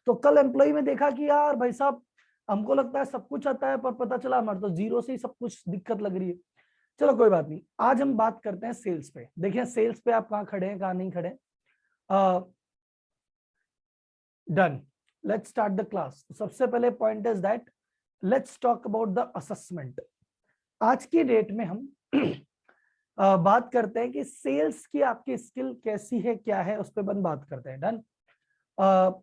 तो कल एम्प्लॉय में देखा कि यार भाई साहब हमको लगता है सब कुछ आता है, पर पता चला हमारे तो जीरो से ही सब कुछ दिक्कत लग रही है। चलो कोई बात नहीं, आज हम बात करते हैं सेल्स पे। देखिए सेल्स पे आप कहाँ खड़े हैं, कहाँ नहीं खड़े। Done, let's start the class. सबसे पहले point is that let's talk about the assessment. आज की डेट में हम बात करते हैं कि सेल्स की आपकी स्किल कैसी है, क्या है, उस पर बन बात करते हैं। डन।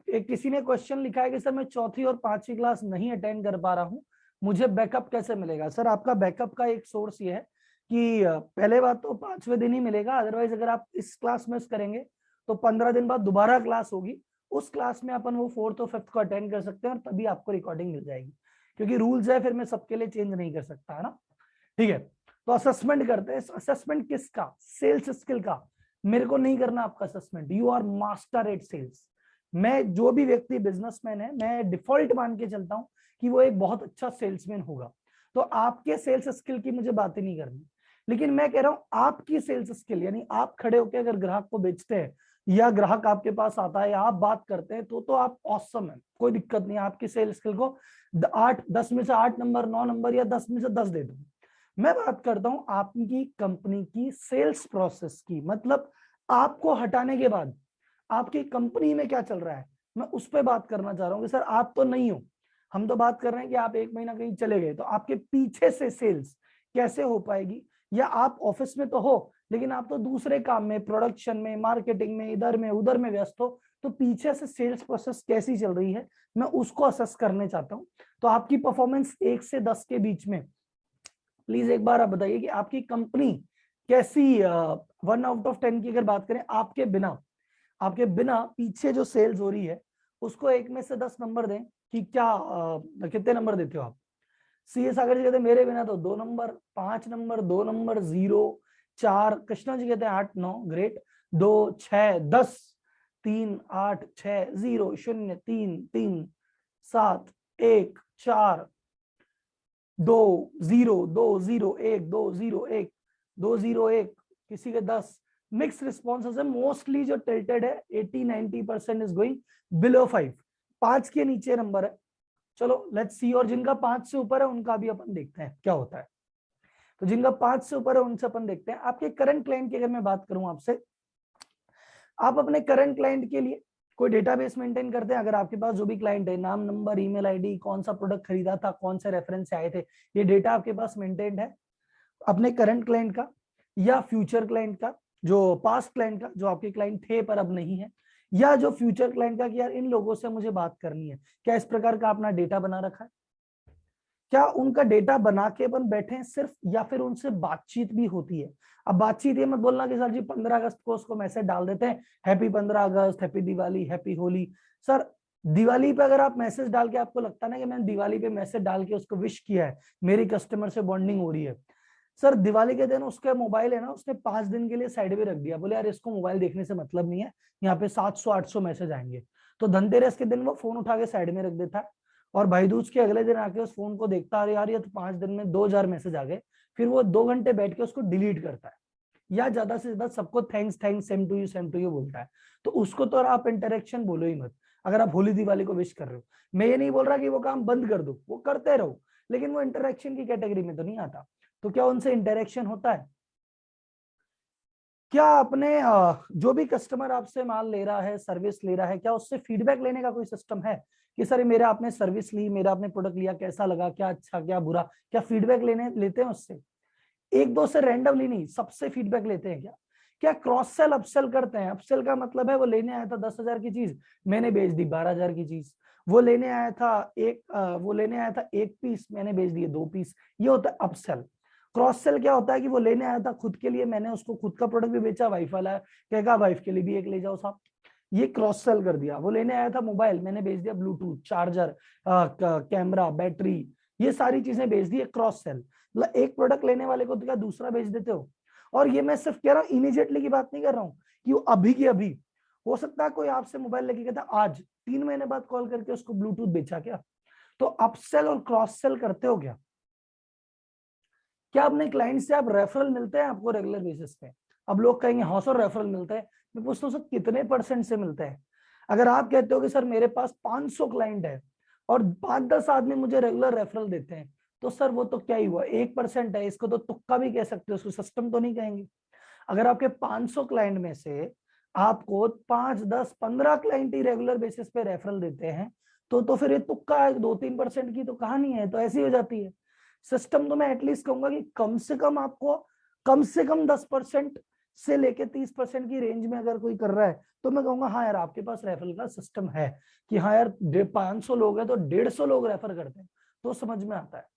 एक किसी ने क्वेश्चन लिखा है कि सर मैं चौथी और पांचवी क्लास नहीं अटेंड कर पा रहा हूं, मुझे बैकअप कैसे मिलेगा। सर आपका बैकअप का एक सोर्स ये है कि पहले बात तो 5वें दिन ही मिलेगा, अदरवाइज अगर आप इस क्लास मिस करेंगे तो 15 दिन बाद दोबारा क्लास होगी, उस क्लास में अपन वो 4th और 5th को अटेंड कर सकते हैं और तभी आपको रिकॉर्डिंग मिल जाएगी, क्योंकि रूल्स है, फिर मैं सबके लिए चेंज नहीं कर सकता, है ना। ठीक है, तो असेसमेंट करते हैं। असेसमेंट किसका? सेल्स स्किल का। मेरे को नहीं करना आपका assessment, you are master at sales. मैं जो भी व्यक्ति बिजनेसमैन है, मैं डिफॉल्ट मान के चलता हूं कि वो एक बहुत अच्छा सेल्समैन होगा। तो आपके सेल्स स्किल की मुझे बात ही नहीं करनी, लेकिन मैं कह रहा हूं आपकी सेल्स स्किल, यानी आप खड़े होकर अगर ग्राहक को बेचते हैं या ग्राहक आपके पास आता है या आप बात करते हैं तो आप ऑसम है, कोई दिक्कत नहीं। आपकी सेल्स स्किल को 10 में से 8 नंबर, 9 नंबर या 10 में से 10 दे दूं। मैं बात करता हूं आपकी कंपनी की सेल्स प्रोसेस की, मतलब आपको हटाने के बाद आपकी कंपनी में क्या चल रहा है, मैं उस पर बात करना चाह रहा हूँ कि सर आप तो नहीं हो, हम तो बात कर रहे हैं कि आप 1 महीना कहीं चले गए, तो आपके पीछे से सेल्स कैसे हो पाएगी। या आप ऑफिस में तो हो लेकिन आप तो दूसरे काम में, प्रोडक्शन में, मार्केटिंग में, इधर में उधर में व्यस्त हो, तो पीछे से सेल्स प्रोसेस कैसी चल रही है, मैं उसको असेस करने चाहता हूँ। तो आपकी परफॉर्मेंस 1 से 10 के बीच में प्लीज एक बार आप बताइए कि आपकी कंपनी कैसी, 1 आउट ऑफ 10 की अगर बात करें, आपके बिना पीछे जो सेल्स हो रही है उसको 1 में से 10 नंबर दें कि क्या, कितने नंबर देते हो आप। सी एस सागर जी कहते हैं मेरे बिना तो 2 number, 5 number, 2 number, 0, 4। Krishna ji कहते हैं 8 9, ग्रेट। 2 6 10, 3 8 6 0 0 3 3 7 1 4 2 0 2 0 1 2 0 1 2 0 1, किसी के 10। मिक्स रिस्पॉन्सेज है, मोस्टली जो टिल्टेड है 80-90% इज गोइंग बिलो 5, 5 के नीचे नंबर है। चलो लेट्स सी, और जिनका 5 से ऊपर है उनका भी अपन देखते हैं क्या होता है। तो जिनका 5 से ऊपर है उनसे अपन देखते हैं। आपके करंट क्लाइंट की अगर मैं बात करूं आपसे, आप अपने करंट क्लाइंट के लिए कोई डेटाबेस मेंटेन करते हैं? अगर आपके पास जो भी क्लाइंट है, नाम, नंबर, ईमेल आईडी, कौन सा प्रोडक्ट खरीदा था, कौन से रेफरेंस से आए थे, ये डेटा आपके पास मेंटेन्ड है अपने करंट क्लाइंट का या फ्यूचर क्लाइंट का, जो पास्ट क्लाइंट का, जो आपके क्लाइंट थे पर अब नहीं है, या जो फ्यूचर क्लाइंट का कि यार इन लोगों से मुझे बात करनी है, क्या इस प्रकार का अपना डेटा बना रखा है? क्या उनका डेटा बना के अपन बैठे हैं सिर्फ, या फिर उनसे बातचीत भी होती है? अब बातचीत ये मत बोलना कि सर जी 15 अगस्त को उसको मैसेज डाल देते हैं, हैप्पी 15 अगस्त, happy Diwali, happy Holi. Sir Diwali पे अगर आप मैसेज डाल के, आपको लगता ना कि मैंने दिवाली पे मैसेज डाल के उसको विश किया है, मेरी कस्टमर से बॉन्डिंग हो रही है। सर दिवाली के दिन उसका मोबाइल है ना, उसने 5 दिन के लिए साइड में रख दिया, बोले यार इसको मोबाइल देखने से मतलब नहीं है, यहाँ पे 700-800 मैसेज आएंगे। तो धनतेरस के दिन वो फोन उठा के साइड में रख देता है और भाई दूज के अगले दिन आके उस फोन को देखता है, अरे यार ये तो 5 दिन में 2000 मैसेज आ गए। फिर वो 2 घंटे बैठ के उसको डिलीट करता है, या ज्यादा से ज्यादा सबको thanks thanks, same to you बोलता है। तो उसको तो आप इंटरेक्शन बोलो ही मत, अगर आप होली दिवाली को विश कर रहे हो। मैं ये नहीं बोल रहा कि वो काम बंद कर दो, वो करते रहो, लेकिन वो इंटरेक्शन की कैटेगरी में तो नहीं आता। तो क्या उनसे इंटरेक्शन होता है? क्या अपने जो भी कस्टमर आपसे माल ले रहा है, सर्विस ले रहा है, क्या उससे फीडबैक लेने का कोई सिस्टम है कि सर मेरा आपने सर्विस ली, मेरा आपने प्रोडक्ट लिया, कैसा लगा, क्या अच्छा क्या बुरा, क्या फीडबैक लेते हैं उससे? एक दो से रैंडमली नहीं, सबसे फीडबैक लेते हैं क्या? क्या क्रॉस सेल अपसेल करते हैं? अपसेल का मतलब है वो लेने आया था 10,000 की चीज, मैंने बेच दी 12,000 की चीज। वो लेने आया था 1 पीस, मैंने बेच दिए 2 पीस। ये होता है अपसेल। क्रॉस सेल क्या होता है कि वो लेने आया था खुद के लिए, मैंने उसको खुद का प्रोडक्ट भी बेचा, वाइफ वाला कहेगा वाइफ के लिए भी एक ले जाओ साहब, ये क्रॉस सेल कर दिया। वो लेने आया था मोबाइल, मैंने बेच दिया ब्लूटूथ, चार्जर, कैमरा, बैटरी, ये सारी चीजें बेच दी, क्रॉस सेल। मतलब एक प्रोडक्ट लेने वाले को तो क्या दूसरा बेच देते हो। और ये मैं सिर्फ कह रहा हूँ, इमीडिएटली की बात नहीं कर रहा हूँ कि वो अभी की अभी हो सकता है कोई आपसे मोबाइल लेके कहता आज 3 महीने बाद कॉल करके उसको ब्लूटूथ बेचा क्या? तो अपसेल और क्रॉस सेल करते हो क्या? क्या अपने क्लाइंट से आप रेफरल मिलते हैं आपको रेगुलर बेसिस पे? अब लोग कहेंगे हाँ सर रेफरल मिलता है, मैं पूछता हूँ सर कितने % से मिलता है? अगर आप कहते हो कि सर मेरे पास 500 क्लाइंट है और 5-10 आदमी मुझे रेगुलर रेफरल देते हैं, तो सर वो तो क्या ही हुआ, 1% है, इसको तो तुक्का भी कह सकते हो, उसको सिस्टम तो नहीं कहेंगे। अगर आपके 500 क्लाइंट में से आपको 5, 10, 15 क्लाइंट ही रेगुलर बेसिस पे रेफरल देते हैं, तो फिर ये तुक्का है, 2-3% की तो कहानी है, तो ऐसी हो जाती है। सिस्टम तो मैं एटलीस्ट कहूंगा कि कम से कम आपको कम से कम 10% से लेके 30% की रेंज में अगर कोई कर रहा है, तो मैं कहूंगा हाँ यार आपके पास रेफरल का सिस्टम है, कि हाँ यार 500 लोग हैं तो 150 लोग रेफर करते हैं, तो समझ में आता है।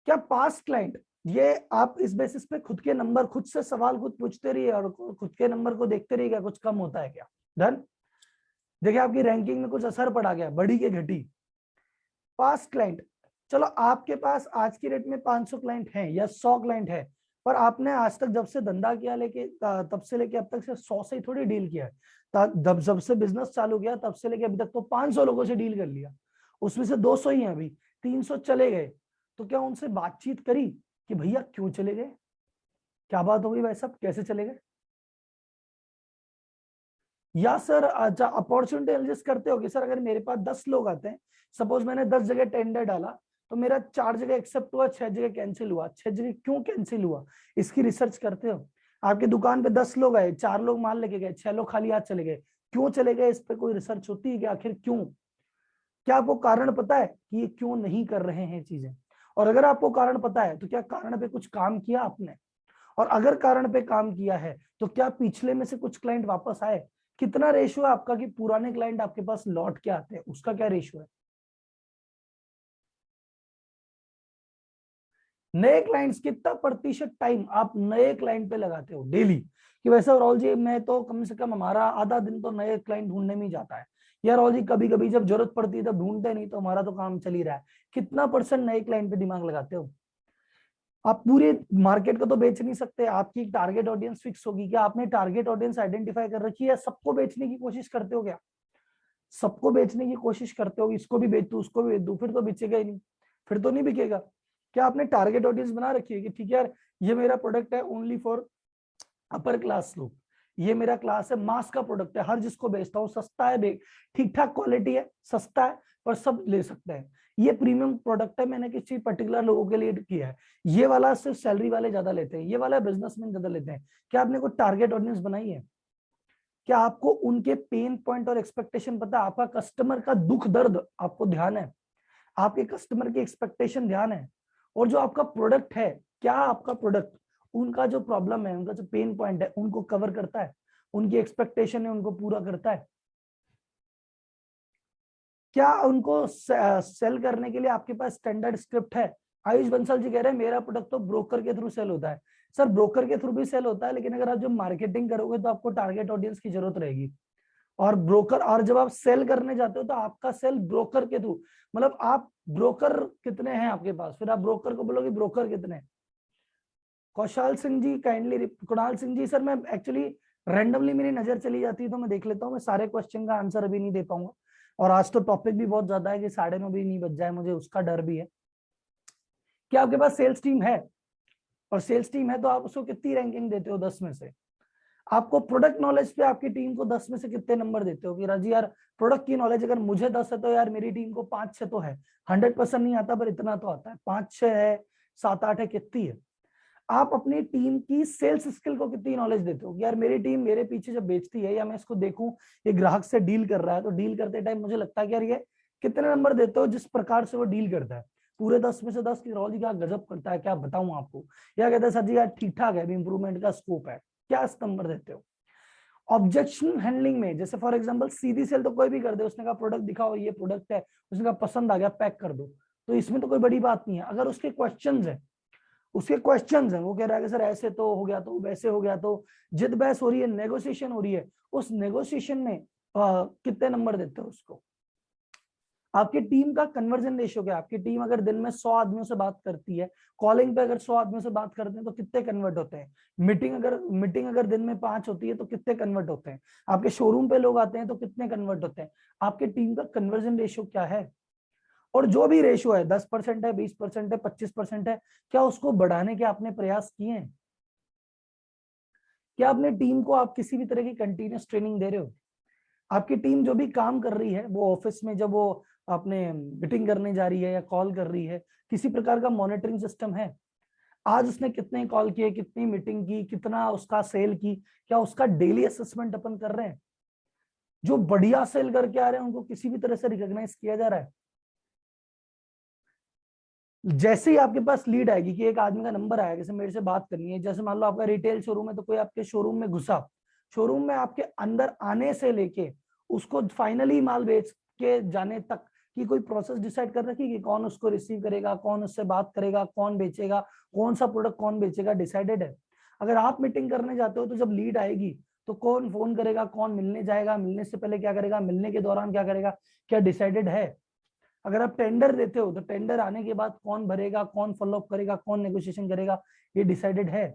क्या पास्ट क्लाइंट, ये आप इस बेसिस पे खुद के नंबर, खुद से सवाल खुद पूछते रहिए और खुद के नंबर को देखते रहिए, क्या कुछ कम होता है क्या। डन। देखिए आपकी रैंकिंग में कुछ असर पड़ा गया, बढ़ी के घटी। पास्ट क्लाइंट, चलो आपके पास आज की डेट में 500 क्लाइंट हैं या 100 क्लाइंट है, पर आपने आज तक जब से धंधा किया लेके तब से लेके अब तक से 100 से ही थोड़ी डील किया है। जब से बिजनेस चालू किया तब से लेके अभी तक तो 500 लोगों से डील कर लिया, उसमें से 200 ही हैं, अभी 300 चले गए, तो क्या उनसे बातचीत करी कि भैया क्यों चले गए, क्या बात हो गई भाई साहब, कैसे चले गए। या सर अच्छा अपॉर्चुनिटी एनालिसिस करते हो कि सर अगर मेरे पास 10 लोग आते हैं, सपोज मैंने 10 जगह टेंडर डाला, तो मेरा 4 जगह एक्सेप्ट हुआ, 6 जगह कैंसिल हुआ, 6 जगह क्यों कैंसिल हुआ, इसकी रिसर्च करते हो। आपकी दुकान पे 10 लोग आए, 4 लोग माल लेके गए, 6 लोग खाली हाथ चले गए, क्यों चले गए, इस पे कोई रिसर्च होती है कि आखिर क्यों। क्या आपको कारण पता है कि ये क्यों नहीं कर रहे हैं चीजें, और अगर आपको कारण पता है तो क्या कारण पे कुछ काम किया आपने, और अगर कारण पे काम किया है तो क्या पिछले में से कुछ क्लाइंट वापस आए, कितना रेशियो है आपका कि पुराने क्लाइंट आपके पास लौट के आते हैं, उसका क्या रेशियो है। नए क्लाइंट्स, कितना प्रतिशत टाइम आप नए क्लाइंट पे लगाते हो डेली, कि वैसे राहुल जी मैं तो कम से कम हमारा आधा दिन तो नए क्लाइंट ढूंढने में ही जाता है, या राहुल जी कभी कभी जब जरूरत पड़ती है तब ढूंढते नहीं, तो हमारा तो काम चल ही रहा है। कितना परसेंट नए क्लाइंट पे दिमाग लगाते हो। आप पूरे मार्केट को तो बेच नहीं सकते, आपकी टारगेट ऑडियंस फिक्स होगी, क्या आपने टारगेट ऑडियंस आइडेंटिफाई कर रखी है, सबको बेचने की कोशिश करते हो क्या, सबको बेचने की कोशिश करते हो, इसको भी बेच दू उसको भी बेच दू, फिर तो बिकेगा ही नहीं, फिर तो नहीं बिकेगा। क्या आपने टारगेट ऑडियंस बना रखी है कि ठीक है यार ये मेरा प्रोडक्ट है ओनली फॉर अपर क्लास लोग, ये मेरा क्लास है, मास का प्रोडक्ट है, हर जिसको बेचता हूँ, सस्ता है, ठीक ठाक क्वालिटी है, सस्ता है, पर सब ले सकते हैं, ये प्रीमियम प्रोडक्ट है, मैंने किसी पर्टिकुलर लोगों के लिए किया है, ये वाला सिर्फ सैलरी वाले ज्यादा लेते हैं, ये वाला बिजनेसमैन ज्यादा लेते हैं। क्या आपने कोई टारगेट ऑडियंस बनाई है, क्या आपको उनके पेन पॉइंट और एक्सपेक्टेशन पता है, आपका कस्टमर का दुख दर्द आपको ध्यान है, आपके कस्टमर की एक्सपेक्टेशन ध्यान है, और जो आपका प्रोडक्ट है, क्या आपका प्रोडक्ट उनका जो प्रॉब्लम है, उनका जो पेन पॉइंट है उनको कवर करता है, उनकी एक्सपेक्टेशन है उनको पूरा करता है। क्या उनको सेल करने के लिए आपके पास स्टैंडर्ड स्क्रिप्ट है। आयुष बंसल जी कह रहे हैं मेरा प्रोडक्ट तो ब्रोकर के थ्रू सेल होता है। सर ब्रोकर के थ्रू भी सेल होता है, लेकिन अगर आप जो मार्केटिंग करोगे तो आपको टारगेट ऑडियंस की जरूरत रहेगी, और ब्रोकर, और जब आप सेल करने जाते हो तो आपका सेल ब्रोकर के थ्रू, मतलब आप ब्रोकर कितने हैं आपके पास, फिर आप ब्रोकर को बोलोगे ब्रोकर कितने। कौशाल सिंह जी काइंडली, कुणाल सिंह जी, सर मैं एक्चुअली रैंडमली मेरी नजर चली जाती है तो मैं देख लेता हूँ, मैं सारे क्वेश्चन का आंसर अभी नहीं दे पाऊंगा, और आज तो टॉपिक भी बहुत ज्यादा है कि 9:30 भी नहीं बज जाए, मुझे उसका डर भी है। क्या आपके पास सेल्स टीम है, और सेल्स टीम है तो आप उसको कितनी रैंकिंग देते हो 10 में से। आपको प्रोडक्ट नॉलेज पे आपकी टीम को 10 में से कितने नंबर देते हो कि राजी यार प्रोडक्ट की नॉलेज अगर मुझे 10 है तो यार मेरी टीम को 5-6 तो है, 100% नहीं आता पर इतना तो आता है, 5-6 है, 7-8 है, कितनी है। आप अपनी टीम की सेल्स स्किल को कितनी नॉलेज देते हो कि यार मेरी टीम मेरे पीछे जब बेचती है, या मैं इसको देखूं ये ग्राहक से डील कर रहा है, तो डील करते टाइम मुझे लगता है कि यार ये कितने नंबर देते हो जिस प्रकार से वो डील करता है। पूरे 10 में से 10 की राहुल जी क्या गजब करता है, क्या बताऊं आपको, या कहते हैं सर जी यार ठीक ठाक है, इंप्रूवमेंट का स्कोप है, क्या नंबर देते हो। ऑब्जेक्शन हैंडलिंग में जैसे फॉर एग्जांपल सीधी सेल तो कोई भी कर दे, उसने कहा प्रोडक्ट दिखाओ ये प्रोडक्ट है, उसने कहा पसंद आ गया पैक कर दो, तो इसमें तो कोई बड़ी बात नहीं है। अगर उसके क्वेश्चंस है, उसके क्वेश्चंस हैं, वो कह रहा है कि सर ऐसे तो हो गया, तो वैसे हो गया, तो जिद बहस हो रही है, नेगोशिएशन हो रही है, उस नेगोशिएशन में कितने नंबर देते हो उसको। आपकी टीम का कन्वर्जन रेशियो क्या है, आपकी टीम अगर दिन में 100 आदमियों से बात करती है, कॉलिंग पे अगर 100 आदमियों से बात करते हैं तो कितने कन्वर्ट होते हैं, मीटिंग अगर दिन में 5 होती है तो कितने कन्वर्ट होते हैं, आपके शोरूम पे लोग आते हैं तो कितने कन्वर्ट होते हैं। आपकी टीम का कन्वर्जन रेशियो क्या है, और जो भी रेशियो है 10% है, 20% है, 25% है, क्या उसको बढ़ाने के आपने प्रयास किए हैं। क्या अपने टीम को आप किसी भी तरह की कंटिन्यूस ट्रेनिंग दे रहे हो? आपकी टीम जो भी काम कर रही है वो ऑफिस में जब वो अपने मीटिंग करने जा रही है या कॉल कर रही है, किसी प्रकार का मॉनिटरिंग सिस्टम है? आज उसने कितने कॉल किए, कितनी मीटिंग की, कितना उसका सेल की, क्या उसका डेली असेसमेंट अपन कर रहे हैं? जो बढ़िया सेल करके आ रहे हैं उनको किसी भी तरह से रिकॉग्नाइज किया जा रहा है? जैसे ही आपके पास लीड आएगी कि एक आदमी का नंबर आया, जैसे मेरे से बात करनी है, जैसे मान लो आपका रिटेल शोरूम है तो कोई आपके शोरूम में घुसा, शोरूम में आपके अंदर आने से लेके उसको फाइनली माल बेच के जाने तक की कोई प्रोसेस डिसाइड कर रखी कि कौन उसको रिसीव करेगा, कौन उससे बात करेगा, कौन बेचेगा, कौन सा प्रोडक्ट कौन बेचेगा, डिसाइडेड है? अगर आप मीटिंग करने जाते हो तो जब लीड आएगी तो कौन फोन करेगा, कौन मिलने जाएगा, मिलने से पहले क्या करेगा, मिलने के दौरान क्या करेगा, क्या डिसाइडेड है? अगर आप टेंडर देते हो तो टेंडर आने के बाद कौन भरेगा, कौन फॉलोअप करेगा, कौन नेगोशिएशन करेगा, ये डिसाइडेड है?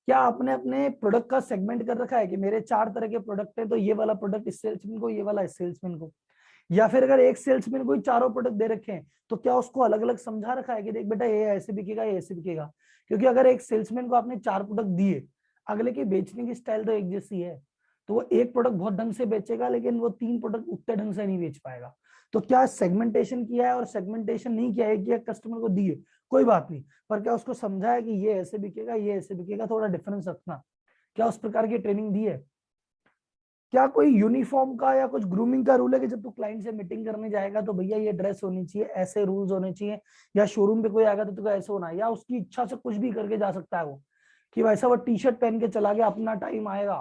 क्या आपने अपने प्रोडक्ट का सेगमेंट कर रखा है कि मेरे 4 तरह के प्रोडक्ट हैं तो ये वाला प्रोडक्ट इस सेल्समैन को, ये वाला इस सेल्समैन को? या फिर अगर एक सेल्समैन को ही चारों प्रोडक्ट दे रखे हैं तो क्या उसको अलग अलग समझा रखा है कि देख बेटा ये ऐसे बिकेगा, ये ऐसे बिकेगा? क्योंकि अगर एक सेल्समैन को आपने 4 प्रोडक्ट दिए, अगले की बेचने की स्टाइल तो एक जैसी है, तो वो एक प्रोडक्ट बहुत ढंग से बेचेगा लेकिन वो 3 प्रोडक्ट उतने ढंग से नहीं बेच पाएगा। तो क्या सेगमेंटेशन किया है और सेगमेंटेशन नहीं किया है कि कस्टमर को दिए कोई बात नहीं, पर क्या उसको समझाया कि ये ऐसे बिकेगा, ये ऐसे बिकेगा, थोड़ा डिफरेंस रखना? क्या उस प्रकार की ट्रेनिंग दी है? क्या कोई यूनिफॉर्म का या कुछ ग्रूमिंग का रूल है कि जब तू क्लाइंट से मीटिंग करने जाएगा तो भैया ये ड्रेस होनी चाहिए, ऐसे रूल्स होने चाहिए, या शोरूम पे कोई आएगा तो तुझको ऐसे होना है, या उसकी इच्छा से कुछ भी करके जा सकता है वो, कि वैसा वो टी शर्ट पहन के चला गया, अपना टाइम आएगा,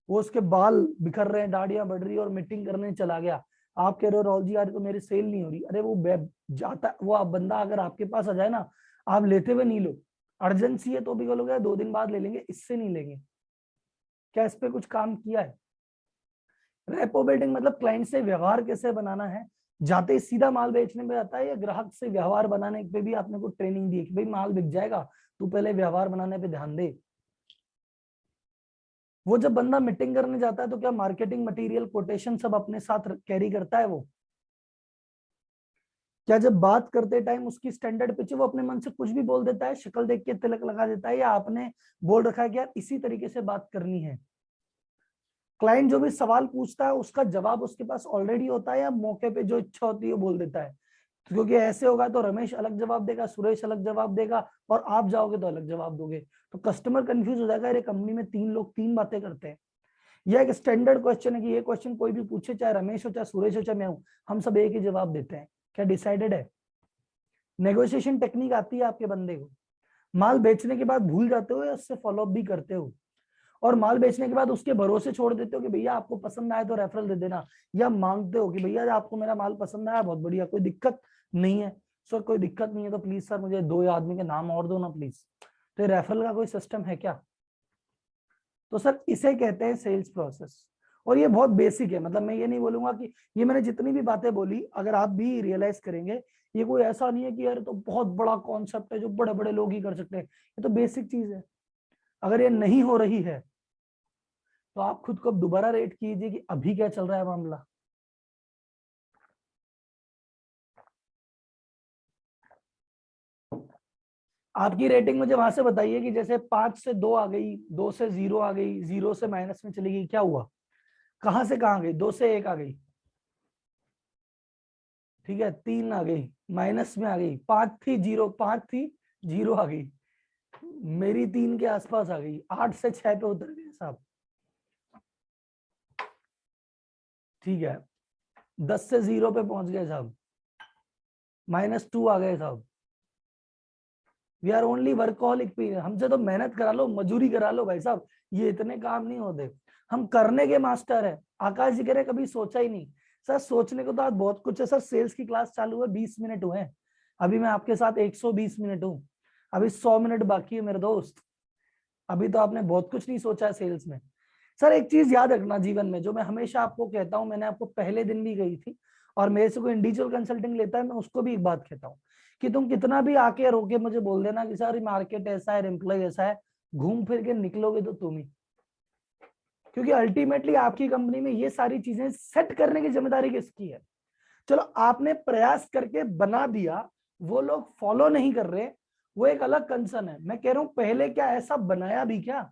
वो उसके बाल बिखर रहे हैं, दाढ़ियां बढ़ रही है और मीटिंग करने चला गया, आप कह रहे हो राहुल जी यार तो मेरी सेल नहीं हो रही, अरे वो जाता वो आप बंदा अगर आपके पास आ जाए ना, आप लेते हुए नहीं लो, अर्जेंसी है तो भी बोलोगे 2 दिन बाद ले लेंगे, इससे नहीं लेंगे। क्या इस पे कुछ काम किया है? रेपो बिल्डिंग मतलब क्लाइंट से व्यवहार कैसे बनाना है, जाते ही सीधा माल बेचने पे आता है, या ग्राहक से व्यवहार बनाने पे भी आपने को ट्रेनिंग दी है कि भाई माल बिक जाएगा, तू पहले व्यवहार बनाने पे ध्यान दे? वो जब बंदा मीटिंग करने जाता है तो क्या मार्केटिंग मटेरियल कोटेशन सब अपने साथ कैरी करता है वो? क्या जब बात करते टाइम उसकी स्टैंडर्ड पिच वो अपने मन से कुछ भी बोल देता है, शक्ल देख के तिलक लगा देता है, या आपने बोल रखा है कि यार इसी तरीके से बात करनी है? क्लाइंट जो भी सवाल पूछता है उसका जवाब उसके पास ऑलरेडी होता है, या मौके पे जो इच्छा होती है वो बोल देता है? तो क्योंकि ऐसे होगा तो रमेश अलग जवाब देगा, सुरेश अलग जवाब देगा, और आप जाओगे तो अलग जवाब दोगे, तो कस्टमर कंफ्यूज हो जाएगा, अरे कंपनी में 3 लोग 3 बातें करते हैं। यह एक स्टैंडर्ड क्वेश्चन है कि ये क्वेश्चन कोई भी पूछे, चाहे रमेश हो, चाहे सुरेश हो, चाहे मैं हूं, हम सब एक ही जवाब देते हैं। क्या डिसाइडेड है? नेगोशिएशन टेक्निक आती है आपके बंदे को? माल बेचने के बाद भूल जाते हो या उससे फॉलोअप भी करते हो? और माल बेचने के बाद उसके भरोसे छोड़ देते हो कि भैया आपको पसंद आए तो रेफरल दे देना, या मांगते हो कि भैया आपको मेरा माल पसंद आया, बहुत बढ़िया, कोई दिक्कत नहीं है सर, कोई दिक्कत नहीं है तो प्लीज सर मुझे 2 आदमी के नाम और दो ना प्लीज? तो रेफरल का कोई सिस्टम है क्या? तो सर इसे कहते हैं सेल्स प्रोसेस, और ये बहुत बेसिक है। मतलब मैं ये नहीं बोलूंगा कि ये मैंने जितनी भी बातें बोली अगर आप भी रियलाइज करेंगे, ये कोई ऐसा नहीं है कि यार तो बहुत बड़ा कॉन्सेप्ट है जो बड़े बड़े लोग ही कर सकते हैं, ये तो बेसिक चीज है। अगर ये नहीं हो रही है तो आप खुद को दोबारा रेट कीजिए कि अभी क्या चल रहा है मामला। आपकी रेटिंग मुझे वहां से बताइए कि जैसे 5 से 2 आ गई, 2 से 0 आ गई, 0 से माइनस में चली गई, क्या हुआ? कहां से कहां गई? 2 से 1 आ गई, ठीक है, 3 आ गई, माइनस में आ गई, 5 थी 0, 5 थी 0 आ गई, मेरी 3 के आसपास आ गई, 8 से 6 पे उतर गए साहब, ठीक है, 10 से 0 पे पहुंच गए साहब, -2 आ गए साहब। We are only workaholic period, हमसे तो मेहनत करा लो, मजूरी करा लो भाई साहब, ये इतने काम नहीं होते, हम करने के मास्टर है। आकाश जी कह रहे कभी सोचा ही नहीं। सर सोचने को तो आज बहुत कुछ है सर, सेल्स की क्लास चालू है, 20 मिनट हुए हैं, अभी मैं आपके साथ 120 मिनट हूँ, अभी 100 मिनट बाकी है मेरे दोस्त, अभी तो आपने बहुत कुछ नहीं सोचा है सेल्स में। सर एक चीज याद रखना जीवन में, जो मैं हमेशा आपको कहता हूं, मैंने आपको पहले दिन भी कही थी, और मेरे से कोई इंडिविजुअल कंसल्टिंग लेता है मैं उसको भी एक बात कहता हूँ कि तुम कितना भी आके रोके मुझे बोल देना कि सर मार्केट ऐसा है, एम्प्लॉय ऐसा है, घूम फिर के निकलोगे तो तुम ही, क्योंकि अल्टीमेटली आपकी कंपनी में ये सारी चीजें सेट करने की जिम्मेदारी किसकी है? चलो आपने प्रयास करके बना दिया, वो लोग फॉलो नहीं कर रहे, वो एक अलग कंसर्न है। मैं कह रहा हूं पहले क्या ऐसा बनाया भी क्या?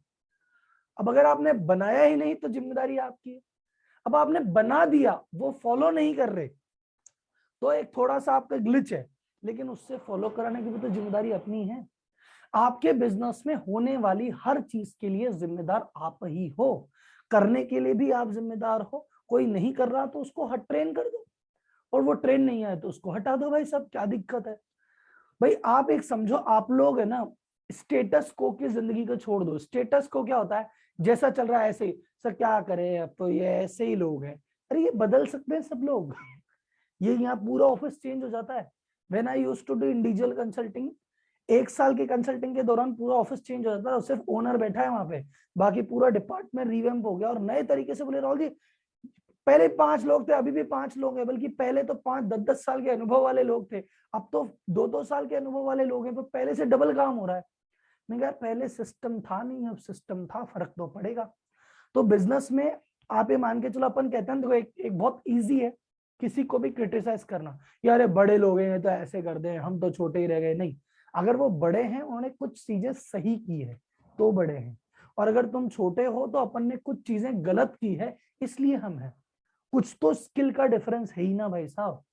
अब अगर आपने बनाया ही नहीं तो जिम्मेदारी आपकी है। अब आपने बना दिया, वो फॉलो नहीं कर रहे, तो एक थोड़ा सा आपका ग्लिच है, लेकिन उससे फॉलो कराने की भी तो जिम्मेदारी अपनी है। आपके बिजनेस में होने वाली हर चीज के लिए जिम्मेदार आप ही हो, करने के लिए भी आप जिम्मेदार हो। कोई नहीं कर रहा तो उसको हट ट्रेन कर दो, और वो ट्रेन नहीं आए तो उसको हटा दो। भाई सब क्या दिक्कत है? भाई आप एक समझो, आप लोग है ना, स्टेटस को की जिंदगी को छोड़ दो। स्टेटस को क्या होता है? जैसा चल रहा है ऐसे ही। सर क्या करें, अब तो ये ऐसे ही लोग हैं। अरे ये बदल सकते हैं सब लोग। ये यहाँ पूरा ऑफिस चेंज हो जाता है। When I used to do individual consulting, 1 साल के कंसल्टिंग के दौरान पूरा ऑफिस चेंज हो जाता है, सिर्फ ओनर बैठा है वहां पे, बाकी पूरा डिपार्टमेंट रिवैम्प हो गया और नए तरीके से बोले राहुल जी पहले 5 लोग थे, अभी भी 5 लोग हैं, बल्कि पहले तो 5-10-10 साल के अनुभव वाले लोग थे, अब तो 2-2 साल के अनुभव वाले लोग हैं, तो पहले से डबल काम हो रहा है। मैं कहा पहले सिस्टम था नहीं, अब सिस्टम था, फर्क तो पड़ेगा। तो बिजनेस में आप ये मान के चलो, अपन कहते हैं देखो एक बहुत इजी है किसी को भी क्रिटिसाइज करना, यार ये बड़े लोग हैं तो ऐसे कर दे, हम तो छोटे ही रह गए। नहीं, अगर वो बड़े हैं, उन्होंने कुछ चीजें सही की है तो बड़े हैं, और अगर तुम छोटे हो तो अपन ने कुछ चीजें गलत की है इसलिए हम हैं। कुछ तो स्किल का डिफरेंस है ही ना भाई साहब,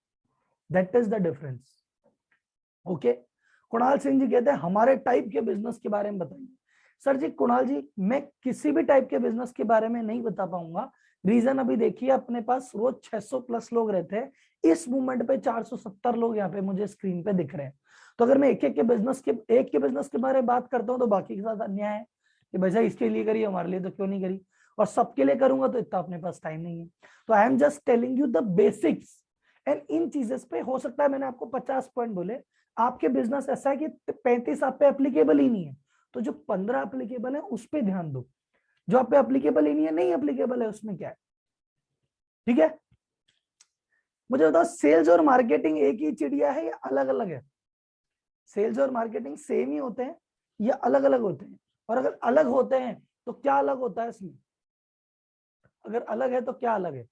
that is the difference. Okay, Kunal Singh ji कहते हैं हमारे टाइप के बिजनेस के बारे में बताइए। सर जी, कुणाल जी, मैं किसी भी टाइप के बिजनेस के बारे में नहीं बता पाऊंगा। रीजन अभी देखिए, अपने पास रोज 600 प्लस लोग रहते हैं, इस मूवमेंट पे 470 लोग यहाँ पे मुझे स्क्रीन पे दिख रहे हैं। तो अगर मैं एक के बिजनेस के बारे में बात करता हूँ तो बाकी के साथ अन्याय है कि भैया इसके लिए करिए, हमारे लिए तो क्यों नहीं करी, और सबके लिए करूंगा तो इतना अपने पास टाइम नहीं है। तो I am just telling you the basics, and इन चीजेस पे हो सकता है मैंने आपको 50 पॉइंट बोले, आपके बिजनेस ऐसा है कि 35 आप पे एप्लीकेबल ही नहीं है, तो जो 15 एप्लीकेबल है उस पर ध्यान दो। जो आप पे एप्लीकेबल ही नहीं है, नहीं एप्लीकेबल है, उसमें क्या है? ठीक है, मुझे बताओ, सेल्स और मार्केटिंग एक ही चिड़िया है या अलग अलग है? सेल्स और मार्केटिंग सेम ही होते हैं या अलग अलग होते हैं? और अगर अलग होते हैं तो क्या अलग होता है इसमें? अगर अलग है तो क्या अलग है?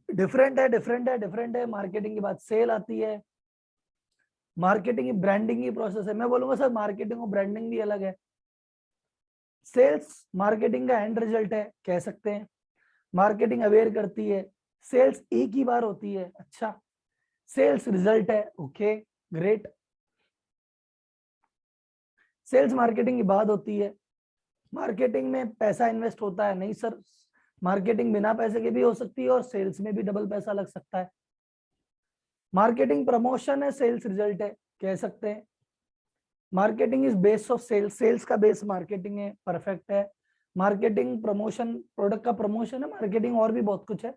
डिफरेंट है। मार्केटिंग के बाद सेल आती है, मार्केटिंग की ब्रांडिंग की प्रोसेस है। मैं बोलूंगा सर मार्केटिंग और ब्रांडिंग भी अलग है। सेल्स मार्केटिंग का एंड रिजल्ट है कह सकते हैं, मार्केटिंग अवेयर करती है, सेल्स एक ही बार होती है। अच्छा, सेल्स रिजल्ट है, ओके ग्रेट। सेल्स मार्केटिंग की बात होती है, मार्केटिंग में पैसा इन्वेस्ट होता है? नहीं सर, मार्केटिंग बिना पैसे के भी हो सकती है और सेल्स में भी डबल पैसा लग सकता है। मार्केटिंग प्रमोशन है, सेल्स रिजल्ट है कह सकते हैं। Marketing is base of sales, sales का बेस मार्केटिंग है, परफेक्ट है। मार्केटिंग प्रमोशन, प्रोडक्ट का प्रमोशन है, मार्केटिंग और भी बहुत कुछ है।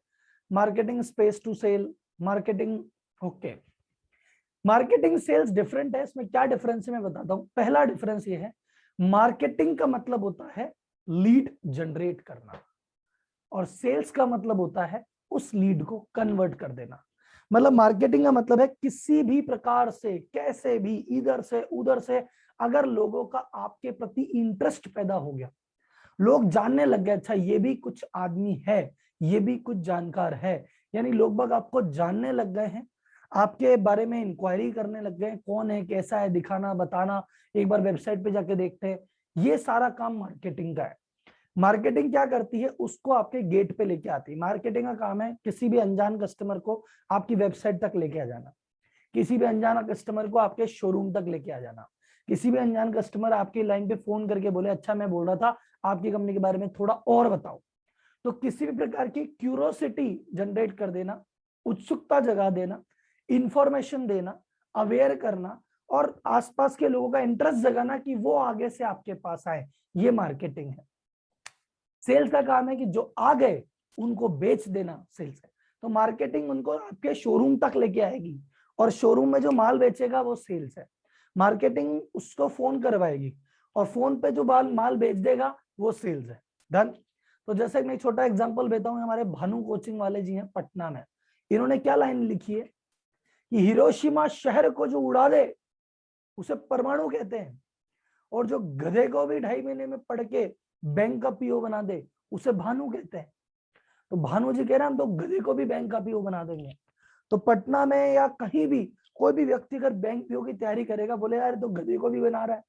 Marketing space to sell, marketing, okay. Marketing sales different है, इसमें क्या डिफरेंस है मैं बताता हूं। पहला डिफरेंस ये है, मार्केटिंग का मतलब होता है लीड जनरेट करना, और सेल्स का मतलब होता है उस लीड को कन्वर्ट कर देना। मतलब मार्केटिंग का मतलब है किसी भी प्रकार से, कैसे भी, इधर से उधर से, अगर लोगों का आपके प्रति इंटरेस्ट पैदा हो गया, लोग जानने लग गए अच्छा ये भी कुछ आदमी है, ये भी कुछ जानकार है, यानी लोग बाग आपको जानने लग गए हैं, आपके बारे में इंक्वायरी करने लग गए, कौन है, कैसा है, दिखाना बताना, एक बार वेबसाइट पे जाके देखते हैं, ये सारा काम मार्केटिंग का है। मार्केटिंग क्या करती है, उसको आपके गेट पे लेके आती है। मार्केटिंग का काम है किसी भी अनजान कस्टमर को आपकी वेबसाइट तक लेके आ जाना, किसी भी अनजान कस्टमर को आपके शोरूम तक लेके आ जाना, किसी भी अनजान कस्टमर आपकी लाइन पे फोन करके बोले अच्छा मैं बोल रहा था आपकी कंपनी के बारे में थोड़ा और बताओ, तो किसी भी प्रकार की क्यूरोसिटी जनरेट कर देना, उत्सुकता जगा देना, इंफॉर्मेशन देना, अवेयर करना, और आसपास के लोगों का इंटरेस्ट जगाना कि वो आगे से आपके पास आए, ये मार्केटिंग है। सेल्स का काम है कि जो आ गए उनको बेच देना, सेल्स है। तो मार्केटिंग उनको आपके शोरूम तक लेके आएगी, और शोरूम में जो माल बेचेगा वो सेल्स है। मार्केटिंग उसको फोन करवाएगी, और फोन पे जो माल बेच देगा वो सेल्स है। डन। तो जैसे मैं एक छोटा एग्जांपल देता हूँ, हमारे भानु कोचिंग वाले जी हैं पटना में, इन्होंने क्या लाइन लिखी है कि हिरोशिमा शहर को जो उड़ा दे उसे परमाणु कहते हैं, और जो गधे को भी 2.5 महीने में पढ़ के बैंक का पीओ बना दे, उसे भानु कहते हैं। तो भानु जी कह रहे हैं हम तो गधे को भी बैंक का पीओ बना देंगे। तो पटना में या कहीं भी कोई भी व्यक्ति अगर बैंक पीओ की तैयारी करेगा, बोले यार तो गधे को भी बना रहा है,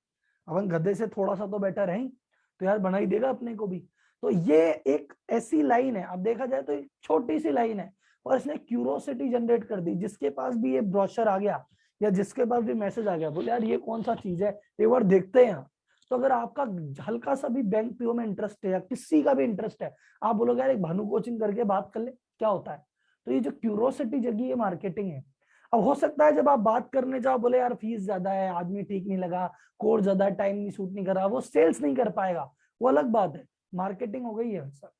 अपन गधे से थोड़ा सा तो बेटर है, तो यार बना ही देगा अपने को भी। तो ये एक ऐसी लाइन है, अब देखा जाए तो एक छोटी सी लाइन है, और इसने क्यूरोसिटी जनरेट कर दी। जिसके पास भी ये ब्रोशर आ गया या जिसके पास भी मैसेज आ गया, बोले यार ये कौन सा चीज है, एक बार देखते हैं। तो अगर आपका हल्का सा भी बैंक पीओ में इंटरेस्ट है या किसी का भी इंटरेस्ट है, आप बोलोगे यार एक भानु कोचिंग करके बात कर ले, क्या होता है। तो ये जो क्यूरोसिटी जगी, ये मार्केटिंग है। अब हो सकता है जब आप बात करने जाओ, बोले यार फीस ज्यादा है, आदमी ठीक नहीं लगा, कोर्स ज्यादा, टाइम नहीं सूट नहीं कर रहा, वो सेल्स नहीं कर पाएगा, वो अलग बात है, मार्केटिंग हो गई है सर।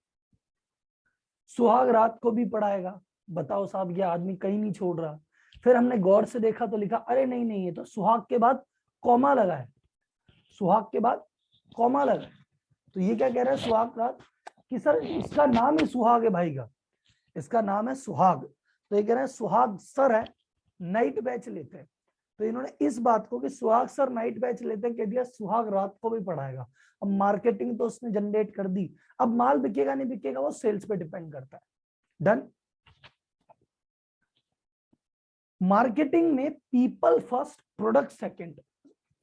सुहाग रात को भी पढ़ाएगा, बताओ साहब ये आदमी कहीं नहीं छोड़ रहा। फिर हमने गौर से देखा तो लिखा अरे नहीं नहीं, ये तो सुहाग के बाद कॉमा लगा है, सुहाग के बाद कॉमा लगा है। तो ये क्या कह रहा है सुहाग रात कि सर इसका नाम ही सुहाग है भाई का, इसका नाम है सुहाग। तो ये कह रहे हैं सुहाग सर है, नाइट बैच लेते हैं। तो इन्होंने इस बात को कि सुहाग सर नाइट बैच लेते हैं कह दिया, सुहाग रात को भी पढ़ाएगा। अब मार्केटिंग तो उसने जनरेट कर दी, अब माल बिकेगा नहीं बिकेगा वो सेल्स पे डिपेंड करता है। डन। मार्केटिंग में people first product second,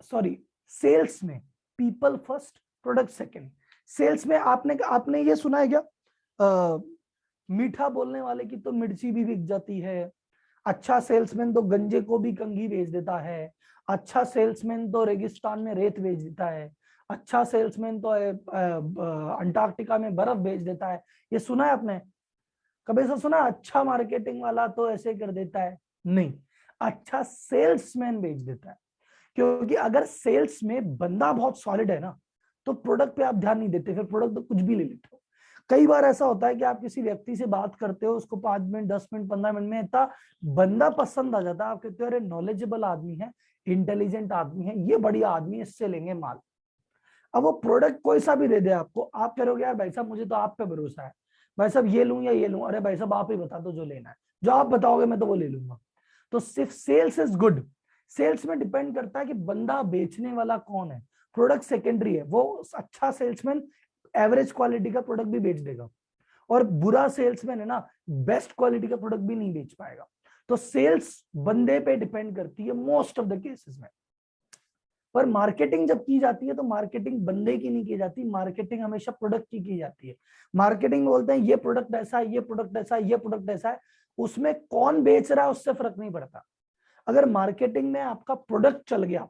sorry sales में people first product second. Sales में आपने ये सुना है क्या, मीठा बोलने वाले की तो मिर्ची भी बिक जाती है, अच्छा सेल्समैन तो गंजे को भी कंघी बेच देता है, अच्छा सेल्समैन तो रेगिस्तान में रेत बेच देता है, अच्छा सेल्समैन तो अंटार्कटिका में बर्फ बेच देता है। ये सुना है आपने कभी ऐसा सुना, अच्छा मार्केटिंग वाला तो ऐसे कर देता है? नहीं, अच्छा सेल्समैन बेच देता है। क्योंकि अगर सेल्स में बंदा बहुत सॉलिड है ना, तो प्रोडक्ट पे आप ध्यान नहीं देते, फिर प्रोडक्ट तो कुछ भी ले लेते हो। कई बार ऐसा होता है कि आप किसी व्यक्ति से बात करते हो, उसको 5 मिनट 10 मिनट 15 मिनट में इतना बंदा पसंद आ जाता है, आप कहते हो अरे नॉलेजेबल आदमी है, इंटेलिजेंट आदमी है, ये बढ़िया आदमी है, इससे लेंगे माल। अब वो प्रोडक्ट कोई सा भी दे दे आपको, आप कहोगे यार भाई साहब मुझे तो आप पे भरोसा है, भाई साहब ये लूं या ये लूं, अरे भाई साहब आप ही बता दो जो लेना है, जो आप बताओगे मैं तो वो ले लूंगा। तो सिर्फ सेल्स इज गुड, सेल्स में डिपेंड करता है कि बंदा बेचने वाला कौन है, प्रोडक्ट सेकेंडरी है। वो अच्छा सेल्समैन एवरेज क्वालिटी का प्रोडक्ट भी बेच देगा, और बुरा सेल्समैन है ना बेस्ट क्वालिटी का प्रोडक्ट भी नहीं बेच पाएगा। तो सेल्स बंदे पे डिपेंड करती है मोस्ट ऑफ द केसेस में। पर मार्केटिंग जब की जाती है तो मार्केटिंग बंदे की नहीं की जाती, मार्केटिंग हमेशा प्रोडक्ट की जाती है। मार्केटिंग बोलते हैं ये प्रोडक्ट ऐसा है, ये प्रोडक्ट ऐसा है, ये प्रोडक्ट ऐसा है, उसमें कौन बेच रहा है उससे फर्क नहीं पड़ता। अगर मार्केटिंग में आपका प्रोडक्ट चल गया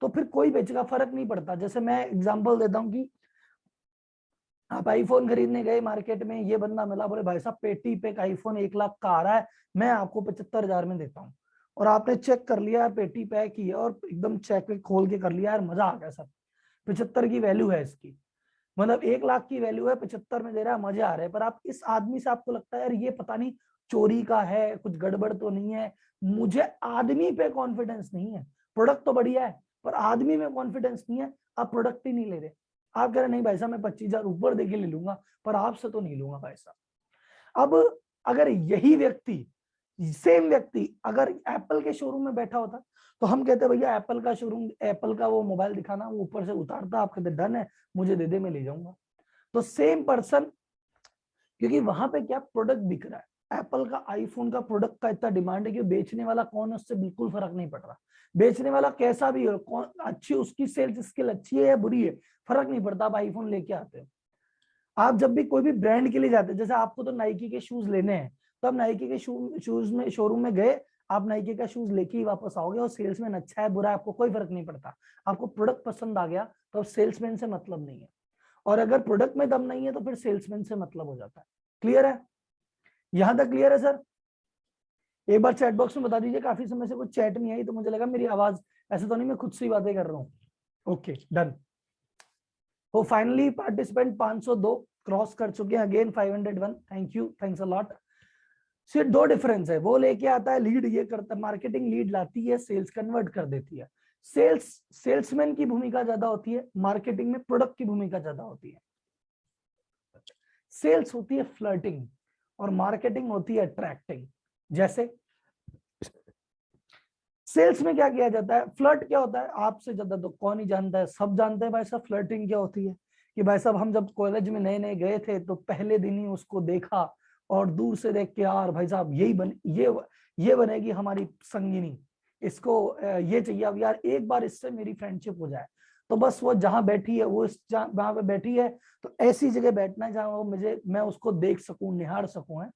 तो फिर कोई बेचेगा, फर्क नहीं पड़ता। जैसे मैं एग्जांपल देता हूं कि आप आईफोन खरीदने गए मार्केट में, ये बंदा मिला, बोले भाई साहब पेटी पे एक आईफोन 1 लाख का आ रहा है, मैं आपको 75,000 में देता हूँ। और आपने चेक कर लिया, पेटी पैक की है और एकदम चेक खोल के कर लिया, यार मजा आ गया सर, 75 की वैल्यू है इसकी, मतलब 1 लाख की वैल्यू है, 75 में दे रहा है, मजे आ रहे हैं। पर आप इस आदमी से आपको लगता है यार ये पता नहीं चोरी का है, कुछ गड़बड़ तो नहीं है, मुझे आदमी पे कॉन्फिडेंस नहीं है, प्रोडक्ट तो बढ़िया है पर आदमी में कॉन्फिडेंस नहीं है, आप प्रोडक्ट ही नहीं ले रहे। आप कह रहे नहीं भाई साहब मैं 25,000 ऊपर देके ले लूंगा, पर आपसे तो नहीं लूंगा भाई साहब। अब अगर यही व्यक्ति, सेम व्यक्ति अगर एप्पल के शोरूम में बैठा होता तो हम कहते भैया एप्पल का शोरूम, एप्पल का वो मोबाइल दिखाना, वो ऊपर से उतारता, आप कहते डन है मुझे दे दे मैं ले जाऊंगा। तो सेम पर्सन, क्योंकि वहां पे क्या प्रोडक्ट बिक रहा है, एप्पल का आईफोन का प्रोडक्ट का इतना डिमांड है कि बेचने वाला कौन है उससे बिल्कुल फर्क नहीं पड़ रहा। बेचने वाला कैसा भी हो, कौन अच्छी, उसकी सेल्स स्किल अच्छी है या बुरी है, फर्क नहीं पड़ता, आप आईफोन लेके आते हो। आप जब भी कोई भी ब्रांड के लिए जाते हैं, जैसे आपको तो नाइकी के शूज लेने हैं, तो आप नाइकी के शूज में शोरूम में गए, आप नाइकी का शूज लेके ही वापस आओगे, और सेल्समैन अच्छा है बुरा है आपको कोई फर्क नहीं पड़ता। आपको प्रोडक्ट पसंद आ गया तो सेल्समैन से मतलब नहीं है, और अगर प्रोडक्ट में दम नहीं है तो फिर सेल्समैन से मतलब हो जाता है। क्लियर है? यहां तक क्लियर है सर? एक बार चैट बॉक्स में बता दीजिए, काफी समय से कुछ चैट नहीं आई तो मुझे लगा मेरी आवाज, ऐसे तो नहीं मैं खुद से ही बातें कर रहा हूँ। Okay done. तो फाइनली पार्टिसिपेंट 502 क्रॉस कर चुके हैं, again 501, thank you, thanks a lot. सिर्फ 2 डिफरेंस है, वो लेके आता है लीड, ये करता है, मार्केटिंग लीड लाती है, सेल्स कन्वर्ट कर देती है। सेल्स सेल्समैन की भूमिका ज्यादा होती है, मार्केटिंग में प्रोडक्ट की भूमिका ज्यादा होती है। सेल्स होती है फ्लर्टिंग और मार्केटिंग होती है अट्रैक्टिंग। जैसे सेल्स में क्या किया जाता है, फ्लर्ट क्या होता है, आपसे ज्यादा तो कौन ही जानता है, सब जानते हैं भाई साहब फ्लर्टिंग क्या होती है, कि भाई साहब हम जब कॉलेज में नए नए गए थे तो पहले दिन ही उसको देखा और दूर से देख के यार भाई साहब यही ये बनेगी हमारी संगिनी, इसको ये चाहिए, अब यार एक बार इससे मेरी फ्रेंडशिप हो जाए। तो बस वो जहां बैठी है, वो इस वहां पे बैठी है, तो ऐसी जगह बैठना है जहां वो मैं उसको देख सकूं, निहार सकूं। है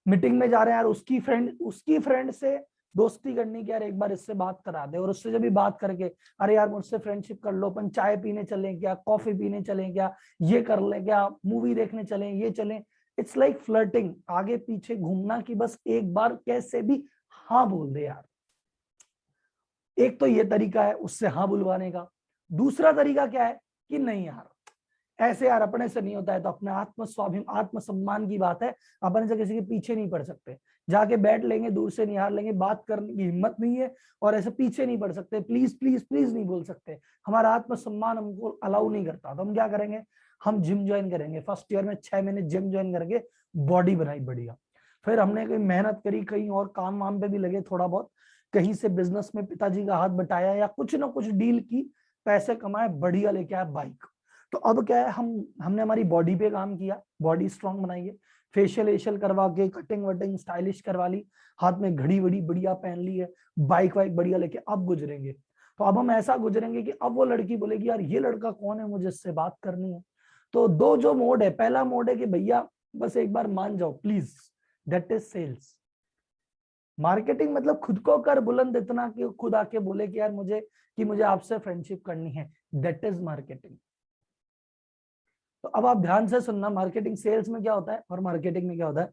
मीटिंग में जा रहे हैं यार, उसकी फ्रेंड से दोस्ती करनी कि यार एक बार इससे बात करा दे, और उससे जब भी बात करके अरे यार मुझसे फ्रेंडशिप कर लो, अपन चाय पीने चलें क्या, कॉफी पीने चलें क्या, ये कर ले क्या, मूवी देखने चलें, ये चलें। इट्स लाइक फ्लर्टिंग, आगे पीछे घूमना, कि बस एक बार कैसे भी हाँ बोल दे यार। एक तो ये तरीका है उससे हाँ बुलवाने का। दूसरा तरीका क्या है कि नहीं यार ऐसे यार अपने से नहीं होता है, तो अपने आत्मस्वाभिमान आत्मसम्मान की बात है, अपने से किसी के पीछे नहीं पड़ सकते, जाके बैठ लेंगे, दूर से निहार लेंगे, बात करने की हिम्मत नहीं है और ऐसे पीछे नहीं पड़ सकते, प्लीज प्लीज प्लीज नहीं बोल सकते, हमारा आत्मसम्मान हमको अलाउ नहीं करता। तो हम क्या करेंगे, हम जिम ज्वाइन करेंगे। फर्स्ट ईयर में 6 महीने जिम ज्वाइन करके बॉडी बनाई बढ़िया। फिर हमने कहीं मेहनत करी, कहीं और काम वाम पे भी लगे थोड़ा बहुत, कहीं से बिजनेस में पिताजी का हाथ बटाया या कुछ ना कुछ डील की, पैसे कमाए, बढ़िया लेके आया बाइक। तो अब क्या है, हमने हमारी बॉडी पे काम किया, बॉडी स्ट्रांग बनाई है, फेशियल एशियल करवा के, कटिंग वटिंग स्टाइलिश करवा ली, हाथ में घड़ी वड़ी बढ़िया पहन ली है, बाइक वाइक बढ़िया लेके अब गुजरेंगे। तो अब हम ऐसा गुजरेंगे कि अब वो लड़की बोलेगी यार ये लड़का कौन है, मुझे इससे बात करनी है। तो दो जो मोड है, पहला मोड है कि भैया बस एक बार मान जाओ please, that is sales. Marketing मतलब खुद को कर बुलंद इतना कि खुद आके बोले कि यार मुझे आपसे फ्रेंडशिप करनी है, दैट इज मार्केटिंग। तो अब आप ध्यान से सुनना, मार्केटिंग सेल्स में क्या होता है और मार्केटिंग में क्या होता है।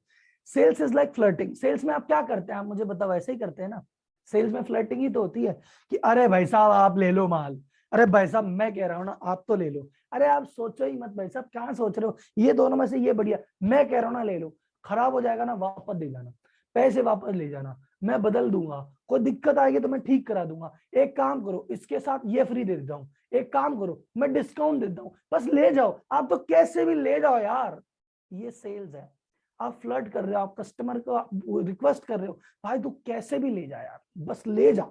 Sales is like flirting. Sales में आप क्या करते हैं, आप मुझे बताओ, ऐसे ही करते हैं ना। सेल्स में फ्लर्टिंग ही तो होती है कि अरे भाई साहब आप ले लो माल, अरे भाई साहब मैं कह रहा हूं ना आप तो ले लो, अरे आप सोचो ही मत भाई साहब, क्या सोच रहे हो, ये दोनों में से ये बढ़िया, मैं कह रहा हूं ना ले लो, खराब हो जाएगा ना वापस दे जाना, पैसे वापस ले जाना, मैं बदल दूंगा, कोई दिक्कत आएगी तो मैं ठीक करा दूंगा, एक काम करो इसके साथ ये फ्री दे देता हूँ, एक काम करो मैं डिस्काउंट देता हूँ, बस ले जाओ, आप तो कैसे भी ले जाओ यार। ये सेल्स है। आप फ्लर्ट कर रहे हो, आप कस्टमर को रिक्वेस्ट कर रहे हो, भाई तू कैसे भी ले जा यार, बस ले जा।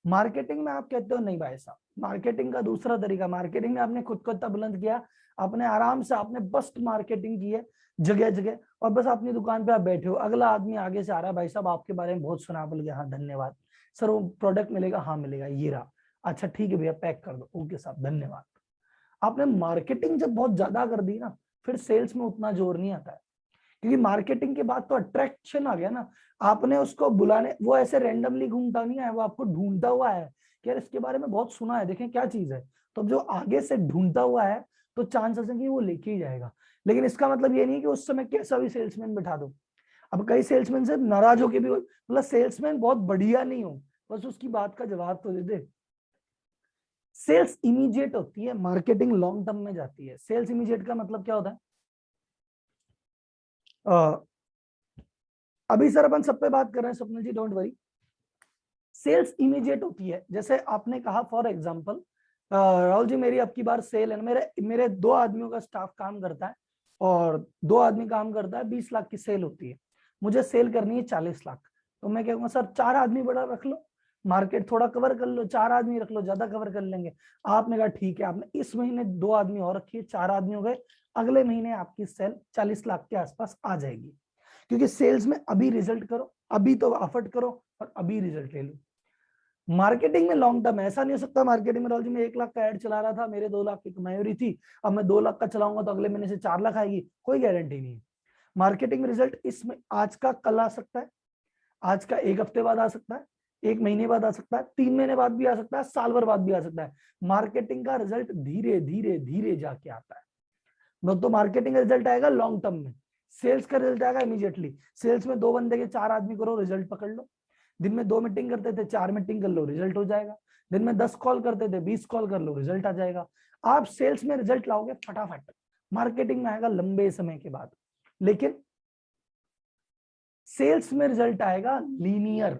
मार्केटिंग में आप कहते हो नहीं भाई साहब, मार्केटिंग का दूसरा तरीका, मार्केटिंग में आपने खुद को इतना बुलंद किया, आपने आराम से आपने बस मार्केटिंग की है जगह जगह, और बस अपनी दुकान पे आप बैठे हो, अगला आदमी आगे से आ रहा है, भाई साहब आपके बारे में बहुत सुना, बोल गया हाँ धन्यवाद सर, वो प्रोडक्ट मिलेगा, हाँ मिलेगा, ये रहा, अच्छा ठीक है भैया पैक कर दो, ओके साहब धन्यवाद। आपने मार्केटिंग जब बहुत ज्यादा कर दी ना, फिर सेल्स में उतना जोर नहीं आता है, क्योंकि मार्केटिंग के बाद तो अट्रैक्शन आ गया ना। आपने उसको बुलाने, वो ऐसे रैंडमली घूमता नहीं है, वो आपको ढूंढता हुआ है कि यार इसके बारे में बहुत सुना है, देखें क्या चीज है। तो जो आगे से ढूंढता हुआ है तो चांसेस है कि वो लेके ही जाएगा। लेकिन इसका मतलब ये नहीं कि उस समय कैसा भी सेल्समैन बिठा दो। अब कई सेल्समैन से नाराज होके भी, मतलब सेल्समैन बहुत बढ़िया नहीं हो, बस उसकी बात का जवाब तो दे दे। सेल्स इमीडिएट होती है, मार्केटिंग लॉन्ग टर्म में जाती है। सेल्स इमीडिएट का मतलब क्या होता है, अभी सर अपन सब पे बात कर रहे हैं स्वप्निल जी, डोंट वरी। सेल्स इमीडिएट होती है, जैसे आपने कहा फॉर एग्जांपल राहुल जी मेरी अब की बार सेल है, मेरे मेरे 2 आदमियों का स्टाफ काम करता है और 2 आदमी काम करता है, 20 लाख की सेल होती है, मुझे सेल करनी है 40 लाख। तो मैं कहूँगा सर 4 आदमी बड़ा रख लो, मार्केट थोड़ा कवर कर लो, 4 आदमी रख लो, ज्यादा कवर कर लेंगे। आपने कहा ठीक है, आपने इस महीने 2 आदमी और रखिए, 4 आदमी हो गए, अगले महीने आपकी सेल 40 लाख के आसपास आ जाएगी। क्योंकि सेल्स में अभी रिजल्ट करो, अभी तो एफर्ट करो और अभी रिजल्ट ले लो। मार्केटिंग में लॉन्ग टर्म, ऐसा नहीं हो सकता मार्केटिंग में मैं 1 लाख का एड चला रहा था, मेरे 2 लाख की कमाई हो रही थी, अब मैं 2 लाख का चलाऊंगा तो अगले महीने से 4 लाख आएगी, कोई गारंटी नहीं है। मार्केटिंग में रिजल्ट इसमें आज का कल आ सकता है, आज का 1 हफ्ते बाद आ सकता है, 1 महीने बाद आ सकता है, 3 महीने बाद भी आ सकता है, साल भर बाद भी आ सकता है। मार्केटिंग का रिजल्ट धीरे धीरे धीरे जाके आता है। तो मार्केटिंग का रिजल्ट आएगा लॉन्ग टर्म में, सेल्स का रिजल्ट आएगा इमीडिएटली। सेल्स में 2 बंदे के 4 आदमी करो, रिजल्ट पकड़ लो। दिन में 2 मीटिंग करते थे, 4 मीटिंग कर लो, रिजल्ट हो जाएगा। दिन में 10 कॉल करते थे, 20 कॉल कर लो, रिजल्ट आ जाएगा। आप सेल्स में रिजल्ट लाओगे फटाफट, मार्केटिंग में आएगा लंबे समय के बाद। लेकिन सेल्स में रिजल्ट आएगा लीनियर,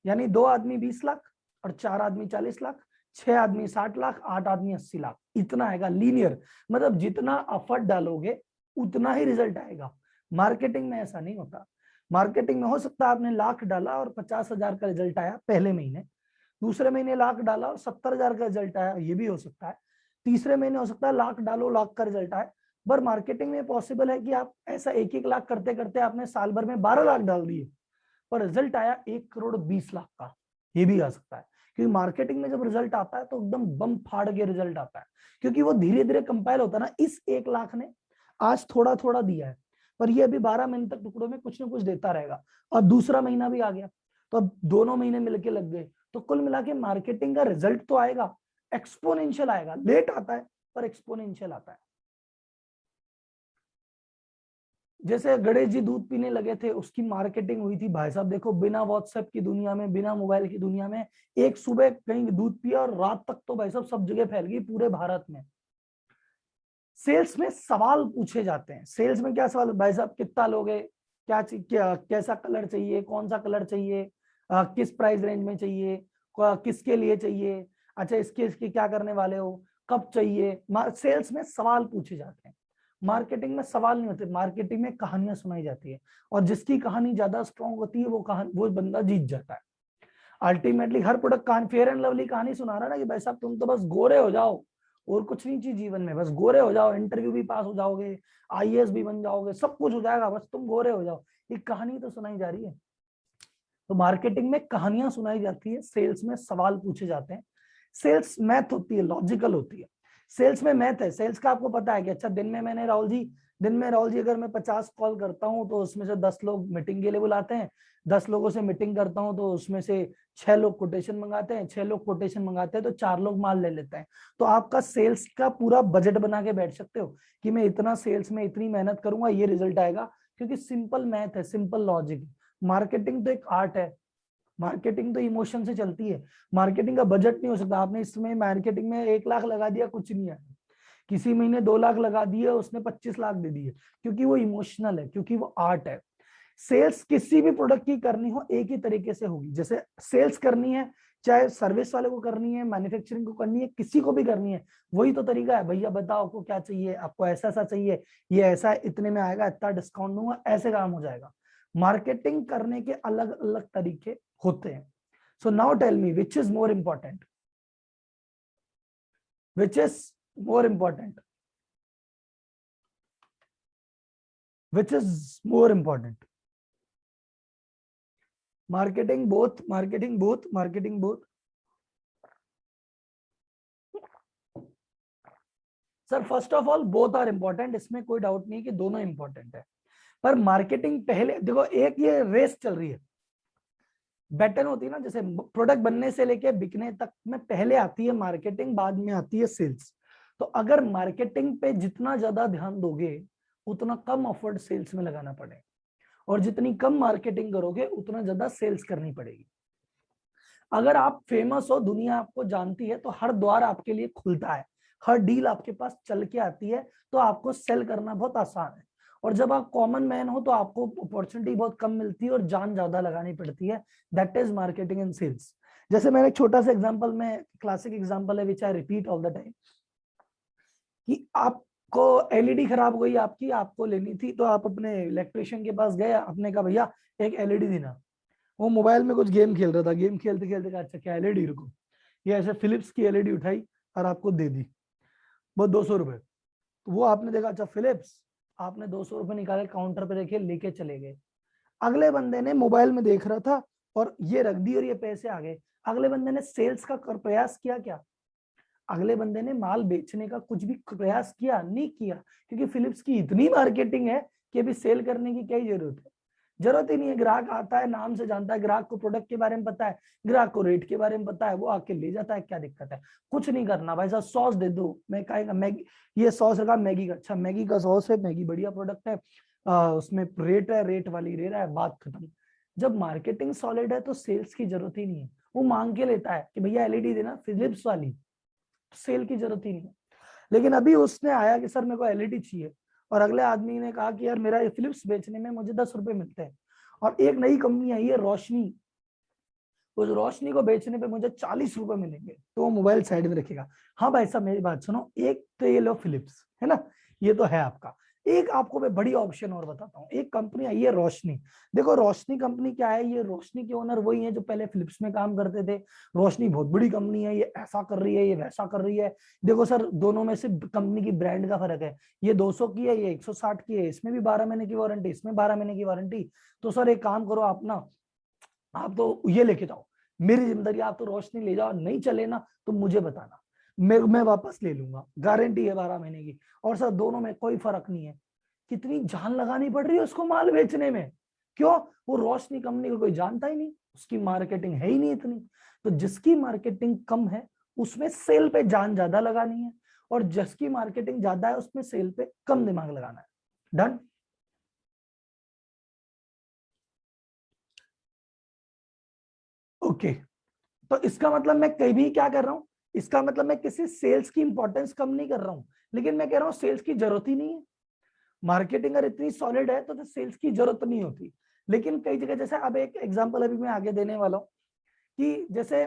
यानी 2 आदमी 20 लाख और 4 आदमी 40 लाख, 6 आदमी 60 लाख, 8 आदमी 80 लाख, इतना आएगा लीनियर। मतलब जितना एफर्ट डालोगे उतना ही रिजल्ट आएगा। मार्केटिंग में ऐसा नहीं होता। मार्केटिंग में हो सकता है आपने लाख डाला और 50,000 का रिजल्ट आया पहले महीने, दूसरे महीने लाख डाला और 70,000 का रिजल्ट आया, ये भी हो सकता है। तीसरे महीने हो सकता है लाख डालो, लाख का रिजल्ट आए। पर मार्केटिंग में पॉसिबल है कि आप ऐसा 1-1 लाख करते करते आपने साल भर में 12 लाख डाल दिए, पर रिजल्ट आया 1 करोड़ 20 लाख का, ये भी आ सकता है। क्योंकि मार्केटिंग में जब रिजल्ट आता है तो एकदम बम फाड़ के रिजल्ट आता है, क्योंकि वो धीरे धीरे कंपाइल होता है ना। इस 1 लाख ने आज थोड़ा थोड़ा दिया है, पर ये अभी 12 महीने तक टुकड़ों में कुछ ना कुछ देता रहेगा। और दूसरा महीना भी आ गया तो अब दोनों महीने मिलके लग गए, तो कुल मिला के मार्केटिंग का रिजल्ट तो आएगा, एक्सपोनेंशियल आएगा, लेट आता है पर एक्सपोनेंशियल आता है। जैसे गणेश जी दूध पीने लगे थे, उसकी मार्केटिंग हुई थी भाई साहब, देखो बिना व्हाट्सएप की दुनिया में, बिना मोबाइल की दुनिया में, एक सुबह कहीं दूध पिया और रात तक तो भाई साहब सब जगह फैल गई पूरे भारत में। सेल्स में सवाल पूछे जाते हैं। सेल्स में क्या सवाल, भाई साहब कितना लोगे, क्या कैसा कलर चाहिए, कौन सा कलर चाहिए, किस प्राइस रेंज में चाहिए, किसके लिए चाहिए, अच्छा इसके इसके क्या करने वाले हो, कब चाहिए। सेल्स में सवाल पूछे जाते हैं। मार्केटिंग में सवाल नहीं होते, मार्केटिंग में कहानियां सुनाई जाती है, और जिसकी कहानी ज्यादा स्ट्रॉन्ग होती है वो बंदा जीत जाता है। अल्टीमेटली हर प्रोडक्ट कहानी, फेयर एंड लवली कहानी सुना रहा है ना कि भाई साहब तुम तो बस गोरे हो जाओ, और कुछ नहीं चाहिए जीवन में, बस गोरे हो जाओ, इंटरव्यू भी पास हो जाओगे, आईएएस भी बन जाओगे, सब कुछ हो जाएगा, बस तुम गोरे हो जाओ। ये कहानी तो सुनाई जा रही है। तो मार्केटिंग में कहानियां सुनाई जाती है, सेल्स में सवाल पूछे जाते हैं। सेल्स मैथ होती है, लॉजिकल होती है। सेल्स में मैथ है। सेल्स का आपको पता है कि अच्छा दिन में राहुल जी अगर मैं 50 कॉल करता हूं तो उसमें से 10 लोग मीटिंग के लिए बुलाते हैं, 10 लोगों से मीटिंग करता हूं तो उसमें से 6 लोग कोटेशन मंगाते हैं, 6 लोग कोटेशन मंगाते हैं तो 4 लोग माल ले लेते हैं। तो आपका सेल्स का पूरा बजट बना के बैठ सकते हो कि मैं इतना सेल्स में इतनी मेहनत करूंगा, ये रिजल्ट आएगा, क्योंकि सिंपल मैथ है, सिंपल लॉजिक। मार्केटिंग तो एक आर्ट है, मार्केटिंग तो इमोशन से चलती है। मार्केटिंग का बजट नहीं हो सकता। आपने इसमें मार्केटिंग में 1 लाख लगा दिया, कुछ नहीं है। किसी महीने 2 लाख लगा दिए, उसने 25 लाख दे दिए, क्योंकि वो इमोशनल है, क्योंकि वो आर्ट है। सेल्स किसी भी प्रोडक्ट की करनी हो एक ही तरीके से होगी। जैसे सेल्स करनी है, चाहे सर्विस वाले को करनी है, मैन्युफैक्चरिंग को करनी है, किसी को भी करनी है, वही तो तरीका है। भैया बताओ आपको क्या चाहिए, आपको ऐसा ऐसा चाहिए, ये ऐसा है, इतने में आएगा, इतना डिस्काउंट दूंगा, ऐसे काम हो जाएगा। मार्केटिंग करने के अलग अलग तरीके होते हैं। So now tell me which is more important, which is more important, which is more important, marketing both, marketing both, marketing both. Sir first of all both are important, इसमें कोई डाउट नहीं कि दोनों इंपॉर्टेंट है, पर marketing पहले देखो, एक ये रेस चल रही है, बैटन होती है ना, जैसे प्रोडक्ट बनने से लेके बिकने तक में पहले आती है मार्केटिंग, बाद में आती है सेल्स। तो अगर मार्केटिंग पे जितना ज्यादा ध्यान दोगे उतना कम एफर्ट सेल्स में लगाना पड़ेगा, और जितनी कम मार्केटिंग करोगे उतना ज्यादा सेल्स करनी पड़ेगी। अगर आप फेमस हो, दुनिया आपको जानती है, तो हर द्वार आपके लिए खुलता है, हर डील आपके पास चल के आती है, तो आपको सेल करना बहुत आसान है। और जब आप कॉमन मैन हो तो आपको अपॉर्चुनिटी बहुत कम मिलती है और जान ज्यादा लगानी पड़ती है। That is marketing and sales. जैसे मैंने एक छोटा सा एग्जांपल में, क्लासिक एग्जांपल है which I repeat all the time, कि आपको एलईडी खराब हो गई आपकी, आपको लेनी थी, तो आप अपने इलेक्ट्रिशियन के पास गए, आपने कहा भैया एक एलईडी देना। वो मोबाइल में कुछ गेम खेल रहा था, गेम खेलते खेलते कहा अच्छा क्या एलईडी, रुको, ये ऐसे फिलिप्स की एलईडी उठाई और आपको दे दी, वो 200 रुपए। तो वो आपने देखा अच्छा फिलिप्स, आपने 200 रुपए निकाले, काउंटर पे रखे, लेके चले गए। अगले बंदे ने मोबाइल में देख रहा था और ये रख दी और ये पैसे आ गए। अगले बंदे ने सेल्स का प्रयास किया क्या? अगले बंदे ने माल बेचने का कुछ भी प्रयास किया नहीं किया, क्योंकि फिलिप्स की इतनी मार्केटिंग है कि अभी सेल करने की क्या ही जरूरत है। जरूरत ही नहीं है। ग्राहक आता है, नाम से जानता है, ग्राहक को प्रोडक्ट के बारे में पता है, ग्राहक को रेट के बारे में पता है, वो आके ले जाता है। क्या दिक्कत है? कुछ नहीं करना भाई साहब, सॉस दे दो, मैं कहेगा मैगी, ये सॉस रखा मैगी का, अच्छा मैगी का सॉस है, मैगी बढ़िया प्रोडक्ट है, उसमें रेट है, रेट वाली ले रहा है, बात खत्म। जब मार्केटिंग सॉलिड है तो सेल्स की जरूरत ही नहीं है। वो मांग के लेता है कि भैया एलईडी देना फिलिप्स वाली, सेल की जरूरत ही नहीं है। लेकिन अभी उसने आया कि सर मेरे को एलईडी चाहिए, और अगले आदमी ने कहा कि यार मेरा फिलिप्स बेचने में मुझे 10 रुपए मिलते हैं, और एक नई कंपनी आई है रोशनी, उस रोशनी को बेचने पे मुझे 40 रुपए मिलेंगे, तो वो मोबाइल साइड में रखेगा। हाँ भाई साहब मेरी बात सुनो, एक तो ये लो फिलिप्स है ना, ये तो है आपका, एक आपको मैं बड़ी ऑप्शन और बताता हूँ, एक कंपनी आई है रोशनी। देखो रोशनी कंपनी क्या है, ये रोशनी के ओनर वही है जो पहले फिलिप्स में काम करते थे। रोशनी बहुत बड़ी कंपनी है, ये ऐसा कर रही है, ये वैसा कर रही है। देखो सर, दोनों में से कंपनी की ब्रांड का फर्क है, ये 200 की है, ये 160 की है, इसमें भी 12 महीने की वारंटी, इसमें 12 महीने की वारंटी। तो सर एक काम करो आप ना, आप तो ये लेके जाओ, मेरी जिम्मेदारी, आप तो रोशनी ले जाओ, नहीं चले ना तो मुझे बताना, मैं वापस ले लूंगा, गारंटी है 12 महीने की। और सर दोनों में कोई फर्क नहीं है। कितनी जान लगानी पड़ रही है उसको माल बेचने में, क्यों? वो रोशनी कंपनी को कोई जानता ही नहीं, उसकी मार्केटिंग है ही नहीं इतनी। तो जिसकी मार्केटिंग कम है उसमें सेल पे जान ज्यादा लगानी है, और जिसकी मार्केटिंग ज्यादा है उसमें सेल पे कम दिमाग लगाना है। डन। ओके, तो इसका मतलब मैं कभी क्या कर रहा हूं, इसका मतलब मैं किसी सेल्स की इंपॉर्टेंस कम नहीं कर रहा हूं, लेकिन मैं कह रहा हूं सेल्स की जरूरत ही नहीं है। मार्केटिंग अगर इतनी सॉलिड है तो सेल्स की जरूरत नहीं होती। लेकिन कई जगह, जैसे अब एक एग्जांपल अभी मैं आगे देने वाला हूं, कि जैसे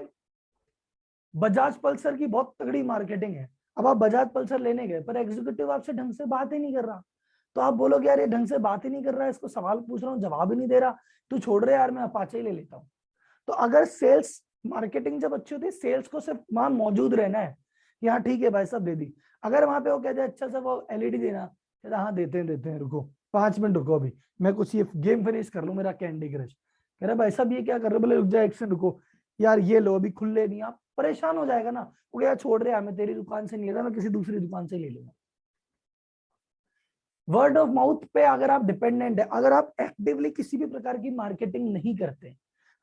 बजाज पल्सर की बहुत तगड़ी मार्केटिंग है। अब आप बजाज पल्सर लेने गए पर एग्जीक्यूटिव आपसे ढंग से बात ही नहीं कर रहा, तो आप बोलोगे यार ये ढंग से बात ही नहीं कर रहा है, इसको सवाल पूछ रहा हूँ जवाब ही नहीं दे रहा, तू छोड़ रहे यार, मैं अपाचे ही ले लेता हूँ। तो अगर सेल्स मार्केटिंग जब अच्छी होती है, सेल्स को सिर्फ वहां मौजूद रहना है कि हाँ ठीक है भाई साहब दे दी। अगर वहां पे वो कहते हैं अच्छा सा वो एलईडी देना, कहता हाँ देते हैं रुको 5 मिनट रुको, अभी मैं कुछ ये गेम फिनिश कर लूं, मेरा कैंडी क्रश। कह रहा भाई साहब ये क्या कर रहे हो, बोले रुक जाए 1 सेकंड रुको, यार ये लो अभी खुले नहीं, आप परेशान हो जाएगा ना। वो क्या छोड़ रहे हैं, मैं तेरी दुकान से नहीं ले रहा, मैं किसी दूसरी दुकान से ले लूंगा। वर्ड ऑफ माउथ पे अगर आप डिपेंडेंट है, अगर आप एक्टिवली किसी भी प्रकार की मार्केटिंग नहीं करते,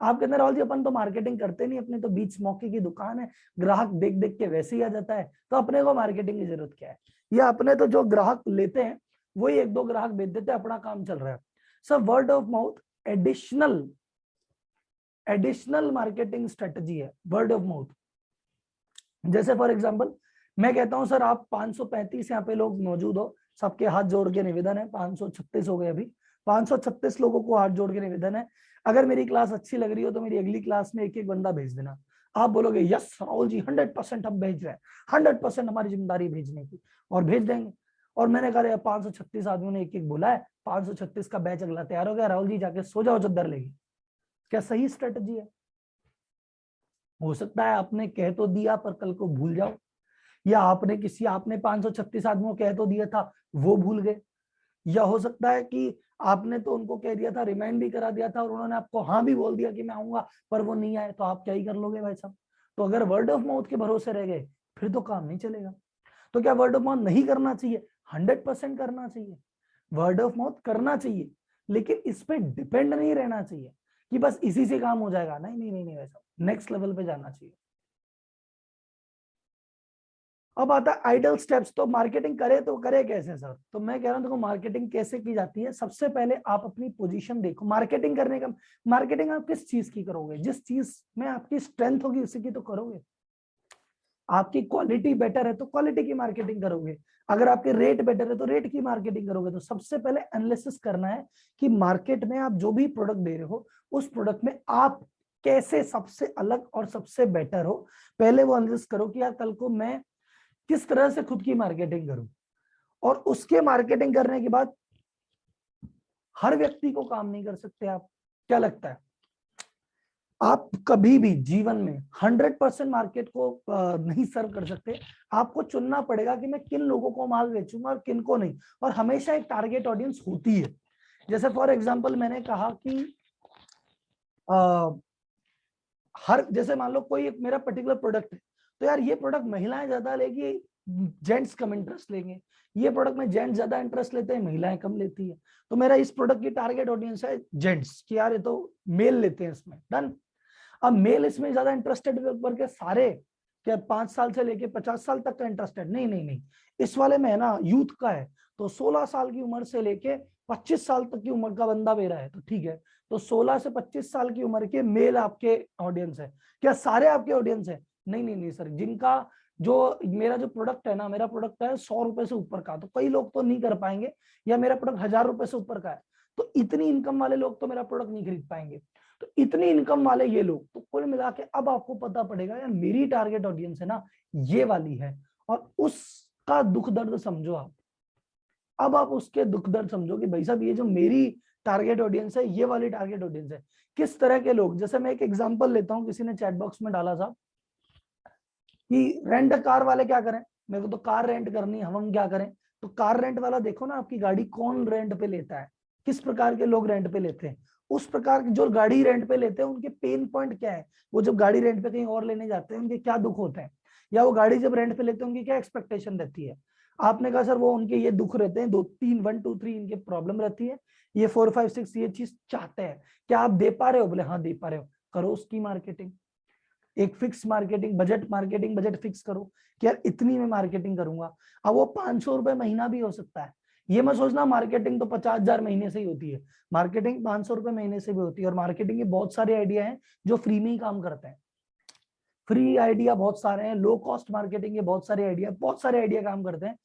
आपके अंदर राहुल जी अपन तो मार्केटिंग करते नहीं, अपने तो बीच मौके की दुकान है, ग्राहक देख देख के वैसे ही आ जाता है, तो अपने को मार्केटिंग की जरूरत क्या है? या अपने तो जो ग्राहक लेते हैं वही 1-2 ग्राहक बेच देते हैं, अपना काम चल रहा है। So word of mouth additional additional marketing strategy है, वर्ड ऑफ माउथ। जैसे फॉर एग्जांपल मैं कहता हूं सर आप 535 यहाँ पे लोग मौजूद हो, सबके हाथ जोड़ के निवेदन है, 536 हो गए अभी, 536 लोगों को हाथ जोड़ के निवेदन है, अगर मेरी क्लास अच्छी लग रही हो तो मेरी अगली क्लास में एक एक बंदा भेज देना। आप बोलोगे यस राहुल जी 100% हम भेज रहे हैं, 100% हमारी जिम्मेदारी भेजने की, और भेज देंगे। और मैंने कहा 536 आदमियों ने एक एक बोला है, 536 का बैच अगला तैयार हो गया, राहुल जी जाके सो जाओ चद्दर लेगी। क्या सही स्ट्रेटजी है? हो सकता है आपने कह तो दिया पर कल को भूल जाओ, या आपने 536 आदमियों को कह तो दिया था वो भूल गए, या हो सकता है कि आपने तो उनको कह दिया था, रिमाइंड भी करा दिया था, और उन्होंने आपको हाँ भी बोल दिया कि मैं आऊंगा, पर वो नहीं आए, तो आप क्या ही कर लोगे भाई साहब? तो अगर वर्ड ऑफ माउथ के भरोसे रह गए फिर तो काम नहीं चलेगा। तो क्या वर्ड ऑफ माउथ नहीं करना चाहिए? 100% करना चाहिए, वर्ड ऑफ माउथ करना चाहिए, लेकिन इस पे डिपेंड नहीं रहना चाहिए कि बस इसी से काम हो जाएगा। नहीं नहीं नहीं नहीं वैसा, नेक्स्ट लेवल पे जाना चाहिए। अब आता है आइडल स्टेप्स। तो मार्केटिंग करे तो करे कैसे सर? तो मैं कह रहा हूं देखो मार्केटिंग कैसे की जाती है, सबसे पहले आप अपनी पोजीशन देखो। मार्केटिंग करने का, मार्केटिंग आप किस चीज की करोगे? जिस चीज में आपकी स्ट्रेंथ होगी उसी की तो करोगे। आपकी क्वालिटी बेटर है तो क्वालिटी की मार्केटिंग करोगे, अगर आपके रेट बेटर है तो रेट की मार्केटिंग करोगे। तो सबसे पहले एनालिसिस करना है कि मार्केट में आप जो भी प्रोडक्ट दे रहे हो उस प्रोडक्ट में आप कैसे सबसे अलग और सबसे बेटर हो। पहले वो एनालिसिस करो कि यार कल को मैं किस तरह से खुद की मार्केटिंग करूं, और उसके मार्केटिंग करने के बाद हर व्यक्ति को काम नहीं कर सकते आप। क्या लगता है? आप कभी भी जीवन में 100% मार्केट को नहीं सर्व कर सकते। आपको चुनना पड़ेगा कि मैं किन लोगों को माल बेचूंगा और किन को नहीं, और हमेशा एक टारगेट ऑडियंस होती है। जैसे फॉर एग्जांपल मैंने कहा कि हर, जैसे मान लो कोई एक मेरा पर्टिकुलर प्रोडक्ट है, तो यार ये प्रोडक्ट महिलाएं ज्यादा लेगी, जेंट्स कम इंटरेस्ट लेंगे। ये प्रोडक्ट में जेंट्स ज्यादा इंटरेस्ट लेते हैं, महिलाएं कम लेती है। तो मेरा इस प्रोडक्ट की टारगेट ऑडियंस है जेंट्स, कि यार ये तो मेल लेते हैं इसमें। डन। अब मेल इसमें ज्यादा इंटरेस्टेड करके सारे, क्या 5 साल से लेके 50 साल तक का इंटरेस्टेड? नहीं नहीं नहीं, इस वाले में है ना यूथ का है, तो 16 साल की उम्र से लेके 25 साल तक की उम्र का बंदा मेरा है, तो ठीक है। तो 16 से 25 साल की उम्र के मेल आपके ऑडियंस है। क्या सारे आपके ऑडियंस है? नहीं नहीं नहीं सर, जिनका जो मेरा जो प्रोडक्ट है ना, मेरा प्रोडक्ट है 100 रुपए से ऊपर का, तो कई लोग तो नहीं कर पाएंगे, या मेरा प्रोडक्ट 1000 रुपए से ऊपर का है, तो इतनी इनकम वाले लोग तो मेरा प्रोडक्ट नहीं खरीद पाएंगे। तो इतनी इनकम वाले ये लोग, तो कुल मिला के अब आपको पता पड़ेगा यार मेरी टारगेट ऑडियंस है ना ये वाली है, और उसका दुख दर्द समझो आप। अब आप उसके दुख दर्द समझो कि भाई साहब ये जो मेरी टारगेट ऑडियंस है, ये वाली टारगेट ऑडियंस है, किस तरह के लोग। जैसे मैं एक एग्जांपल लेता हूँ, किसी ने चैट बॉक्स में डाला था कि रेंट कार वाले क्या करें, मेरे को तो कार रेंट करनी है, हम क्या करें। तो कार रेंट वाला देखो ना, आपकी गाड़ी कौन रेंट पे लेता है, किस प्रकार के लोग रेंट पे लेते हैं, उस प्रकार की जो गाड़ी रेंट पे लेते हैं उनके पेन पॉइंट क्या है, वो जब गाड़ी रेंट पे कहीं और लेने जाते हैं उनके क्या दुख होते हैं, या वो गाड़ी जब रेंट पे लेते हैं उनकी क्या एक्सपेक्टेशन रहती है। आपने कहा सर वो उनके ये दुख रहते हैं, 2 3 1 2 3 इनके प्रॉब्लम रहती है, ये 4 5 6 ये चीज चाहते हैं, क्या आप दे पा रहे हो, बोले हाँ दे पा रहे हो, करो उसकी मार्केटिंग। एक फिक्स मार्केटिंग बजट फिक्स करो कि यार इतनी मैं मार्केटिंग करूंगा। अब वो 500 रुपए महीना भी हो सकता है, ये मैं सोचना मार्केटिंग तो 50,000 महीने से ही होती है, मार्केटिंग 500 रुपए महीने से भी होती है। और मार्केटिंग के बहुत सारे आइडिया हैं जो फ्री में ही काम करते हैं, फ्री आइडिया बहुत सारे हैं, लो कॉस्ट मार्केटिंग के बहुत सारे आइडिया काम करते हैं।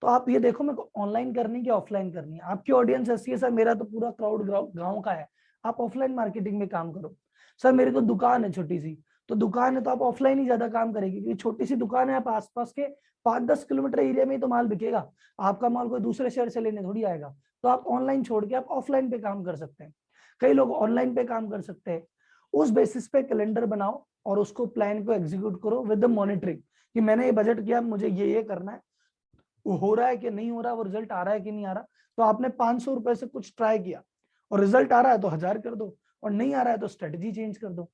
तो आप ये देखो मेरे को ऑनलाइन करनी कि ऑफलाइन करनी है, आपकी ऑडियंस ऐसी है सर मेरा तो पूरा क्राउड गांव का है, आप ऑफलाइन मार्केटिंग में काम करो। सर मेरी तो दुकान है छोटी सी, तो दुकान है तो आप ऑफलाइन ही ज्यादा काम करेगी, क्योंकि छोटी सी दुकान है, आप आसपास के 5-10 किलोमीटर एरिया में ही तो माल बिकेगा, आपका माल कोई दूसरे शहर से लेने थोड़ी आएगा। तो आप ऑनलाइन छोड़ के आप ऑफलाइन पे काम कर सकते हैं, कई लोग ऑनलाइन पे काम कर सकते हैं। उस बेसिस पे कैलेंडर बनाओ और उसको प्लान को एग्जीक्यूट करो विद द मॉनिटरिंग, कि मैंने ये बजट किया, मुझे ये करना है, वो हो रहा है कि नहीं हो रहा, वो रिजल्ट आ रहा है कि नहीं आ रहा। तो आपने 500 रुपए से कुछ ट्राई किया और रिजल्ट आ रहा है तो 1000 कर दो, और नहीं आ रहा है तो स्ट्रेटजी चेंज कर दो।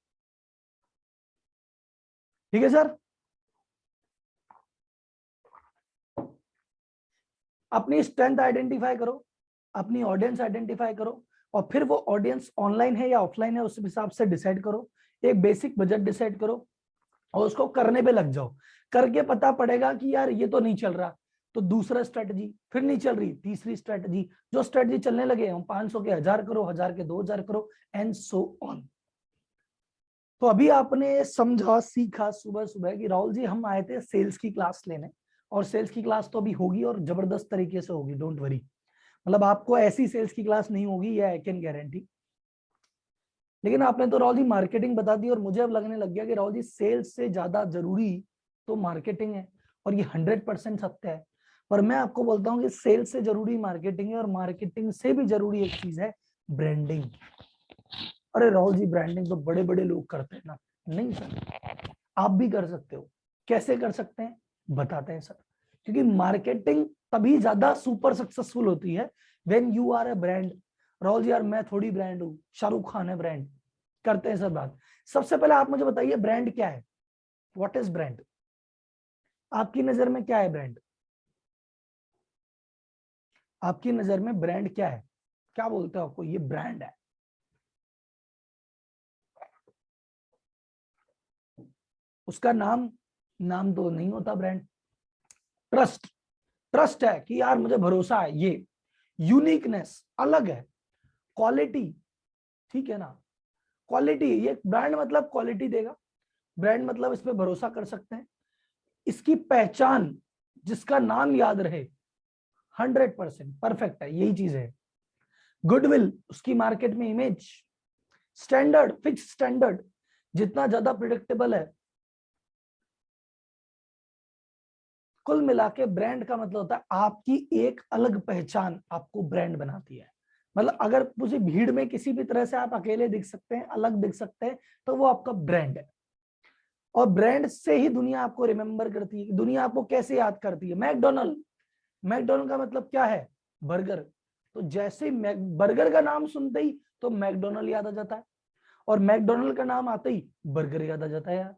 ठीक है सर। अपनी स्ट्रेंथ आइडेंटिफाई करो, अपनी ऑडियंस आइडेंटिफाई करो, और फिर वो ऑडियंस ऑनलाइन है या ऑफलाइन है उस हिसाब से डिसाइड करो, एक बेसिक बजट डिसाइड करो और उसको करने पे लग जाओ। करके पता पड़ेगा कि यार ये तो नहीं चल रहा, तो दूसरा स्ट्रेटजी, फिर नहीं चल रही तीसरी स्ट्रेटजी, जो स्ट्रेटजी चलने लगे हम 500 के 1000 करो, 1000 के 2000 करो, एंड सो ऑन। तो अभी आपने समझा सीखा सुबह सुबह कि राहुल जी हम आए थे सेल्स की क्लास लेने, और सेल्स की क्लास तो अभी होगी और जबरदस्त तरीके से होगी, डोंट वरी। मतलब आपको ऐसी सेल्स की क्लास नहीं होगी, ये आई कैन गारंटी। लेकिन आपने तो राहुल जी मार्केटिंग बता दी, और मुझे अब लगने लग गया कि राहुल जी सेल्स से ज्यादा जरूरी तो मार्केटिंग है, और ये 100% सत्य है। पर मैं आपको बोलता हूँ कि सेल्स से जरूरी मार्केटिंग है, और मार्केटिंग से भी जरूरी एक चीज है, ब्रांडिंग। अरे राहुल जी ब्रांडिंग तो बड़े बड़े लोग करते हैं ना, नहीं सर, आप भी कर सकते हो। कैसे कर सकते हैं बताते हैं सर। क्योंकि मार्केटिंग तभी ज्यादा सुपर सक्सेसफुल होती है when you are a brand. Rahul ji यार मैं थोड़ी ब्रांड हूँ, शाहरुख खान है ब्रांड, करते हैं सर बात। सबसे पहले आप मुझे बताइए ब्रांड क्या है, व्हाट इज ब्रांड, आपकी नजर में क्या है ब्रांड, आपकी नजर में ब्रांड क्या है, क्या बोलते हो आपको ये ब्रांड है। उसका नाम, नाम तो नहीं होता ब्रांड, ट्रस्ट, ट्रस्ट है कि यार मुझे भरोसा है, ये यूनिकनेस अलग है, क्वालिटी, ठीक है ना, क्वालिटी, ये ब्रांड मतलब क्वालिटी देगा, ब्रांड मतलब इस पे भरोसा कर सकते हैं, इसकी पहचान, जिसका नाम याद रहे, 100% परफेक्ट है, यही चीज है। गुडविल, उसकी मार्केट में इमेज, स्टैंडर्ड, फिक्स स्टैंडर्ड, जितना ज्यादा प्रिडिक्टेबल है। कुल मिला के ब्रांड का मतलब होता है आपकी एक अलग पहचान आपको ब्रांड बनाती है। मतलब अगर मुझे भीड़ में किसी भी तरह से आप अकेले दिख सकते हैं, अलग दिख सकते हैं, तो वो आपका ब्रांड है। और ब्रांड से ही दुनिया आपको रिमेंबर करती है। दुनिया आपको कैसे याद करती है, मैकडोनल्ड, मैकडोनल्ड का मतलब क्या है, बर्गर। तो जैसे बर्गर का नाम सुनते ही तो मैकडोनल्ड याद आ जाता है, और मैकडोनल्ड का नाम आते ही बर्गर याद आ जाता है यार।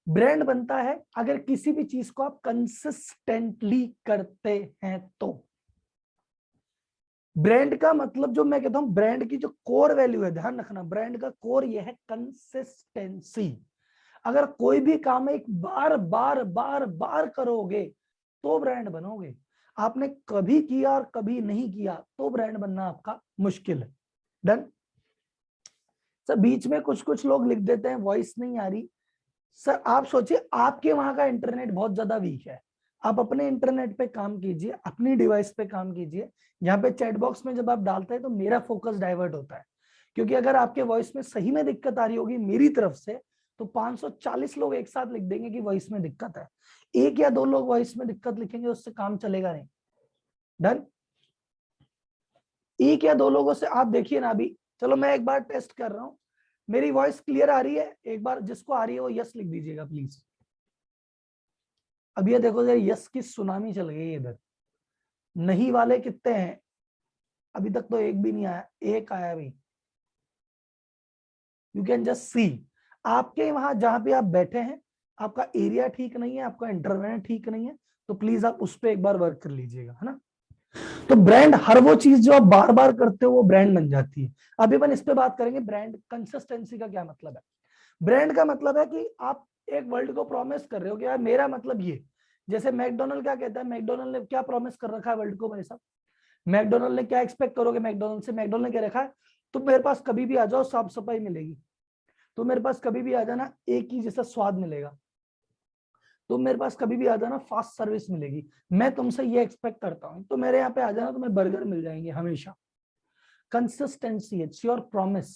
ब्रांड बनता है अगर किसी भी चीज को आप कंसिस्टेंटली करते हैं तो। ब्रांड का मतलब जो मैं कहता हूं, ब्रांड की जो कोर वैल्यू है, ध्यान रखना, ब्रांड का कोर ये है कंसिस्टेंसी। अगर कोई भी काम एक बार बार बार बार करोगे तो ब्रांड बनोगे, आपने कभी किया और कभी नहीं किया तो ब्रांड बनना आपका मुश्किल है। Done sir. बीच में कुछ कुछ लोग लिख देते हैं वॉइस नहीं आ रही। सर आप सोचिए आपके वहां का इंटरनेट बहुत ज्यादा वीक है, आप अपने इंटरनेट पे काम कीजिए, अपनी डिवाइस पे काम कीजिए। यहाँ पे चैट बॉक्स में जब आप डालते हैं तो मेरा फोकस डाइवर्ट होता है, क्योंकि अगर आपके वॉइस में सही में दिक्कत आ रही होगी मेरी तरफ से, तो 540 लोग एक साथ लिख देंगे कि वॉइस में दिक्कत है, 1 या 2 लोग वॉइस में दिक्कत लिखेंगे, उससे काम चलेगा नहीं। डन। एक या दो लोगों से आप देखिए ना अभी, चलो मैं एक बार टेस्ट कर रहा हूँ, मेरी वॉइस क्लियर आ रही है? एक बार जिसको आ रही है वो यस लिख दीजिएगा प्लीज। अब ये देखो यार, यस की सुनामी चल गई है इधर। नहीं वाले कितने हैं? अभी तक तो एक भी नहीं आया, एक आया अभी। यू कैन जस्ट सी, आपके वहां जहां पे आप बैठे हैं आपका एरिया ठीक नहीं है, आपका इंटरनेट ठीक नहीं है, तो प्लीज आप उस पर एक बार वर्क कर लीजिएगा, है ना। तो ब्रांड, हर वो चीज जो आप बार बार करते हो वो ब्रांड बन जाती है। अभी अपन इस पे बात करेंगे ब्रांड कंसिस्टेंसी का क्या मतलब है। ब्रांड का मतलब है कि आप एक वर्ल्ड को प्रॉमिस कर रहे हो कि यार मेरा मतलब ये, जैसे मैकडोनल्ड क्या कहता है, मैकडोनल्ड ने क्या प्रॉमिस कर रखा है वर्ल्ड को भाई साहब, मैकडोनल्ड ने क्या एक्सपेक्ट करोगे मैकडोनल्ड से, मैकडोनल्ड ने क्या रखा है, तुम मेरे पास कभी भी आ जाओ साफ सफाई मिलेगी, तुम मेरे पास कभी भी आ जाना एक ही जैसा स्वाद मिलेगा, तुम मेरे पास कभी भी आ जाना फास्ट सर्विस मिलेगी, मैं तुमसे ये एक्सपेक्ट करता हूं, तो मेरे यहाँ पे आ जाना तुम्हें बर्गर मिल जाएंगे हमेशा। Consistency, it's your promise.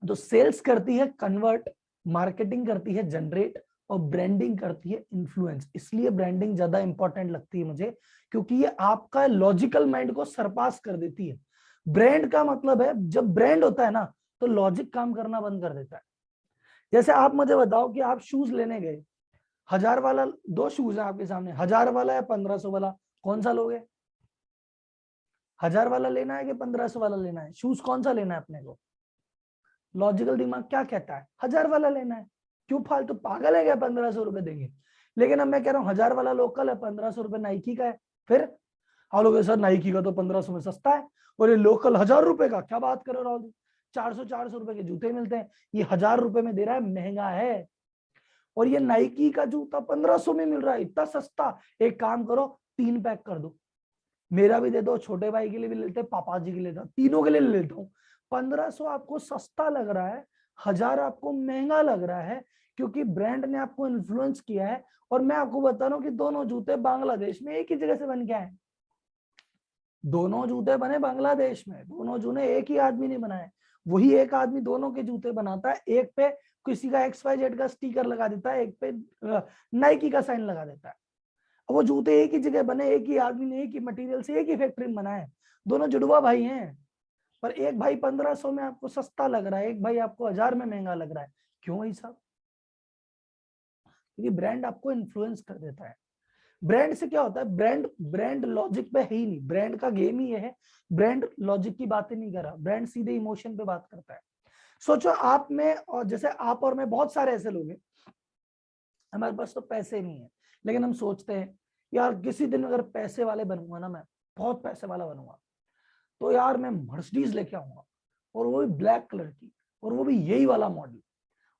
जो सेल्स करती है कन्वर्ट, मार्केटिंग करती है जनरेट, और ब्रांडिंग करती है इन्फ्लुएंस। इसलिए ब्रांडिंग ज्यादा इंपॉर्टेंट लगती है मुझे, क्योंकि ये आपका लॉजिकल माइंड को सरपास कर देती है। ब्रांड का मतलब है, जब ब्रांड होता है ना तो लॉजिक काम करना बंद कर देता है। जैसे आप मुझे बताओ कि आप शूज लेने गए, 1000 वाला, दो शूज है आपके सामने, 1000 वाला या 1500 वाला, कौन सा लोगे? 1000 वाला लेना है कि 1500 वाला लेना है? शूज कौन सा लेना है अपने को? लॉजिकल दिमाग क्या कहता है? 1000 वाला लेना है। क्यों फालतू पागल है क्या 1500 रुपए देंगे? लेकिन अब मैं कह रहा हूँ 1000 वाला लोकल है, 1500 रुपए नाइकी का है, फिर आप लोग सर नाइकी का तो 1500 में सस्ता है, और ये लोकल 1000 रुपए का, क्या बात करो राहुल जी, 400 रुपए के जूते मिलते हैं, ये 1000 रुपए में दे रहा है, महंगा है। और ये नाइकी का जूता 1500 में मिल रहा है, इतना सस्ता। एक काम करो, 3 पैक कर दो, मेरा भी दे दो, छोटे भाई के लिए भी लेते, पापा जी के लिए लेता, तीनों के लिए ले लेता हूँ। 1500 आपको सस्ता लग रहा है, 1000 आपको महंगा लग रहा है, क्योंकि ब्रांड ने आपको इन्फ्लुएंस किया है। और मैं आपको बता रहा हूँ कि दोनों जूते बांग्लादेश में एक ही जगह से बन के आए, दोनों जूते बने बांग्लादेश में, दोनों जूते एक ही आदमी ने बनाए। वही एक आदमी दोनों के जूते बनाता है, एक पे किसी का XYZ का स्टिकर लगा देता है, एक पे नाइकी का साइन लगा देता है। वो जूते एक ही जगह बने, एक ही आदमी ने एक ही मटेरियल से एक ही फैक्ट्री में बनाए, दोनों जुड़वा भाई हैं। पर एक भाई 1500 में आपको सस्ता लग रहा है, एक भाई आपको 1000 में महंगा लग रहा है। क्यों भाई साहब? क्योंकि ब्रांड आपको इन्फ्लुएंस कर देता है। ब्रांड से क्या होता है, ब्रांड ब्रांड लॉजिक पे है ही नहीं, ब्रांड का गेम ही ये है, ब्रांड लॉजिक की बातें नहीं कर रहा, ब्रांड सीधे इमोशन पे बात करता है। सोचो आप में, और जैसे आप और मैं, बहुत सारे ऐसे लोग हैं, हमारे पास तो पैसे नहीं है, लेकिन हम सोचते हैं यार किसी दिन अगर पैसे वाले बनूंगा ना, मैं बहुत पैसे वाला बनूंगा, तो यार मैं मर्सिडीज लेके आऊंगा, और वो भी ब्लैक कलर की, और वो भी यही वाला मॉडल।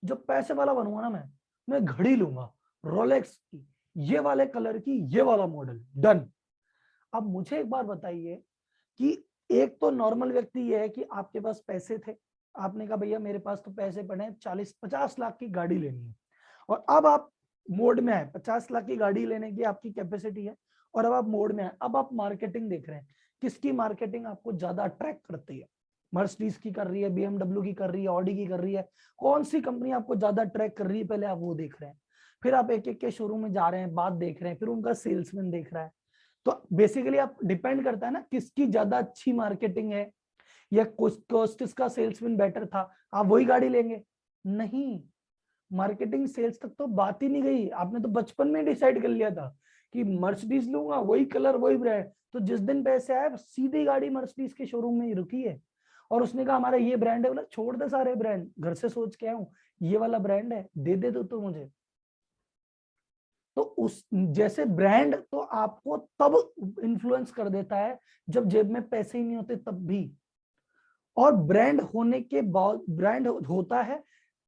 जब पैसे वाला बनूंगा ना मैं घड़ी लूंगा रोलेक्स की, ये वाले कलर की, ये वाला मॉडल, डन। अब मुझे एक बार बताइए कि एक तो नॉर्मल व्यक्ति ये है कि आपके पास पैसे थे, आपने कहा भैया मेरे पास तो पैसे पड़े हैं, 40-50 लाख की गाड़ी लेनी है, और अब आप मोड में है, 50 लाख की गाड़ी लेने की आपकी कैपेसिटी है, और अब आप मोड में है, अब आप मार्केटिंग देख रहे हैं, किसकी मार्केटिंग आपको ज्यादा अट्रैक्ट करती है? मर्सिडीज की कर रही है, BMW की कर रही है, ऑडी की कर रही है, कौन सी कंपनी आपको ज्यादा अट्रैक्ट कर रही है, पहले आप वो देख रहे हैं। फिर आप एक एक के शोरूम में जा रहे हैं, बात देख रहे हैं, फिर उनका सेल्समैन देख रहा है। तो बेसिकली आप डिपेंड करता है ना किसकी ज्यादा अच्छी मार्केटिंग है, या कोस्टिस का सेल्समैन बेटर था, आप वही गाड़ी लेंगे? नहीं, मार्केटिंग सेल्स तक तो बात ही नहीं गई, आपने तो बचपन में डिसाइड कर लिया था कि मर्सिडीज लूंगा, वही कलर वही ब्रांड। तो जिस दिन पैसे आए सीधी गाड़ी मर्सिडीज के शोरूम में ही रुकी है, और उसने कहा हमारा ये ब्रांड है, बोला छोड़ दे सारे ब्रांड, घर से सोच के आऊं, ये वाला ब्रांड है, दे दे तो मुझे। तो उस जैसे ब्रांड तो आपको तब इन्फ्लुएंस कर देता है जब जेब में पैसे ही नहीं होते तब भी, और ब्रांड होने के बाद, ब्रांड होता है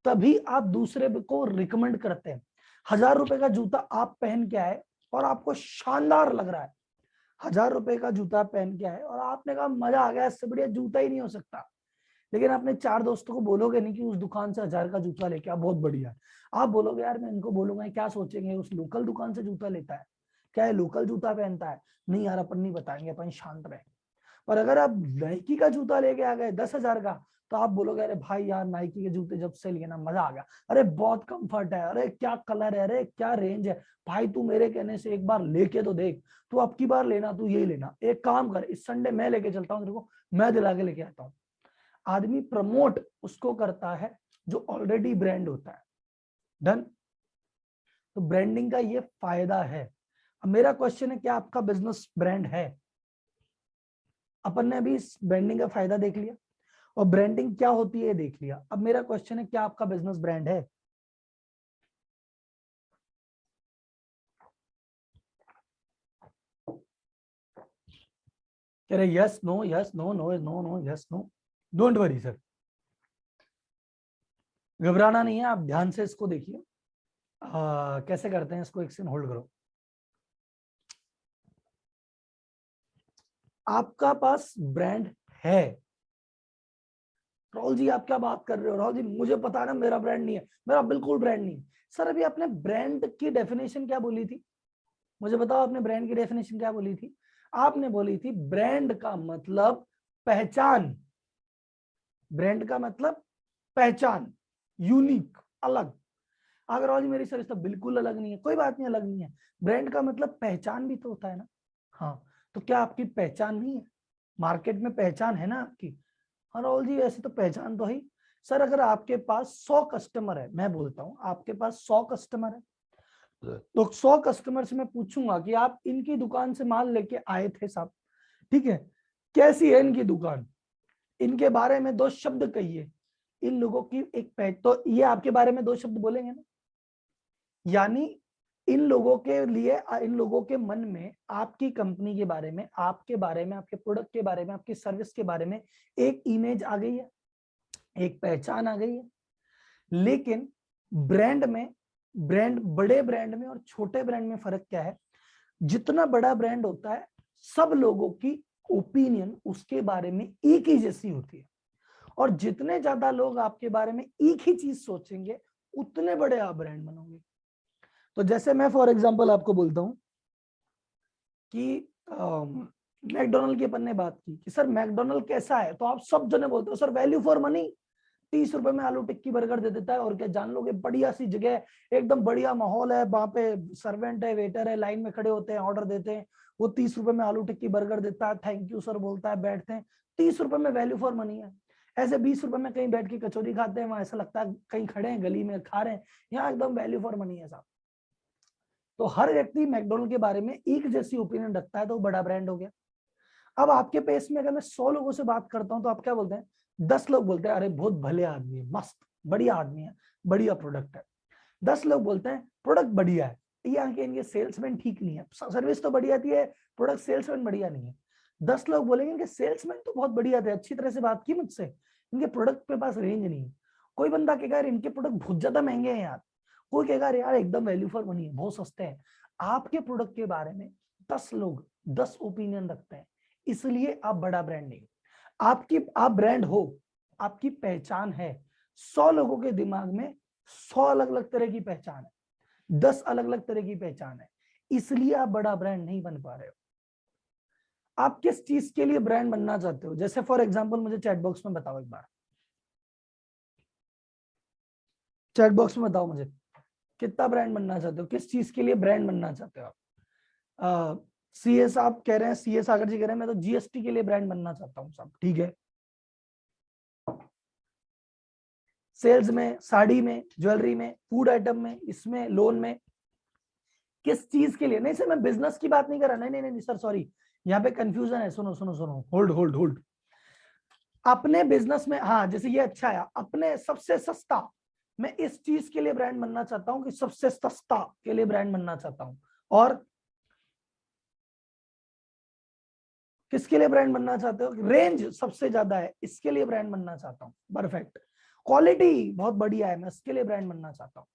तभी आप दूसरे को रिकमेंड करते हैं। 1000 रुपए का जूता आप पहन के आए और आपको शानदार लग रहा है, 1000 रुपए का जूता पहन के आए और आपने कहा मजा आ गया, इससे बढ़िया जूता ही नहीं हो सकता। लेकिन अपने 4 दोस्तों को बोलोगे नहीं कि उस दुकान से 1000 का जूता लेके आ, बहुत बढ़िया है। आप बोलोगे यार मैं इनको बोलूंगा, क्या सोचेंगे, उस लोकल दुकान से जूता लेता है, क्या है लोकल जूता पहनता है, नहीं यार अपन नहीं बताएंगे, अपन शांत रहे। और अगर आप नाइकी का जूता लेके आ गए 10,000 का, तो आप बोलोगे अरे भाई यार नाइकी के जूते जब से लिए ना मजा आ गया, अरे बहुत कंफर्ट है, अरे क्या कलर है, अरे क्या रेंज है। भाई तू मेरे कहने से एक बार लेके तो देख, तू अब की बार लेना, तू यही लेना, एक काम कर इस संडे मैं लेके चलता हूँ तेरे को, मैं दिला के लेके आता हूँ। आदमी प्रमोट उसको करता है जो ऑलरेडी ब्रांड होता है। डन। तो ब्रांडिंग का ये फायदा है। अब मेरा क्वेश्चन है, क्या आपका बिजनेस ब्रांड है? अपन ने अभी ब्रांडिंग का फायदा देख लिया और ब्रांडिंग क्या होती है देख लिया। अब मेरा क्वेश्चन है, क्या आपका बिजनेस ब्रांड है? कह रहे yes no yes no no no no yes no. Don't worry sir, घबराना नहीं है, आप ध्यान से इसको देखिए। कैसे करते हैं इसको, एक सेकंड होल्ड करो। आपका पास ब्रांड है। राहुल जी आप क्या बात कर रहे हो? राहुल जी मुझे पता है ना मेरा ब्रांड नहीं है, मेरा बिल्कुल ब्रांड नहीं है। सर अभी आपने ब्रांड की डेफिनेशन क्या बोली थी? मुझे बताओ आपने ब्रांड की डेफिनेशन क्या बोली थी? आपने बोली थी ब्रांड का मतलब पहचान। ब्रांड का मतलब पहचान, यूनिक, अलग। अगर राहुल जी मेरी सर इसका बिल्कुल अलग नहीं है, कोई बात नहीं, अलग नहीं है। ब्रांड का मतलब पहचान भी तो होता है ना। हाँ, तो क्या आपकी पहचान नहीं है? मार्केट में पहचान है ना आपकी? हाँ राहुल जी ऐसे तो पहचान तो है। सर अगर आपके पास 100 कस्टमर है, मैं बोलता हूँ आपके पास 100 कस्टमर है, तो 100 कस्टमर से मैं पूछूंगा कि आप इनकी दुकान से माल लेके आए थे साहब, ठीक है, कैसी है इनकी दुकान, इनके बारे में 2 शब्द कहिए। इन लोगों की एक तो ये आपके बारे में 2 शब्द बोलेंगे ना, यानी इन लोगों के लिए, इन लोगों के मन में आपकी कंपनी के बारे में, आपके बारे में, आपके प्रोडक्ट के बारे में, आपकी सर्विस के बारे में एक इमेज आ गई है, एक पहचान आ गई है। लेकिन ब्रांड में, ब्रांड, बड़े ब्रांड में और छोटे ब्रांड में फर्क क्या है? जितना बड़ा ब्रांड होता है सब लोगों की ओपिनियन उसके बारे में एक ही जैसी होती है, और जितने ज्यादा लोग आपके बारे में एक ही चीज सोचेंगे उतने बड़े आप ब्रांड बनोगे। तो जैसे मैं फॉर एग्जांपल आपको बोलता हूं कि मैकडोनल्ड की अपन ने बात की कि सर मैकडोनल्ड कैसा है, तो आप सब जने बोलते हो सर वैल्यू फॉर मनी, 30 रुपए में आलू टिक्की बर्गर दे देता है, और क्या जान लोगे, बढ़िया सी जगह है, एकदम बढ़िया माहौल है, वहां पे सर्वेंट है, वेटर है, लाइन में खड़े होते हैं, ऑर्डर देते हैं, वो 30 रुपए में आलू टिक्की बर्गर देता है, थैंक यू सर बोलता है, बैठते हैं। 30 रुपए में वैल्यू फॉर मनी है। ऐसे 20 रुपए में कहीं बैठ के कचौरी खाते हैं, वहां ऐसा लगता है कहीं खड़े हैं गली में खा रहे हैं, यहाँ एकदम वैल्यू फॉर मनी है साहब। तो हर व्यक्ति मैकडोनल्ड के बारे में एक जैसी ओपिनियन रखता है, तो वो बड़ा ब्रांड हो गया। अब आपके पेस में अगर मैं 100 लोगों से बात करता हूं तो आप क्या बोलते हैं? 10 लोग बोलते हैं अरे बहुत भले आदमी है, मस्त बढ़िया आदमी है, बढ़िया प्रोडक्ट है। 10 लोग बोलते हैं प्रोडक्ट बढ़िया है, ये आके इनके सेल्समैन ठीक नहीं है, सर्विस तो बढ़िया थी है, प्रोडक्ट सेल्समैन बढ़िया नहीं है। 10 लोग बोलेंगे इनके सेल्समैन तो बहुत बढ़िया थे, अच्छी तरह से बात की मुझसे, इनके प्रोडक्ट के पास रेंज नहीं है। कोई बंदा कहेगा यार इनके प्रोडक्ट बहुत ज्यादा महंगे हैं यार, कोई कहेगा यार एकदम वैल्यू फॉर मनी है, बहुत सस्ते हैं। आपके प्रोडक्ट के बारे में 10 लोग 10 ओपिनियन रखते हैं, इसलिए आप बड़ा ब्रांड नहीं। आपकी, आप ब्रांड हो, आपकी पहचान है, 100 लोगों के दिमाग में 100 अलग अलग तरह की पहचान है, 10 अलग अलग तरह की पहचान है, इसलिए आप बड़ा ब्रांड नहीं बन पा रहे हो। आप किस चीज के लिए ब्रांड बनना चाहते हो? जैसे फॉर एग्जांपल मुझे चैट बॉक्स में बताओ, एक बार चैट बॉक्स में बताओ मुझे कितना ब्रांड बनना चाहते हो, किस चीज के लिए ब्रांड बनना चाहते हो आप? सीएस आप कह रहे हैं, सीएस सागर जी कह रहे हैं मैं तो जीएसटी के लिए ब्रांड बनना चाहता हूँ, सब ठीक है। सेल्स में, साड़ी में, ज्वेलरी में, फूड आइटम में, इसमें, लोन में, किस चीज के लिए? नहीं सर मैं बिजनेस की बात नहीं कर रहा, नहीं नहीं नहीं सर सॉरी, यहाँ पे कंफ्यूजन है, सुनो सुनो सुनो, होल्ड होल्ड होल्ड। अपने बिजनेस में, हाँ जैसे ये अच्छा है, अपने सबसे सस्ता, मैं इस चीज के लिए ब्रांड बनना चाहता हूँ कि सबसे सस्ता के लिए ब्रांड बनना चाहता हूँ। और किसके लिए ब्रांड बनना चाहते हो? रेंज सबसे ज्यादा है इसके लिए ब्रांड बनना चाहता हूँ, परफेक्ट। क्वालिटी बहुत बढ़िया है, मैं इसके लिए ब्रांड बनना चाहता हूँ।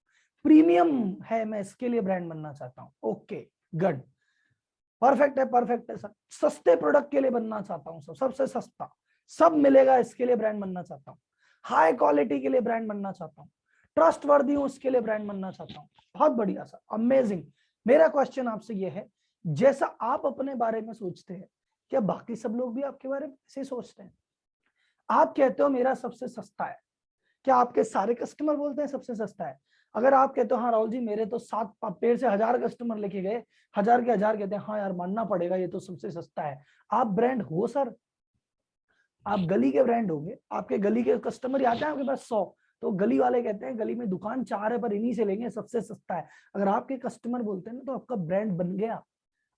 प्रीमियम है, मैं इसके लिए ब्रांड बनना चाहता हूँ। ओके गुड, परफेक्ट है, परफेक्ट है सर। सस्ते प्रोडक्ट के लिए बनना चाहता हूँ, सबसे सस्ता, सब मिलेगा इसके लिए ब्रांड बनना चाहता हूँ। हाई क्वालिटी के लिए ब्रांड बनना चाहता हूँ, ट्रस्ट वर्दी हूँ इसके लिए ब्रांड बनना चाहता हूँ। बहुत बढ़िया सर, अमेजिंग। मेरा क्वेश्चन आपसे ये है, जैसा आप अपने बारे में सोचते हैं, क्या बाकी सब लोग भी आपके बारे में ऐसे सोचते हैं? आप कहते हो मेरा सबसे सस्ता है, क्या आपके सारे कस्टमर बोलते हैं सबसे सस्ता है? अगर आप कहते हो हाँ राहुल जी मेरे तो 7 पेड़ से 1000 कस्टमर लेके गए, 1000 के 1000 कहते हैं हाँ यार मानना पड़ेगा ये तो सबसे सस्ता है, आप ब्रांड हो सर? आप गली के ब्रांड होंगे, आपके गली के कस्टमर ही आते हैं आपके पास 100, तो गली वाले कहते हैं गली में दुकान 4 है पर इन्हीं से लेंगे सबसे सस्ता है। अगर आपके कस्टमर बोलते हैं ना तो आपका ब्रांड बन गया।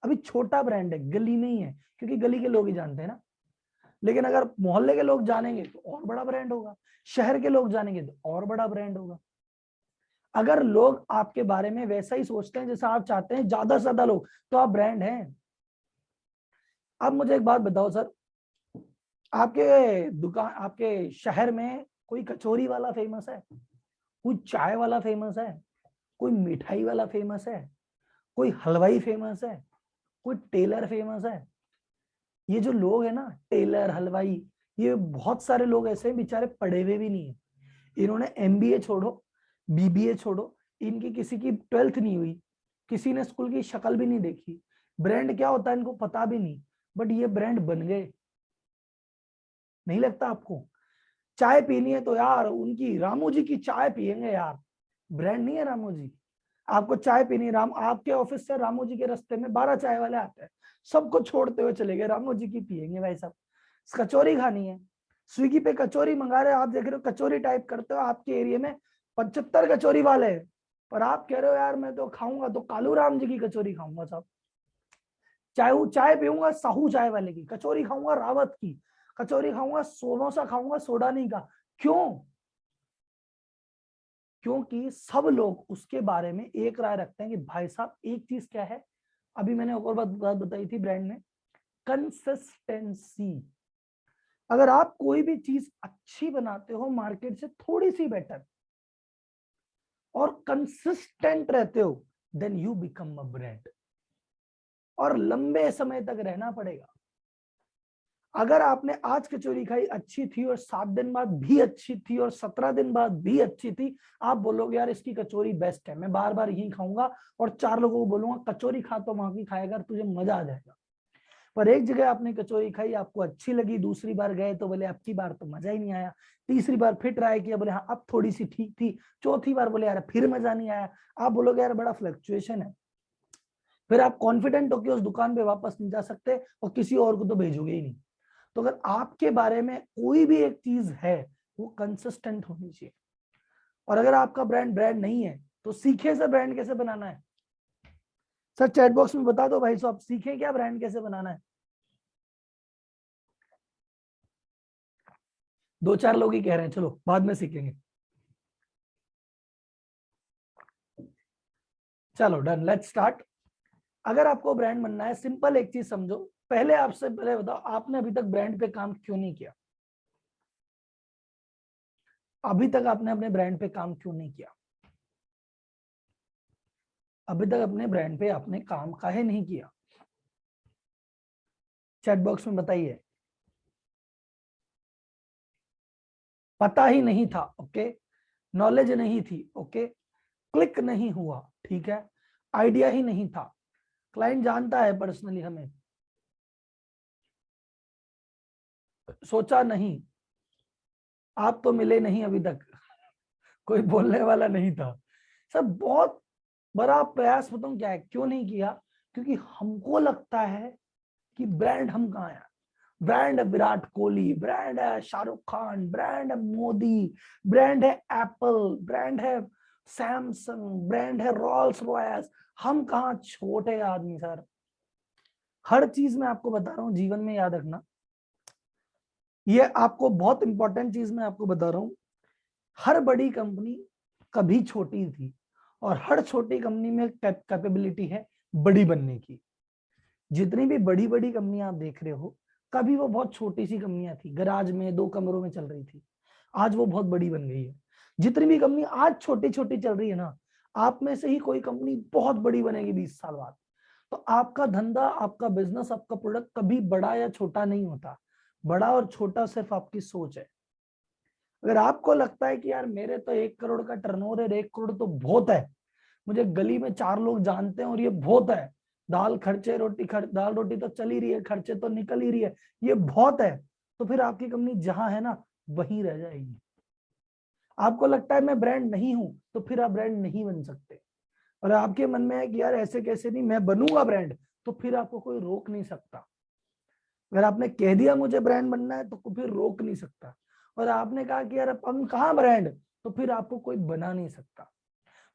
अभी छोटा ब्रांड है, गली में ही है, क्योंकि गली के लोग ही जानते हैं ना, लेकिन अगर मोहल्ले के लोग जानेंगे तो और बड़ा ब्रांड होगा, शहर के लोग जानेंगे तो और बड़ा ब्रांड होगा। अगर लोग आपके बारे में वैसा ही सोचते हैं जैसा आप चाहते हैं, ज्यादा से ज्यादा लोग, तो आप ब्रांड हैं। अब मुझे एक बात बताओ सर, आपके दुकान, आपके शहर में कोई कचौरी वाला फेमस है, कोई चाय वाला फेमस है, कोई मिठाई वाला फेमस है, कोई हलवाई फेमस है, कोई टेलर फेमस है? ये जो लोग है ना टेलर हलवाई, ये बहुत सारे लोग ऐसे हैं बेचारे पढ़े हुए भी नहीं है, इन्होंने एमबीए छोड़ो, बीबीए छोड़ो, इनकी किसी की 12th नहीं हुई, किसी ने स्कूल की शक्ल भी नहीं देखी, ब्रांड क्या होता है इनको पता भी नहीं, बट ये ब्रांड बन गए। नहीं लगता आपको? चाय पीनी है तो यार उनकी रामू जी की चाय पियेंगे यार, ब्रांड नहीं है रामू जी? आपको चाय पीनी है, राम आपके ऑफिस से रामू जी के रास्ते में 12 चाय वाले आते हैं, सबको छोड़ते हुए चले गए, रामू जी की पियेंगे भाई साहब। कचौरी खानी है, स्विगी पे कचौरी मंगा रहे हो, आप देख रहे हो कचौरी टाइप करते हो, आपके एरिया में 75 कचौरी वाले हैं, पर आप कह रहे हो यार मैं तो खाऊंगा तो कालू राम जी की कचौरी खाऊंगा साहब, चाय पीऊंगा साहू चाय वाले की, कचौरी खाऊंगा रावत की, कचौरी खाऊंगा समोसा खाऊंगा सोडा नहीं का। क्यों? क्योंकि सब लोग उसके बारे में एक राय रखते हैं कि भाई साहब एक चीज क्या है, अभी मैंने एक और बात बताई थी ब्रांड में, कंसिस्टेंसी। अगर आप कोई भी चीज अच्छी बनाते हो मार्केट से थोड़ी सी बेटर और कंसिस्टेंट रहते हो, then you become a brand, और लंबे समय तक रहना पड़ेगा। अगर आपने आज कचौरी खाई अच्छी थी और 7 दिन बाद भी अच्छी थी और 17 दिन बाद भी अच्छी थी, आप बोलोगे यार इसकी कचौरी बेस्ट है, मैं बार बार यही खाऊंगा और 4 लोगों को बोलूंगा कचौरी खा तो वहां की खाएगा, तुझे मजा आ जाएगा। पर एक जगह आपने कचौरी खाई, आपको अच्छी लगी, दूसरी बार गए तो बोले अब की बार तो मजा ही नहीं आया, तीसरी बार फिर ट्राई किया, बोले हाँ अब थोड़ी सी ठीक थी, चौथी बार बोले यार फिर मजा नहीं आया, आप बोलोगे यार बड़ा फ्लक्चुएशन है, फिर आप कॉन्फिडेंट होकर उस दुकान पे वापस नहीं जा सकते और किसी और को तो भेजोगे ही नहीं। तो अगर आपके बारे में कोई भी एक चीज है वो कंसिस्टेंट होनी चाहिए, और अगर आपका ब्रांड ब्रांड नहीं है तो सीखे से ब्रांड कैसे बनाना है। सर चैट बॉक्स में बता दो भाई साहब, सीखे क्या ब्रांड कैसे बनाना है? 2-4 लोग ही कह रहे हैं, चलो बाद में सीखेंगे। चलो डन, लेट्स स्टार्ट। अगर आपको ब्रांड बनना है, सिंपल एक चीज समझो, पहले आपसे पहले बताओ आपने अभी तक ब्रांड पे काम क्यों नहीं किया? अभी तक आपने अपने ब्रांड पे काम क्यों नहीं किया? अभी तक अपने ब्रांड पे आपने काम काहे नहीं किया? चैट बॉक्स में बताइए। पता ही नहीं था, ओके, नॉलेज नहीं थी, ओके, क्लिक नहीं हुआ, ठीक है, आइडिया ही नहीं था, क्लाइंट जानता है पर्सनली हमें, सोचा नहीं, आप तो मिले नहीं अभी तक, कोई बोलने वाला नहीं था। सब बहुत बड़ा प्रयास बताऊं क्या है क्यों नहीं किया, क्योंकि हमको लगता है कि ब्रांड हम कहाँ हैं, ब्रांड है विराट कोहली, ब्रांड है शाहरुख खान, ब्रांड है मोदी, ब्रांड है एप्पल, ब्रांड है सैमसंग, ब्रांड है रोल्स रॉयस। हम कहाँ छोटे आदमी सर। हर चीज में आपको बता रहा हूँ, जीवन में याद रखना, ये आपको बहुत इंपॉर्टेंट चीज मैं आपको बता रहा हूँ, हर बड़ी कंपनी कभी छोटी थी और हर छोटी कंपनी में कैपेबिलिटी है बड़ी बनने की। जितनी भी बड़ी बड़ी कंपनियां आप देख रहे हो, कभी वो बहुत छोटी सी कंपनियां थी, गराज में 2 कमरों में चल रही थी, आज वो बहुत बड़ी बन गई है। जितनी भी कंपनी आज छोटी छोटी चल रही है ना, आप में से ही कोई कंपनी बहुत बड़ी बनेगी 20 साल बाद। तो आपका धंधा, आपका बिजनेस, आपका प्रोडक्ट कभी बड़ा या छोटा नहीं होता, बड़ा और छोटा सिर्फ आपकी सोच है। अगर आपको लगता है कि यार मेरे तो 1 करोड़ का टर्नओवर है, 1 करोड़ तो बहुत है, मुझे गली में 4 लोग जानते हैं और ये बहुत है, दाल खर्चे रोटी दाल रोटी तो चल ही रही है, खर्चे तो निकल ही रही है, ये बहुत है, तो फिर आपकी कंपनी जहां है ना वहीं रह जाएगी। आपको लगता है मैं ब्रांड नहीं हूं, तो फिर आप ब्रांड नहीं बन सकते। और आपके मन में है कि यार ऐसे कैसे नहीं, मैं बनूंगा ब्रांड, तो फिर आपको कोई रोक नहीं सकता। अगर आपने कह दिया मुझे ब्रांड बनना है, तो फिर रोक नहीं सकता। और आपने कहा कि यार हम कहाँ ब्रांड, तो फिर आपको कोई बना नहीं सकता।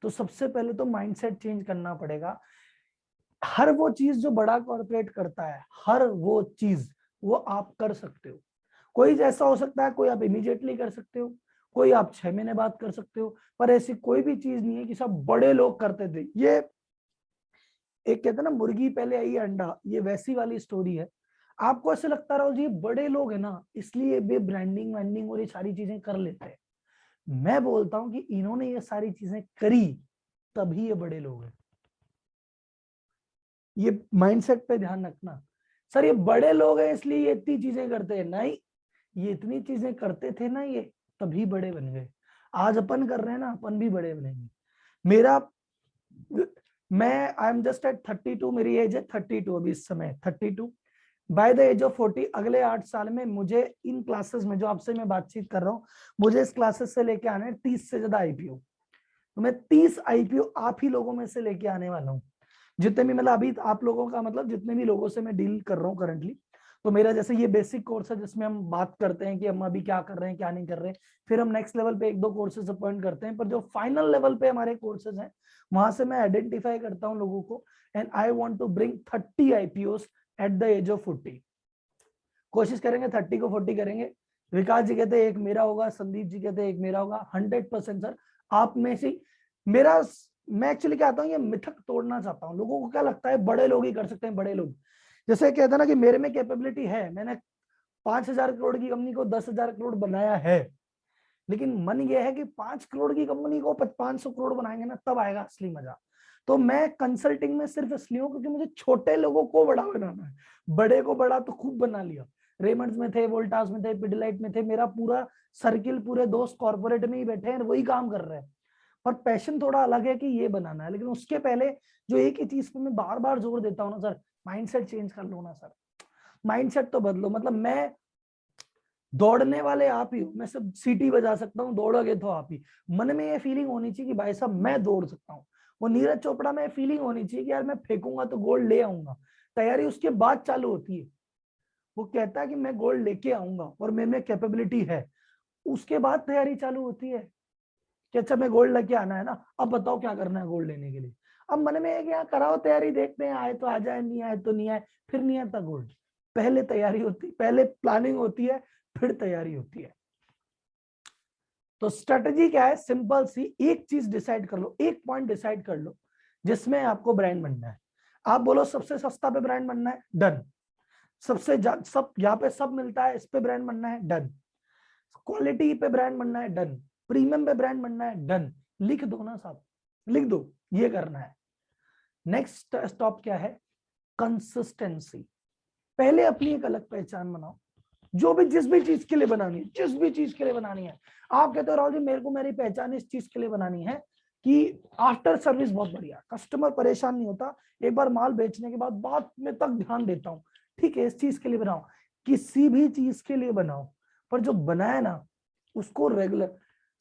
तो सबसे पहले तो माइंडसेट चेंज करना पड़ेगा। हर वो चीज जो बड़ा कॉर्पोरेट करता है, हर वो चीज वो आप कर सकते हो। कोई जैसा हो सकता है, कोई आप इमीडिएटली कर सकते हो, कोई आप 6 महीने बाद कर सकते हो, पर ऐसी कोई भी चीज नहीं है कि सब बड़े लोग करते थे। ये एक कहते हैं ना, मुर्गी पहले आई अंडा, ये वैसी वाली स्टोरी है। आपको ऐसे लगता रहो जी बड़े लोग है ना, इसलिए वे ब्रांडिंग वैंडिंग और ये सारी चीजें कर लेते हैं। मैं बोलता हूं कि इन्होंने ये सारी चीजें करी, तभी ये बड़े लोग हैं। ये माइंडसेट पे ध्यान रखना। सर ये बड़े लोग हैं इसलिए ये इतनी चीजें करते हैं, नहीं, ये इतनी चीजें करते थे ना ये, तभी बड़े बन गए। आज अपन कर रहे हैं ना, अपन भी बड़े बनेंगे। मेरा मैं आई एम जस्ट एट 32, मेरी एज है 32 अभी इस समय 32। बाय द एज ऑफ 40 अगले 8 साल में मुझे इन क्लासेस में जो आपसे मैं बातचीत कर रहा हूँ, मुझे इस क्लासेस से लेके आने 30 से ज्यादा आईपीओ। तो मैं 30 आईपीओ आप ही लोगों में से लेके आने वाला हूँ। जितने भी मतलब अभी आप लोगों का मतलब जितने भी लोगों से मैं डील कर रहा हूँ करंटली, तो मेरा जैसे ये बेसिक कोर्स है जिसमें हम बात करते हैं कि हम अभी क्या कर रहे हैं क्या नहीं कर रहे हैं। फिर हम नेक्स्ट लेवल पे 1-2 कोर्सेज अपॉइंट करते हैं, पर जो फाइनल लेवल पे हमारे कोर्सेज हैं, वहां से मैं आइडेंटिफाई करता हूँ लोगों को। And I want to bring 30 IPOs at the age of 40। कोशिश करेंगे 30 को 40 करेंगे। विकास जी कहते हैं एक मेरा होगा, संदीप जी कहते हैं एक मेरा होगा। 100% सर, आप में से मेरा, मैं एक्चुअली क्या आता हूँ, ये मिथक तोड़ना चाहता हूँ। लोगों को क्या लगता है बड़े लोग ही कर सकते हैं, बड़े लोग। जैसे कहते हैं ना कि मेरे में कैपेबिलिटी है, मैंने 5,000 करोड़ की कंपनी को 10,000 करोड़ बनाया है, लेकिन मन ये है कि 5 करोड़ की कंपनी को 500 करोड़ बनाएंगे ना, तब आएगा असली मजा। तो मैं कंसल्टिंग में सिर्फ इसलिए हूँ क्योंकि मुझे छोटे लोगों को बड़ा बनाना है। बड़े को बड़ा तो खूब बना लिया, रेमंड्स में थे, वोल्टास में थे, पिडिलाइट में थे, मेरा पूरा सर्किल, पूरे दोस्त कॉर्पोरेट में ही बैठे हैं, वही काम कर रहे हैं। पर पैशन थोड़ा अलग है कि ये बनाना है। लेकिन उसके पहले जो एक ही चीज पे मैं बार बार जोर देता हूँ ना सर, माइंडसेट चेंज कर लो ना सर। माइंडसेट तो बदलो। मतलब मैं, दौड़ने वाले आप ही हो, मैं सब सीटी बजा सकता हूँ, दौड़ोगे तो आप ही। मन में ये फीलिंग होनी चाहिए कि भाई साहब मैं दौड़ सकता हूँ। वो नीरज चोपड़ा में फीलिंग होनी चाहिए कि यार मैं फेंकूंगा तो गोल्ड ले आऊंगा। तैयारी उसके बाद चालू होती है। वो कहता है कि मैं गोल्ड लेके आऊंगा और मेरे में कैपेबिलिटी है, उसके बाद तैयारी चालू होती है कि अच्छा मैं गोल्ड लेके आना है ना, अब बताओ क्या करना है गोल्ड लेने के लिए। अब मन में है कि यहाँ कराओ तैयारी, देखते हैं आए तो आ जाए, नहीं आए तो नहीं आए, फिर नहीं आता गोल्ड। पहले तैयारी होती, पहले प्लानिंग होती है, फिर तैयारी होती है। तो स्ट्रेटजी क्या है, सिंपल सी एक चीज डिसाइड कर लो, एक पॉइंट डिसाइड कर लो जिसमें आपको ब्रांड बनना है। आप बोलो सबसे सस्ता पे ब्रांड बनना है, डन। सब यहाँ पे सब मिलता है, इस पे ब्रांड बनना है, डन। क्वालिटी पे ब्रांड बनना है, डन। प्रीमियम पे ब्रांड बनना है, डन। लिख दो ना साहब, लिख दो, ये करना है। नेक्स्ट स्टॉप क्या है, कंसिस्टेंसी। पहले अपनी एक अलग पहचान बनाओ, जो भी जिस भी चीज के लिए बनानी है, जिस भी चीज के लिए बनानी है। आप कहते हो राहुल जी मेरे को मेरी पहचान इस चीज के लिए बनानी है कि आफ्टर सर्विस बहुत बढ़िया, कस्टमर परेशान नहीं होता, एक बार माल बेचने के बाद में तक ध्यान देता हूँ। ठीक है, इस चीज के लिए बनाओ, किसी भी चीज के लिए बनाओ, पर जो बनाया ना उसको रेगुलर।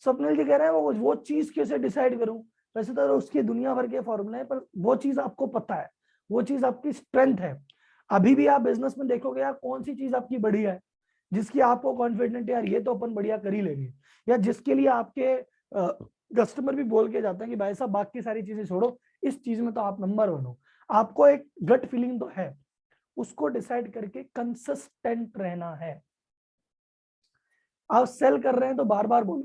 स्वप्निल जी कह रहे हैं वो चीज कैसे डिसाइड करूं। वैसे तो उसकी दुनिया भर के फॉर्मूले हैं, पर वो चीज आपको पता है, वो चीज आपकी स्ट्रेंथ है। अभी भी आप बिजनेस में देखोगे यार कौन सी चीज आपकी बढ़िया है, जिसकी आपको कॉन्फिडेंट यार ये तो अपन बढ़िया कर ही लेंगे, या जिसके लिए आपके कस्टमर भी बोल के जाते हैं कि भाई साहब बाकी सारी चीजें छोड़ो, इस चीज में तो आप नंबर 1 हो। आपको एक गट फीलिंग तो है, उसको डिसाइड करके कंसिस्टेंट रहना है। आप सेल कर रहे हैं तो बार बार बोलो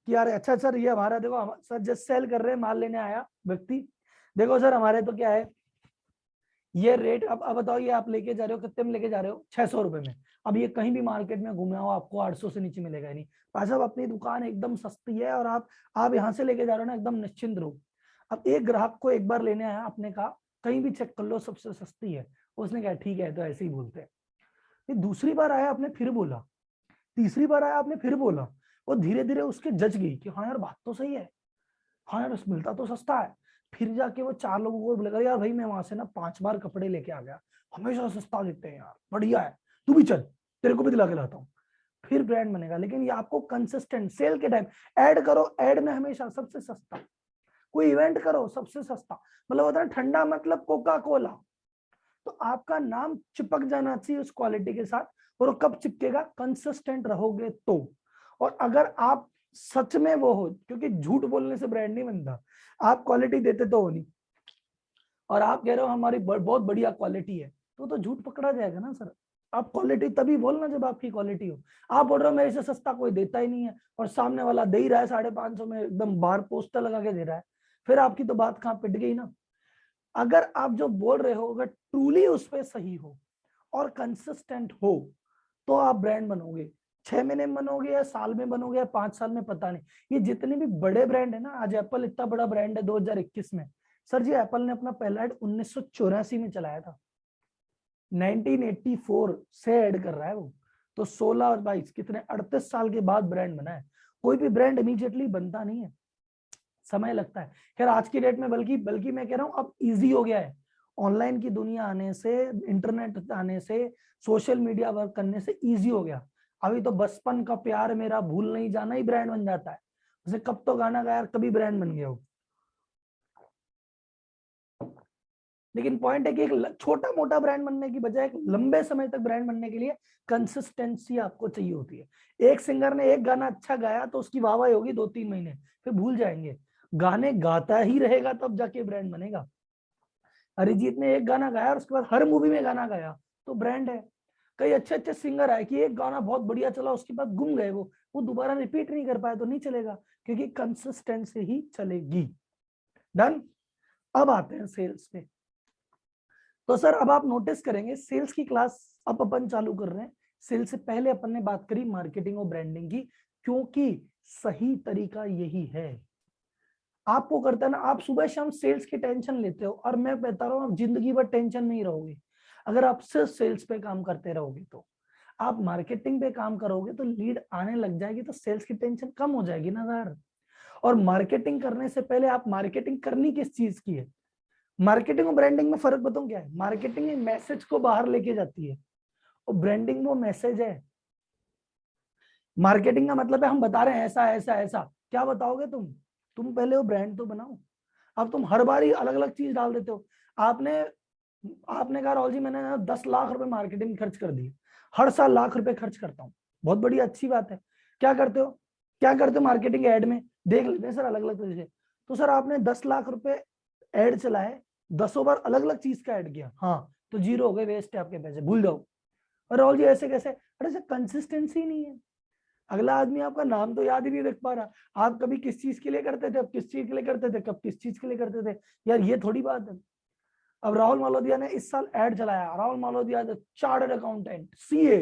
कि यार अच्छा सर ये हमारा देखो, सर जस्ट सेल कर रहे हैं, माल लेने आया व्यक्ति, देखो सर हमारे तो क्या है ये रेट, अब बताओ ये आप लेके जा रहे हो कितने में लेके जा रहे हो, 600 रुपए में। अब ये कहीं भी मार्केट में घूमे हो आपको 800 से नीचे मिलेगा ही नहीं। भाई साहब अपनी दुकान एकदम सस्ती है और आप यहाँ से लेके जा रहे हो ना, एकदम निश्चिंत रहो। अब एक ग्राहक को एक बार लेने आया, आपने कहा कहीं भी चेक कर लो सबसे सस्ती है, उसने कहा ठीक है, तो ऐसे ही बोलते हैं। दूसरी बार आया आपने फिर बोला, तीसरी बार आया आपने फिर बोला, वो धीरे धीरे उसके जज गई कि हाँ यार बात तो सही है, हाँ यार मिलता तो सस्ता है। फिर जाके वो 4 लोगों को बोलेगा यार भाई मैं वहां से ना 5 बार कपड़े लेके आ गया, हमेशा सस्ता देते हैं यार, बढ़िया है, तू भी चल। तेरे को भी दिला के लाता हूँ, फिर ब्रांड बनेगा। लेकिन ये आपको कंसिस्टेंट सेल के टाइम ऐड करो, ऐड में हमेशा सबसे सस्ता, कोई इवेंट करो सबसे सस्ता, मतलब होता है ठंडा मतलब कोका कोला, तो आपका नाम चिपक जाना चाहिए उस क्वालिटी के साथ। और वो कब चिपकेगा, कंसिस्टेंट रहोगे तो। और अगर आप सच में वो हो, क्योंकि झूठ बोलने से ब्रांड नहीं बनता, आप क्वालिटी देते तो हो नहीं और आप कह रहे हो हमारी बहुत बढ़िया क्वालिटी है, तो झूठ पकड़ा जाएगा ना सर। आप क्वालिटी तभी बोलना जब आपकी क्वालिटी हो। आप बोल रहे हो मेरे से सस्ता कोई देता ही नहीं है और सामने वाला दे ही रहा है 550 में, एकदम बाहर पोस्टर लगा के दे रहा है, फिर आपकी तो बात कहाँ पिट गई ना। अगर आप जो बोल रहे हो अगर ट्रूली उस पर सही हो और कंसिस्टेंट हो तो आप ब्रांड बनोगे। 6 महीने में बनोगे या साल में बनोगे या 5 साल में, पता नहीं। ये जितने भी बड़े ब्रांड है ना, आज एप्पल इतना बड़ा ब्रांड है 2021 में। सर जी एप्पल ने अपना पहला एड 1984 में चलाया था, 1984 से ऐड कर रहा है वो, तो 16 और 22 कितने 38 साल के बाद ब्रांड बना है। कोई भी ब्रांड इमीडिएटली बनता नहीं है, समय लगता है। खैर आज की डेट में बल्कि मैं कह रहा हूं अब इजी हो गया है, ऑनलाइन की दुनिया आने से, इंटरनेट आने से, सोशल मीडिया वर्क करने से इजी हो गया। अभी तो बचपन का प्यार मेरा भूल नहीं जाना ही ब्रांड बन जाता है, उसे कब तो गाना गाया कभी ब्रांड बन गया हो। लेकिन पॉइंट है कि एक छोटा मोटा ब्रांड बनने की बजाय एक लंबे समय तक ब्रांड बनने के लिए कंसिस्टेंसी आपको चाहिए होती है। एक सिंगर ने एक गाना अच्छा गाया तो उसकी वाहवाही होगी 2-3 महीने, फिर भूल जाएंगे। गाने गाता ही रहेगा तब जाके ब्रांड बनेगा। अरिजीत ने एक गाना गाया और उसके बाद हर मूवी में गाना गाया तो ब्रांड है। कई अच्छे अच्छे सिंगर आए कि एक गाना बहुत बढ़िया चला, उसके बाद गुम गए, वो दोबारा रिपीट नहीं कर पाए तो नहीं चलेगा, क्योंकि कंसिस्टेंसी ही चलेगी। डन। अब आते हैं सेल्स पे। तो सर अब आप नोटिस करेंगे सेल्स की क्लास अब अपन चालू कर रहे हैं। सेल्स से पहले अपन ने बात करी मार्केटिंग और ब्रांडिंग की, क्योंकि सही तरीका यही है। आपको करता है ना, आप सुबह शाम सेल्स की टेंशन लेते हो और मैं बता रहा हूँ आप जिंदगी भर टेंशन नहीं रहोगे अगर आप सिर्फ सेल्स पे काम करते रहोगे। तो आप मार्केटिंग पे काम करोगे तो लीड आने लग जाएगी, तो सेल्स की टेंशन कम हो जाएगी ना यार। और मार्केटिंग करने से पहले आप मार्केटिंग करनी किस चीज की है, मार्केटिंग और ब्रांडिंग में फर्क बताऊं क्या है। मार्केटिंग एक मैसेज को बाहर लेके जाती है और ब्रांडिंग वो मैसेज है। मार्केटिंग का मतलब है हम बता रहे हैं ऐसा ऐसा ऐसा, क्या बताओगे तुम पहले वो ब्रांड तो बनाओ। अब तुम हर बार ही अलग अलग चीज डाल देते हो। आपने आपने कहा राहुल जी मैंने 10 लाख रुपए मार्केटिंग खर्च कर दिए, हर साल लाख रुपए खर्च करता हूँ, बहुत बड़ी अच्छी बात है। क्या करते हो मार्केटिंग एड में, देख लेते हैं सर अलग अलग तरीके से। तो सर आपने 10 लाख रुपए एड चलाए, 10 बार अलग अलग चीज का एड किया, हाँ तो जीरो हो गए, वेस्ट है आपके पैसे, भूल जाओ। और राहुल जी ऐसे कैसे, अरे सर कंसिस्टेंसी नहीं है। अगला आदमी आपका नाम तो याद ही नहीं रख पा रहा, आप कभी किस चीज के लिए करते थे, अब किस चीज के लिए करते थे, कब किस चीज के लिए करते थे, यार ये थोड़ी बात है। अब राहुल मालोदिया ने इस साल एड चलाया, राहुल मालोदिया चार्टर्ड अकाउंटेंट सीए,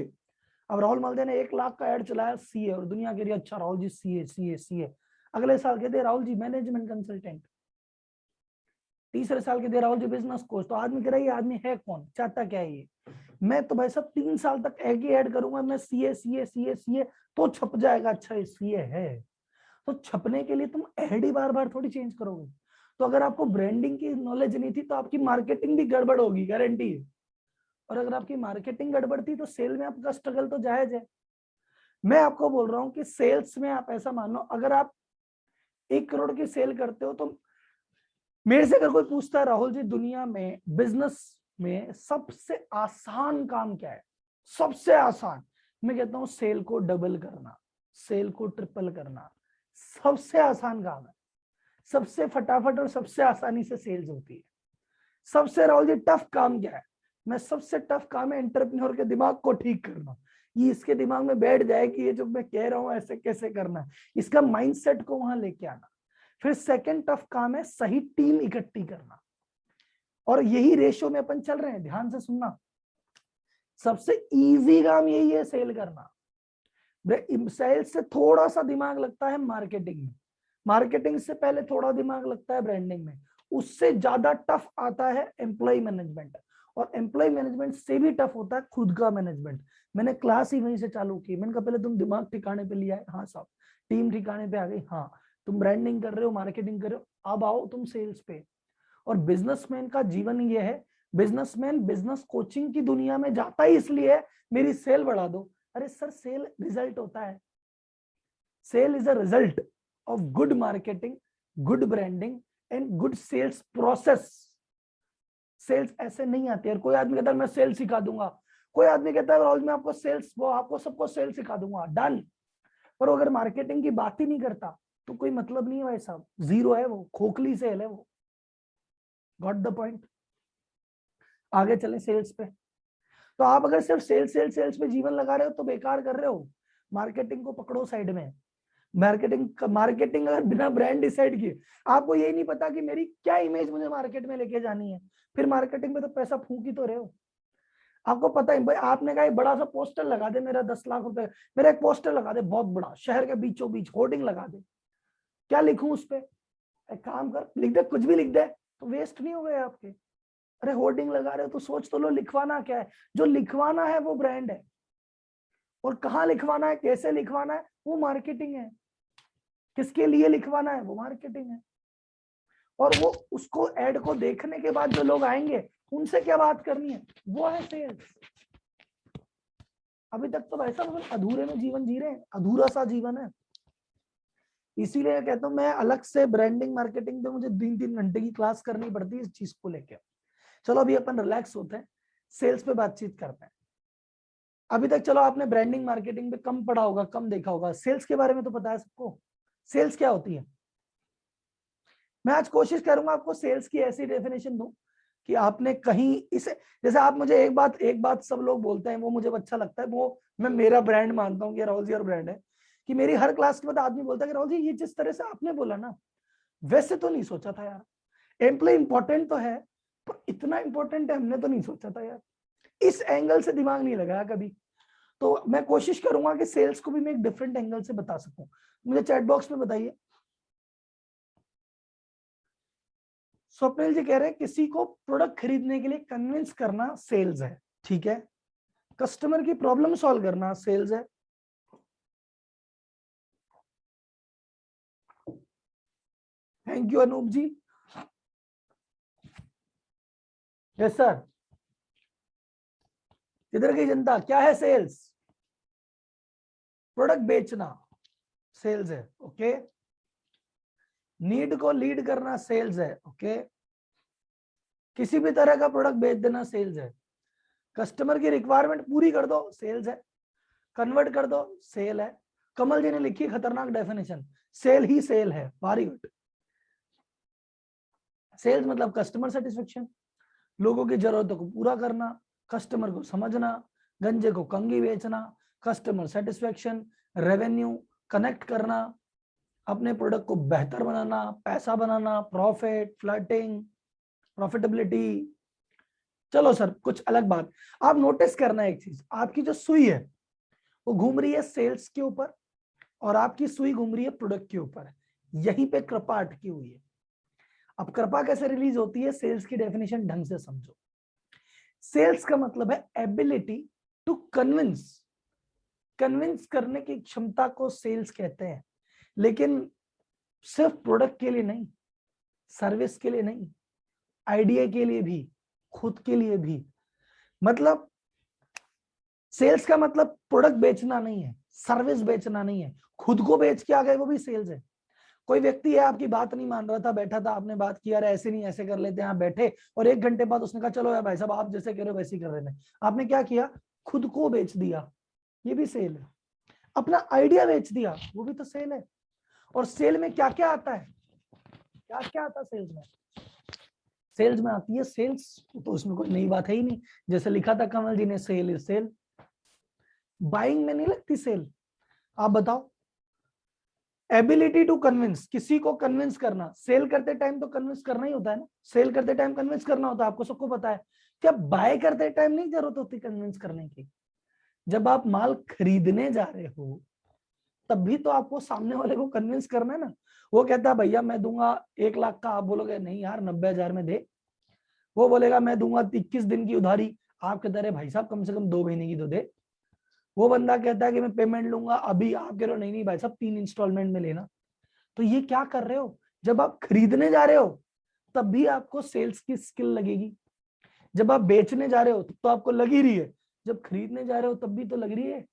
अब राहुल मालोदिया ने 1 लाख का एड चलाया सीए, और दुनिया कह रही है अच्छा Rahul ji CA CA CA. अगले साल कहते राहुल जी मैनेजमेंट कंसल्टेंट, तीसरे साल के दे राहुल जी बिजनेस कोच। तो आदमी कह रहा है ये आदमी है कौन, चाहता क्या है ये। मैं तो भाई सब 3 साल तक एक ही ऐड करूंगा, मैं सीए सीए सीए सीए तो छप जाएगा, अच्छा ये सीए है। तो छपने के लिए तुम ऐड ही बार बार थोड़ी चेंज करोगे। तो अगर आपको ब्रांडिंग की नॉलेज नहीं थी तो आपकी मार्केटिंग भी गड़बड़ होगी, गारंटी है। और अगर आपकी मार्केटिंग गड़बड़ थी तो सेल में आपका स्ट्रगल तो जायज है। मैं आपको बोल रहा हूं कि सेल्स में आप ऐसा मानो, अगर आप 1 करोड़ की सेल करते हो तो मेरे से अगर कोई पूछता है राहुल जी दुनिया में बिजनेस में सबसे आसान काम क्या है, सबसे आसान, मैं कहता हूं सेल को डबल करना, सेल को ट्रिपल करना सबसे आसान काम है। सबसे फटाफट और सबसे आसानी से सेल्स होती है। सबसे राहुल जी टफ काम क्या है, मैं सबसे टफ काम है एंटरप्रेन्योर के दिमाग को ठीक करना। ये इसके दिमाग में बैठ जाए कि ये जो मैं कह रहा हूं ऐसे कैसे करना है, इसका माइंडसेट को वहां लेके आना। फिर सेकंड टफ काम है सही टीम इकट्ठी करना, और यही रेशियो में अपन चल रहे हैं, ध्यान से सुनना। सबसे इजी काम यही है सेल करना। सेल से थोड़ा सा दिमाग लगता है मार्केटिंग में, मार्केटिंग से पहले थोड़ा दिमाग लगता है ब्रांडिंग में, उससे ज्यादा टफ आता है एम्प्लॉय मैनेजमेंट, और एम्प्लॉय मैनेजमेंट से भी टफ होता है खुद का मैनेजमेंट। मैंने क्लास ही वहीं से चालू की, मैंने कहा पहले तुम दिमाग ठिकाने पे लिया है, हाँ साहब टीम ठिकाने पे आ गई, हाँ तुम ब्रांडिंग कर रहे हो मार्केटिंग कर रहे हो, अब आओ तुम सेल्स पे। और बिजनेसमैन का जीवन ये है, बिजनेसमैन बिजनेस कोचिंग की दुनिया में जाता ही इसलिए है मेरी सेल बढ़ा दो, अरे सर सेल रिजल्ट होता है, sale is a result of good marketing, good branding and good sales process. Sales ऐसे नहीं आती है। कोई आदमी कहता है मैं सेल्स सिखा दूंगा, कोई आदमी कहता है राहुल मैं आपको सेल्स, वो आपको सबको सेल्स सिखा दूंगा, डन। पर अगर मार्केटिंग की बात ही नहीं करता तो कोई मतलब नहीं है भाई साहब, जीरो है वो, खोखली सेल है वो। Got the point. आगे चले सेल्स पे। तो आप अगर सिर्फ सेल्स सेल्स सेल्स पे जीवन लगा रहे हो तो बेकार कर रहे हो। मार्केटिंग को पकड़ो साइड में। मार्केटिंग अगर बिना ब्रांड डिसाइड किए, आपको यही नहीं पता कि मेरी क्या इमेज मुझे मार्केट में लेके जानी है, फिर मार्केटिंग में तो पैसा फूंक ही तो रहे हो। आपको पता है भाई, आपने कहा बड़ा सा पोस्टर लगा दे, मेरा 10 लाख रुपए, मेरा एक पोस्टर लगा दे बहुत बड़ा, शहर के बीचों बीच होर्डिंग लगा दे, क्या लिखूं उस पर? एक काम कर, लिख दे, कुछ भी लिख दे, तो वेस्ट नहीं हो गए आपके। अरे होर्डिंग लगा रहे हो तो सोच तो लो लिखवाना क्या है। जो लिखवाना है वो ब्रांड है, और कहाँ लिखवाना है, कैसे लिखवाना है, वो मार्केटिंग है। किसके लिए लिखवाना है, वो मार्केटिंग है। और वो उसको एड को देखने के बाद जो लोग आएंगे उनसे क्या बात करनी है, वो है सेल्स। अभी तक तो भाई साहब अधूरे में जीवन जी रहे हैं, अधूरा सा जीवन है। इसीलिए कहता हूँ मैं अलग से ब्रांडिंग मार्केटिंग पे मुझे 3-3 घंटे की क्लास करनी पड़ती है इस चीज को लेकर। चलो अभी अपन रिलैक्स होते हैं, सेल्स पे बातचीत करते हैं। अभी तक चलो आपने ब्रांडिंग मार्केटिंग पे कम पढ़ा होगा, कम देखा होगा, सेल्स के बारे में तो पता है सबको। सेल्स क्या होती है? मैं आज कोशिश करूंगा आपको सेल्स की ऐसी डेफिनेशन दूं कि आपने कहीं इसे, जैसे आप मुझे एक बात सब लोग बोलते हैं, वो मुझे अच्छा लगता है, वो मैं मेरा ब्रांड मानता हूँ कि राहुल जी और ब्रांड है, कि मेरी हर क्लास के बाद आदमी बोलता है कि राहुल जी ये जिस तरह से आपने बोला ना, वैसे तो नहीं सोचा था यार। एम्प्लॉय इंपॉर्टेंट तो है, पर इतना इंपॉर्टेंट है हमने तो नहीं सोचा था यार, इस एंगल से दिमाग नहीं लगाया कभी। तो मैं कोशिश करूंगा कि सेल्स को भी मैं एक डिफरेंट एंगल से बता सकूं। मुझे चैट बॉक्स में बताइए। स्वप्निल जी कह रहे हैं किसी को प्रोडक्ट खरीदने के लिए कन्विंस करना सेल्स है, ठीक है। कस्टमर की प्रॉब्लम सॉल्व करना सेल्स है। Thank you Anoop ji. Yes sir. इधर की जनता क्या है सेल्स? प्रोडक्ट बेचना सेल्स है, ओके। नीड को लीड करना सेल्स है, ओके। किसी भी तरह का प्रोडक्ट बेच देना सेल्स है। कस्टमर की रिक्वायरमेंट पूरी कर दो सेल्स है। कन्वर्ट कर दो सेल है। कमल जी ने लिखी खतरनाक डेफिनेशन, सेल ही सेल है, वेरी गुड। सेल्स मतलब कस्टमर सेटिस्फेक्शन, लोगों की जरूरतों को पूरा करना, कस्टमर को समझना, गंजे को कंगी बेचना, कस्टमर सेटिस्फेक्शन, रेवेन्यू, कनेक्ट करना, अपने प्रोडक्ट को बेहतर बनाना, पैसा बनाना, प्रॉफिट, फ्लर्टिंग, प्रॉफिटेबिलिटी। चलो सर कुछ अलग बात, आप नोटिस करना एक चीज, आपकी जो सुई है वो घूम रही है सेल्स के ऊपर, और आपकी सुई घूम रही है प्रोडक्ट के ऊपर। यहीं पे कृपा अटकी हुई है। अब कृपा कैसे रिलीज होती है, सेल्स की डेफिनेशन ढंग से समझो। सेल्स का मतलब है एबिलिटी टू कन्विंस, कन्विंस करने की क्षमता को सेल्स कहते हैं। लेकिन सिर्फ प्रोडक्ट के लिए नहीं, सर्विस के लिए नहीं, आइडिया के लिए भी, खुद के लिए भी। मतलब सेल्स का मतलब प्रोडक्ट बेचना नहीं है, सर्विस बेचना नहीं है, खुद को बेच के आ गए वो भी सेल्स है। कोई व्यक्ति है आपकी बात नहीं मान रहा था, बैठा था, आपने बात किया, अरे ऐसे नहीं ऐसे कर लेते हैं, आप बैठे, और 1 घंटे बाद उसने कहा चलो यार भाई साहब आप जैसे कह रहे हो वैसे ही कर रहे हैं। आपने क्या किया, खुद को बेच दिया, ये भी सेल है। अपना आइडिया बेच दिया, वो भी तो सेल है। और सेल में क्या क्या आता है, क्या क्या आता है सेल्स में? सेल्स में आती है सेल्स, तो उसमें कोई नई बात है ही नहीं, जैसे लिखा था कमल जी ने, सेल इज सेल। बाइंग में नहीं लगती सेल। आप बताओ, एबिलिटी टू कन्विंस, किसी को कन्विंस करना, सेल करते टाइम तो कन्विंस करना ही होता है ना, सेल करते टाइम कन्विंस करना होता है, आपको सबको पता है। क्या बाय करते टाइम नहीं जरूरत होती कन्विंस करने की? जब आप माल खरीदने जा रहे हो तब भी तो आपको सामने वाले को कन्विंस करना है ना। वो कहता है भैया मैं दूंगा 1 लाख का, आप बोलोगे नहीं यार 90,000 में दे। वो बोलेगा मैं दूंगा 21 दिन की उधारी, आप कहते हैं भाई साहब कम से कम 2 महीने की तो दे। वो बंदा कहता है कि मैं पेमेंट लूंगा अभी, आप कह रहे हो नहीं नहीं भाई साहब 3 इंस्टॉलमेंट में लेना। तो ये क्या कर रहे हो, जब आप खरीदने जा रहे हो तब भी आपको सेल्स की स्किल लगेगी, जब आप बेचने जा रहे हो तो आपको लग ही रही है, जब खरीदने जा रहे हो तब भी तो लग रही है।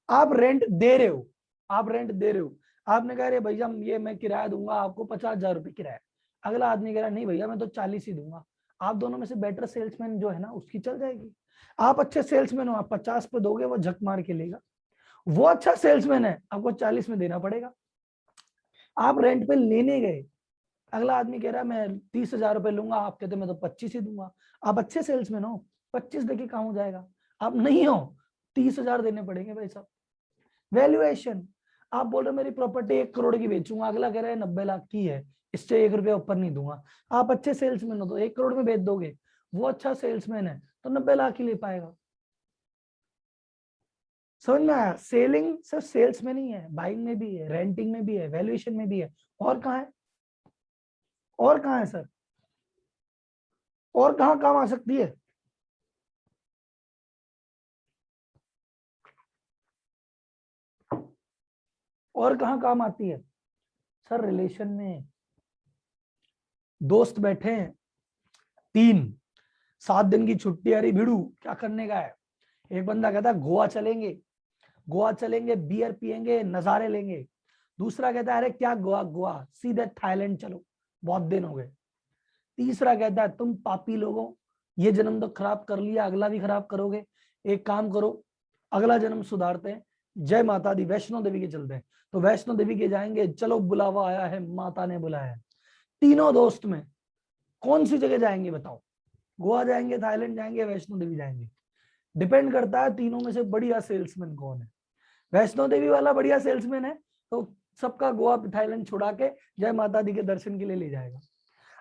आप रेंट दे रहे हो, आप रेंट दे रहे हो, आपने कहा अरे भैया ये मैं किराया दूंगा आपको 50,000 रुपये किराया, अगला आदमी कह रहा नहीं भैया मैं तो 40 ही दूंगा, आप दोनों में से बेटर सेल्समैन जो है ना उसकी चल जाएगी। आप अच्छे सेल्समैन हो, आप 50 पे दोगे वो झक मार के लेगा, वो अच्छा सेल्समैन है आपको 40 में देना पड़ेगा। आप रेंट पे लेने गए, अगला आदमी कह रहा है मैं 30,000 रुपये लूंगा, आप कहते मैं तो 25 ही दूंगा, आप अच्छे सेल्समैन हो 25 देके काम हो जाएगा, आप नहीं हो 30,000 देने पड़ेंगे भाई साहब। वैल्यूएशन, आप बोल रहे मेरी प्रॉपर्टी 1 करोड़ की बेचूंगा, अगला कह रहा है 90 लाख की है, इससे 1 रुपया ऊपर नहीं दूंगा, आप अच्छे सेल्समैन हो तो 1 करोड़ में बेच दोगे, वो अच्छा सेल्समैन है तो 90 लाख ही ले पाएगा। समझ में आया? सेलिंग सिर्फ सेल्स में नहीं है, बाइंग में भी है, रेंटिंग में भी है, वैल्यूएशन में भी है, और कहाँ है, और कहाँ है सर, और कहाँ काम आ सकती है? और कहाँ काम आती है सर? रिलेशन में दोस्त बैठे हैं 3, 7 दिन की छुट्टी आ रही, भिड़ू क्या करने का है? एक बंदा कहता है गोवा चलेंगे, गोवा चलेंगे बियर पियेंगे नजारे लेंगे, दूसरा कहता है अरे क्या गोवा, गोवा सीधे थाईलैंड चलो, बहुत दिन हो गए, तीसरा कहता है तुम पापी लोगों, ये जन्म तो खराब कर लिया, अगला भी खराब करोगे, एक काम करो अगला जन्म सुधारते हैं, जय माता दी वैष्णो देवी के चलते हैं, तो वैष्णो देवी के जाएंगे, चलो बुलावा आया है माता ने बुलाया है। तीनों दोस्त में कौन सी जगह जाएंगे बताओ? गोवा जाएंगे, थाईलैंड जाएंगे, वैष्णो देवी जाएंगे? डिपेंड करता है तीनों में से बढ़िया सेल्समैन कौन है। वैष्णो देवी वाला बढ़िया सेल्समैन है तो सबका गोवा थाईलैंड छुड़ा के जय माता दी के दर्शन के लिए ले जाएगा।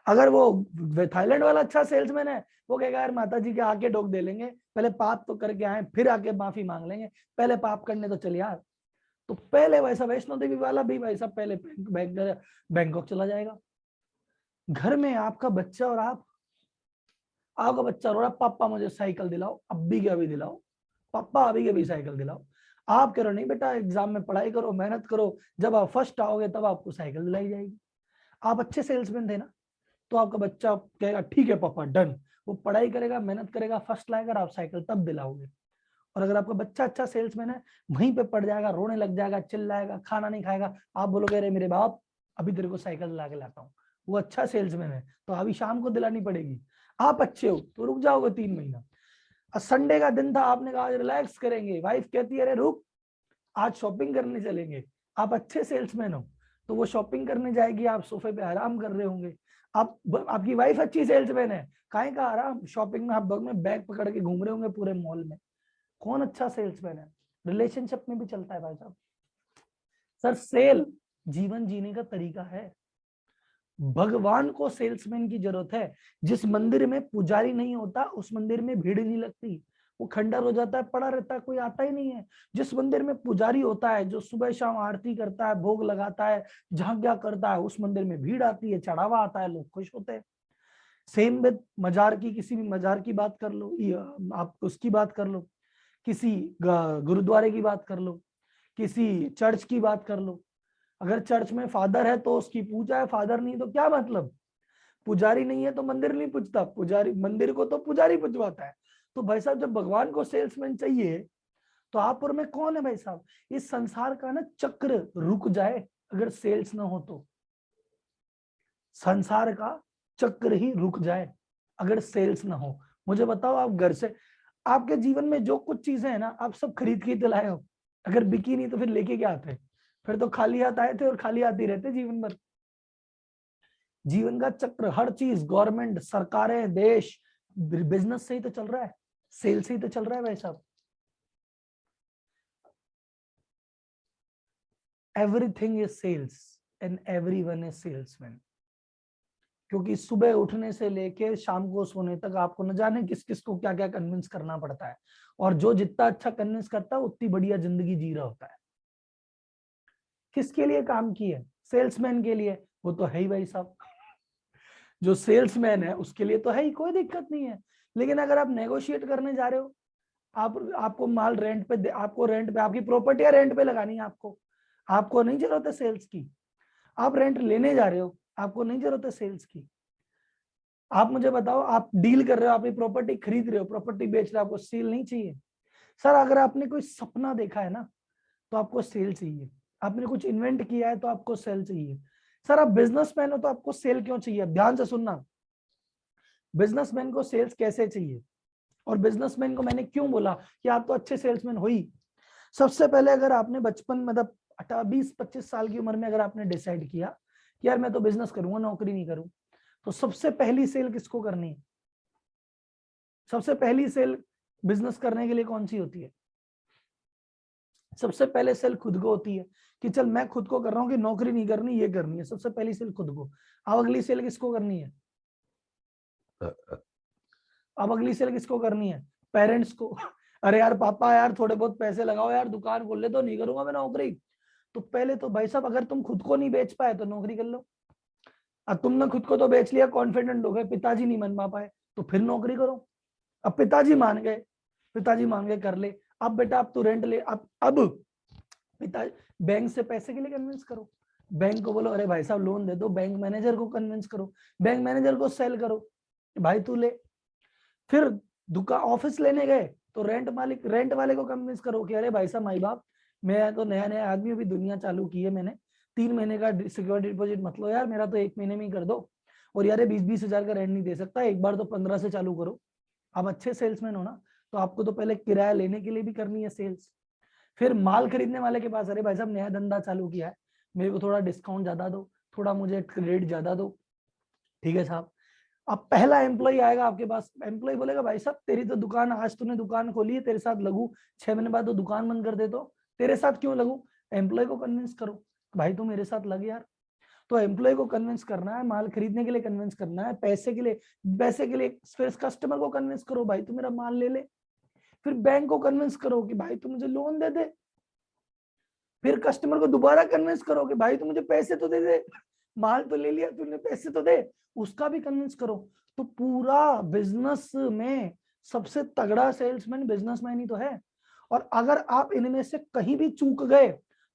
अगर वो थाईलैंड वाला अच्छा सेल्समैन है, वो कहेगा यार माता जी के आके डोक दे लेंगे, पहले पाप तो करके आए फिर आके माफी मांग लेंगे, पहले पाप करने तो चल यार। तो पहले वैसा वैष्णो देवी वाला भी वैसा पहले बैंकॉक चला जाएगा। घर में आपका बच्चा और आपका बच्चा रो रहा पापा मुझे साइकिल दिलाओ, अभी के अभी दिलाओ, पापा अभी के अभी साइकिल दिलाओ, आप कह रहे हो नहीं बेटा एग्जाम में पढ़ाई करो मेहनत करो, जब आप फर्स्ट आओगे तब आपको साइकिल दिलाई जाएगी। आप अच्छे सेल्समैन थे ना, तो आपका बच्चा कहेगा ठीक है पापा डन, वो पढ़ाई करेगा मेहनत करेगा फर्स्ट लाएगा, आप साइकिल तब दिलाओगे। और अगर आपका बच्चा अच्छा सेल्समैन है, वहीं पे पड़ जाएगा, रोने लग जाएगा, चिल्लाएगा, खाना नहीं खाएगा, आप बोलोगे अरे मेरे बाप अभी तेरे को साइकिल दिला के लाता हूँ, वो अच्छा सेल्समैन है तो अभी शाम को दिलानी पड़ेगी। आप अच्छे हो तो रुक जाओगे 3 महीना। संडे का दिन था, आपने कहा आज रिलैक्स करेंगे, वाइफ कहती है अरे रुक आज शॉपिंग करने चलेंगे, आप अच्छे सेल्समैन हो तो वो शॉपिंग करने जाएगी, आप सोफे पे आराम कर रहे होंगे। आपकी वाइफ अच्छी सेल्समैन है, काहे का आराम, शॉपिंग में आप बग में बैग पकड़ के घूम रहे होंगे पूरे मॉल में। कौन अच्छा सेल्समैन है? रिलेशनशिप में भी चलता है भाई साहब। सर सेल जीवन जीने का तरीका है, भगवान को सेल्समैन की जरूरत है। जिस मंदिर में पुजारी नहीं होता उस मंदिर में भीड़ नहीं लगती, वो खंडर हो जाता है, पड़ा रहता है, कोई आता ही नहीं है। जिस मंदिर में पुजारी होता है, जो सुबह शाम आरती करता है, भोग लगाता है, झांकियां करता है, उस मंदिर में भीड़ आती है, चढ़ावा आता है, लोग खुश होते हैं। सेम विद मजार की, किसी भी मजार की बात कर लो, आप उसकी बात कर लो, किसी गुरुद्वारे की बात कर लो, किसी चर्च की बात कर लो। अगर चर्च में फादर है तो उसकी पूजा है, फादर नहीं तो क्या मतलब? पुजारी नहीं है तो मंदिर नहीं पूजता, पुजारी मंदिर को तो पुजारी पूजवाता है। तो भाई साहब जब भगवान को सेल्समैन चाहिए तो आप और में कौन है भाई साहब? इस संसार का ना चक्र रुक जाए अगर सेल्स ना हो तो, संसार का चक्र ही रुक जाए अगर सेल्स ना हो। मुझे बताओ आप घर से, आपके जीवन में जो कुछ चीजें हैं ना आप सब खरीद के तो लाए हो, अगर बिकी नहीं तो फिर लेके क्या आते? फिर तो खाली हाथ आए थे और खाली हाथ ही रहते जीवन भर। जीवन का चक्र, हर चीज, गवर्नमेंट, सरकारें, देश, बिजनेस से ही तो चल रहा है, सेल से ही तो चल रहा है भाई साहब। Everything is sales and everyone is salesman. क्योंकि सुबह उठने से लेके शाम को सोने तक आपको न जाने किस किस को क्या क्या कन्विंस करना पड़ता है, और जो जितना अच्छा कन्विंस करता है उतनी बढ़िया जिंदगी जी रहा होता है। किसके लिए काम की है? सेल्समैन के लिए, वो तो है ही भाई साहब। जो सेल्समैन है उसके लिए तो है ही, कोई दिक्कत नहीं है। लेकिन अगर आप नेगोशिएट करने जा रहे हो, आपको माल रेंट पे, आपको रेंट पे, आपकी प्रॉपर्टी या रेंट पे लगानी है, आपको नहीं जरूरत है सेल्स की। आप रेंट लेने जा रहे हो, आपको नहीं जरूरत है सेल्स की। आप मुझे बताओ, आप डील कर रहे हो, आपकी प्रॉपर्टी खरीद रहे हो, प्रॉपर्टी बेच रहे हो, आपको सेल नहीं चाहिए? सर अगर आपने कोई सपना देखा है ना, तो आपको सेल चाहिए। आपने कुछ इन्वेंट किया है तो आपको सेल चाहिए। सर आप बिजनेसमैन हो तो आपको सेल क्यों चाहिए? ध्यान से सुनना, बिजनेसमैन को सेल्स कैसे चाहिए और बिजनेसमैन को मैंने क्यों बोला कि आप तो अच्छे सेल्समैन हो ही। सबसे पहले अगर आपने बचपन मतलब 20-25 साल की उम्र में अगर आपने डिसाइड किया कि यार मैं तो बिजनेस करूंगा, नौकरी नहीं करूं, तो सबसे पहली सेल किसको करनी है? सबसे पहली सेल बिजनेस करने के लिए कौन सी होती है? सबसे पहले सेल खुद को होती है कि चल मैं खुद को कर रहा हूं कि नौकरी नहीं करनी, ये करनी है। सबसे पहली सेल खुद को। अब अगली सेल किसको करनी है? अब अगली सेल किसको करनी है? पेरेंट्स को। अरे यार पापा यार थोड़े बहुत पैसे लगाओ यार, दुकान खोल ले, तो नहीं करूंगा मैं नौकरी। तो पहले तो भाई साहब अगर तुम खुद को नहीं बेच पाए तो नौकरी कर लो। अब तुमने खुद को तो बेच लिया, कॉन्फिडेंट हो गए, पिताजी नहीं मान पाए तो फिर नौकरी करो। अब पिताजी मान गए, पिताजी मान गए कर ले। अब बेटा अब तू रेंट ले। अब पिता बैंक से पैसे के लिए कन्विंस करो, बैंक को बोलो अरे भाई साहब लोन दे दो, बैंक मैनेजर को कन्विंस करो, बैंक मैनेजर को सेल करो भाई तू ले। फिर दुकान ऑफिस लेने गए तो रेंट वाले को कन्विंस करो कि अरे भाई साहब माई बाप, मैं तो नया नया आदमी, अभी दुनिया चालू की है मैंने, 3 महीने का सिक्योरिटी डिपॉजिट मत लो यार, मेरा तो 1 महीने में ही कर दो। और यार 20-20 हजार का रेंट नहीं दे सकता, एक बार तो 15 से चालू करो। आप अच्छे सेल्समैन हो ना, तो आपको तो पहले किराया लेने के लिए भी करनी है सेल्स। फिर माल खरीदने वाले के पास, अरे भाई साहब नया धंधा चालू किया है, मेरे को थोड़ा डिस्काउंट ज्यादा दो, थोड़ा मुझे क्रेडिट ज्यादा दो। ठीक है साहब। अब पहला एम्प्लॉय आएगा आपके पास, एम्प्लॉय बोलेगा भाई साहब तेरी तो दुकान, आज तूने दुकान खोली है, तेरे साथ लगू, 6 महीने बाद तो दुकान बंद कर दे, तो तेरे साथ क्यों लगू? एम्प्लॉय को कन्विंस करो भाई तू मेरे साथ लग यार। तो एम्प्लॉय को कन्विंस करना है, माल खरीदने के लिए कन्विंस करना है, पैसे के लिए फिर कस्टमर को कन्विंस करो भाई तू मेरा माल ले ले। फिर बैंक को कन्विंस करो कि भाई तू मुझे लोन दे दे। फिर कस्टमर को दोबारा कन्विंस करो कि भाई तू मुझे पैसे तो दे दे, माल तो ले लिया तूने, पैसे तो दे। उसका भी कन्विंस करो। तो पूरा बिजनेस में सबसे तगड़ा सेल्समैन बिजनेसमैन ही तो है। और अगर आप इनमें से कहीं भी चूक गए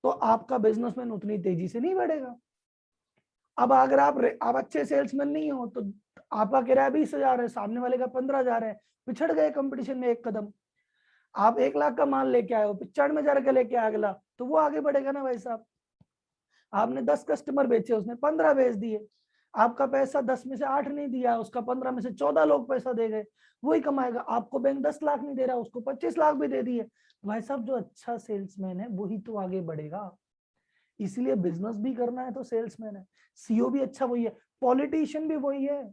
तो आपका बिजनेसमैन उतनी तेजी से नहीं बढ़ेगा। अब अगर आप अच्छे सेल्समैन नहीं हो तो आपका किराया 20,000 है, सामने वाले का 15,000 है, पिछड़ गए कंपटीशन में एक कदम। आप 1 लाख का माल लेके आए हो, 95,000 का लेके आ अगला, तो वो आगे बढ़ेगा ना भाई साहब। आपने 10 कस्टमर बेचे, उसने 15 बेच दिए, आपका पैसा 10 में से 8 नहीं दिया, उसका 15 में से 14 लोग पैसा दे गए, वही कमाएगा। आपको बैंक 10 लाख नहीं दे रहा, उसको 25 लाख भी दे दिए। भाई साहब जो अच्छा सेल्समैन है वही तो आगे बढ़ेगा। इसलिए बिजनेस भी करना है तो सेल्समैन है, सीईओ भी अच्छा वही है, पॉलिटिशियन भी वही है।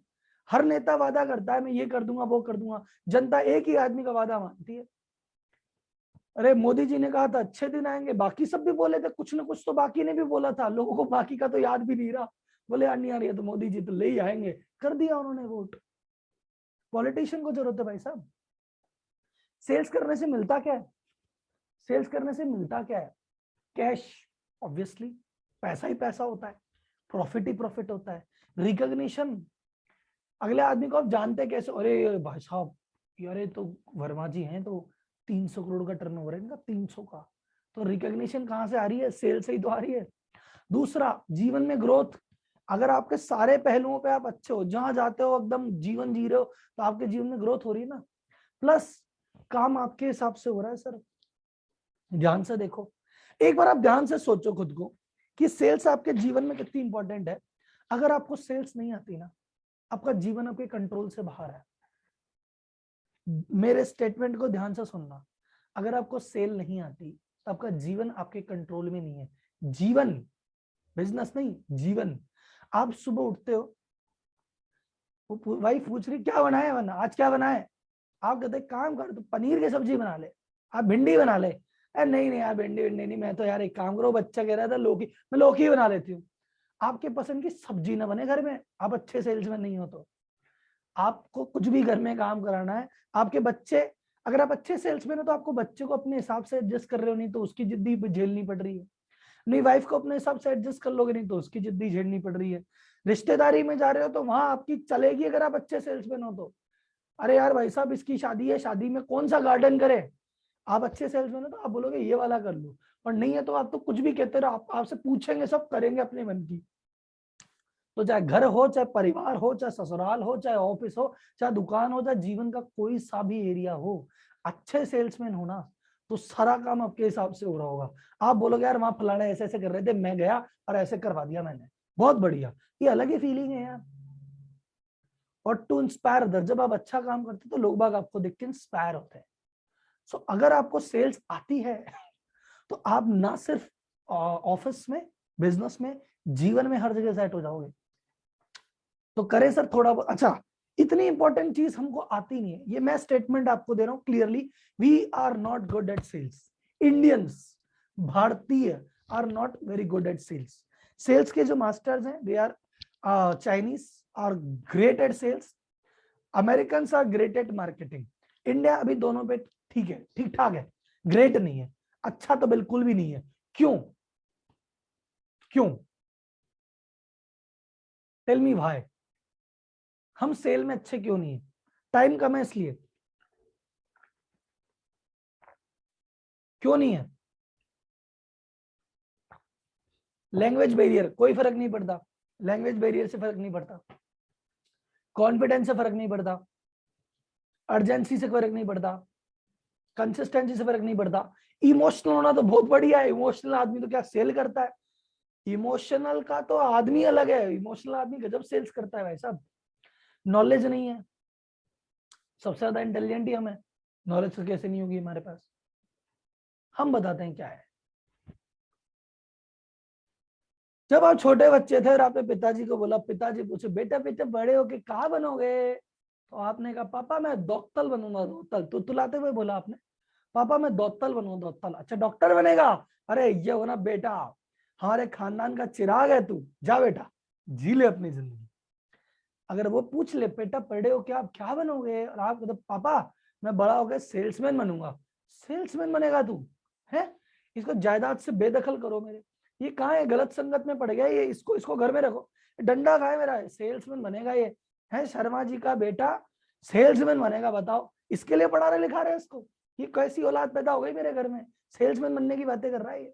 हर नेता वादा करता है मैं ये कर दूंगा वो कर दूंगा, जनता एक ही आदमी का वादा मानती है। अरे मोदी जी ने कहा था अच्छे दिन आएंगे, बाकी सब भी बोले थे, कुछ ना कुछ तो बाकी ने भी बोला था, लोगों को बाकी का तो याद भी नहीं रहा। बोले यार नहीं यार ये तो मोदी जी तो ले ही आएंगे, कर दिया उन्होंने वोट। पॉलिटिशियन को जरूरत है भाई साहब। सेल्स करने से मिलता क्या है? सेल्स करने से मिलता क्या है? कैश, ऑब्वियसली, पैसा ही पैसा होता है, प्रॉफिट ही प्रॉफिट होता है, रिकॉग्निशन। अगले आदमी को आप जानते कैसे? अरे भाई साहब यार ये तो वर्मा जी हैं, तो 300 करोड़ का टर्नओवर है इनका, 300 का। तो रिकॉग्निशन कहाँ से आ रही है? सेल से ही तो आ रही है। दूसरा, जीवन में ग्रोथ। अगर आपके सारे पहलुओं पे आप अच्छे हो, जहां जाते हो एकदम जीवन जी रहे हो, तो आपके जीवन में ग्रोथ हो रही है ना। प्लस काम आपके हिसाब से हो रहा है सर। ध्यान से देखो, एक बार आप ध्यान से सोचो खुद को कि सेल्स आपके जीवन में कितनी इंपॉर्टेंट है। अगर आपको सेल्स नहीं आती ना, आपका जीवन आपके कंट्रोल से बाहर है। मेरे स्टेटमेंट को ध्यान से सुनना, अगर आपको सेल नहीं आती तो आपका जीवन आपके कंट्रोल में नहीं है। जीवन, बिजनेस नहीं, जीवन। आप सुबह उठते हो, वाइफ पूछ रही क्या बनाया बना, आज क्या बनाए? आप कहते काम कर तो पनीर की सब्जी बना ले, आप भिंडी बना ले। अरे नहीं नहीं यार भिंडी भिंडी नहीं, मैं तो यार एक काम करो, बच्चा कह रहा था लौकी, मैं लौकी बना लेती हूँ। आपके पसंद की सब्जी ना बने घर में, आप अच्छे सेल्समैन नहीं हो तो। आपको कुछ भी घर में काम कराना है, आपके बच्चे, अगर आप अच्छे सेल्समैन हो तो आपको बच्चे को अपने हिसाब से एडजस्ट कर रहे हो, नहीं तो उसकी जिद्दी झेलनी पड़ रही है। नहीं वाइफ को अपने हिसाब से एडजस्ट कर लोगे, नहीं तो उसकी जिद्दी झेलनी पड़ रही है। रिश्तेदारी में जा रहे हो तो वहां आपकी चलेगी अगर आप अच्छे सेल्समैन हो तो। अरे यार भाई साहब इसकी शादी है, शादी में कौन सा गार्डन करे? आप अच्छे सेल्समैन हो तो आप बोलोगे ये वाला कर लो, और नहीं है तो आप तो कुछ भी कहते रहो, आपसे पूछेंगे, सब करेंगे अपने मन की। तो चाहे घर हो, चाहे परिवार हो, चाहे ससुराल हो, चाहे ऑफिस हो, चाहे दुकान हो, चाहे जीवन का कोई सा भी एरिया हो, अच्छे सेल्समैन हो ना, तो सारा काम आपके हिसाब से हो रहा होगा। आप बोलोगे यार वहां फलाना ऐसे ऐसे कर रहे थे, मैं गया और ऐसे करवा दिया मैंने, बहुत बढ़िया। ये अलग ही फीलिंग है यार। और टू इंस्पायर अदर, जब आप अच्छा काम करते हैं तो लोग बाग आपको देख के इंस्पायर होते हैं। सो अगर आपको सेल्स आती है तो आप ना सिर्फ ऑफिस में, बिजनेस में, जीवन में हर जगह सेट हो जाओगे। तो करें सर थोड़ा बहुत। अच्छा, इतनी इंपॉर्टेंट चीज हमको आती नहीं है, ये मैं स्टेटमेंट आपको दे रहा हूं clearly, we are not good at sales. Indians, भारतीय are not very good at sales. Sales के जो मास्टर्स हैं they are Chinese are great at sales, American are great at marketing. India अभी दोनों पे ठीक है, ठीक ठाक है, ग्रेट नहीं है, अच्छा तो बिल्कुल भी नहीं है। क्यों? क्यों? Tell me why. हम सेल में अच्छे क्यों नहीं है? टाइम कम है इसलिए? क्यों नहीं है? लैंग्वेज बैरियर, कोई फर्क नहीं पड़ता, लैंग्वेज बैरियर से फर्क नहीं पड़ता, कॉन्फिडेंस से फर्क नहीं पड़ता, अर्जेंसी से फर्क नहीं पड़ता, कंसिस्टेंसी से फर्क नहीं पड़ता। इमोशनल होना तो बहुत बढ़िया है, इमोशनल आदमी तो क्या सेल करता है, इमोशनल का तो आदमी अलग है, इमोशनल आदमी गजब सेल्स करता है भाई साहब। नॉलेज नहीं है, सबसे ज्यादा इंटेलिजेंट ही हम है, नॉलेज तो कैसे नहीं होगी हमारे पास? हम बताते हैं क्या है। जब आप छोटे बच्चे थे और आपने पिताजी को बोला, पिताजी पूछे बेटा बेटा बड़े होके कहाँ बनोगे, तो आपने कहा पापा मैं दौतल बनूंगा, दौतल। तो तुलाते हुए बोला आपने, पापा मैं दौतल बनूंगा, दौतल। अच्छा डॉक्टर बनेगा? अरे ये होना बेटा, हमारे खानदान का चिराग है तू, जा बेटा जी ले अपनी जिंदगी। अगर वो पूछ ले बेटा पढ़े हो क्या, आप क्या बनोगे, और आप मतलब पापा मैं बड़ा होकर सेल्समैन बनूंगा, सेल्समैन बनेगा तू है? इसको जायदाद से बेदखल करो मेरे, ये कहाँ है, गलत संगत में पड़ गया ये, इसको इसको घर में रखो, डंडा कहाँ है मेरा, सेल्समैन बनेगा ये है, शर्मा जी का बेटा सेल्समैन बनेगा। बताओ इसके लिए पढ़ा रहे लिखा रहे इसको, ये कैसी औलाद पैदा हो गई मेरे घर में, सेल्समैन बनने की बातें कर रहा है ये।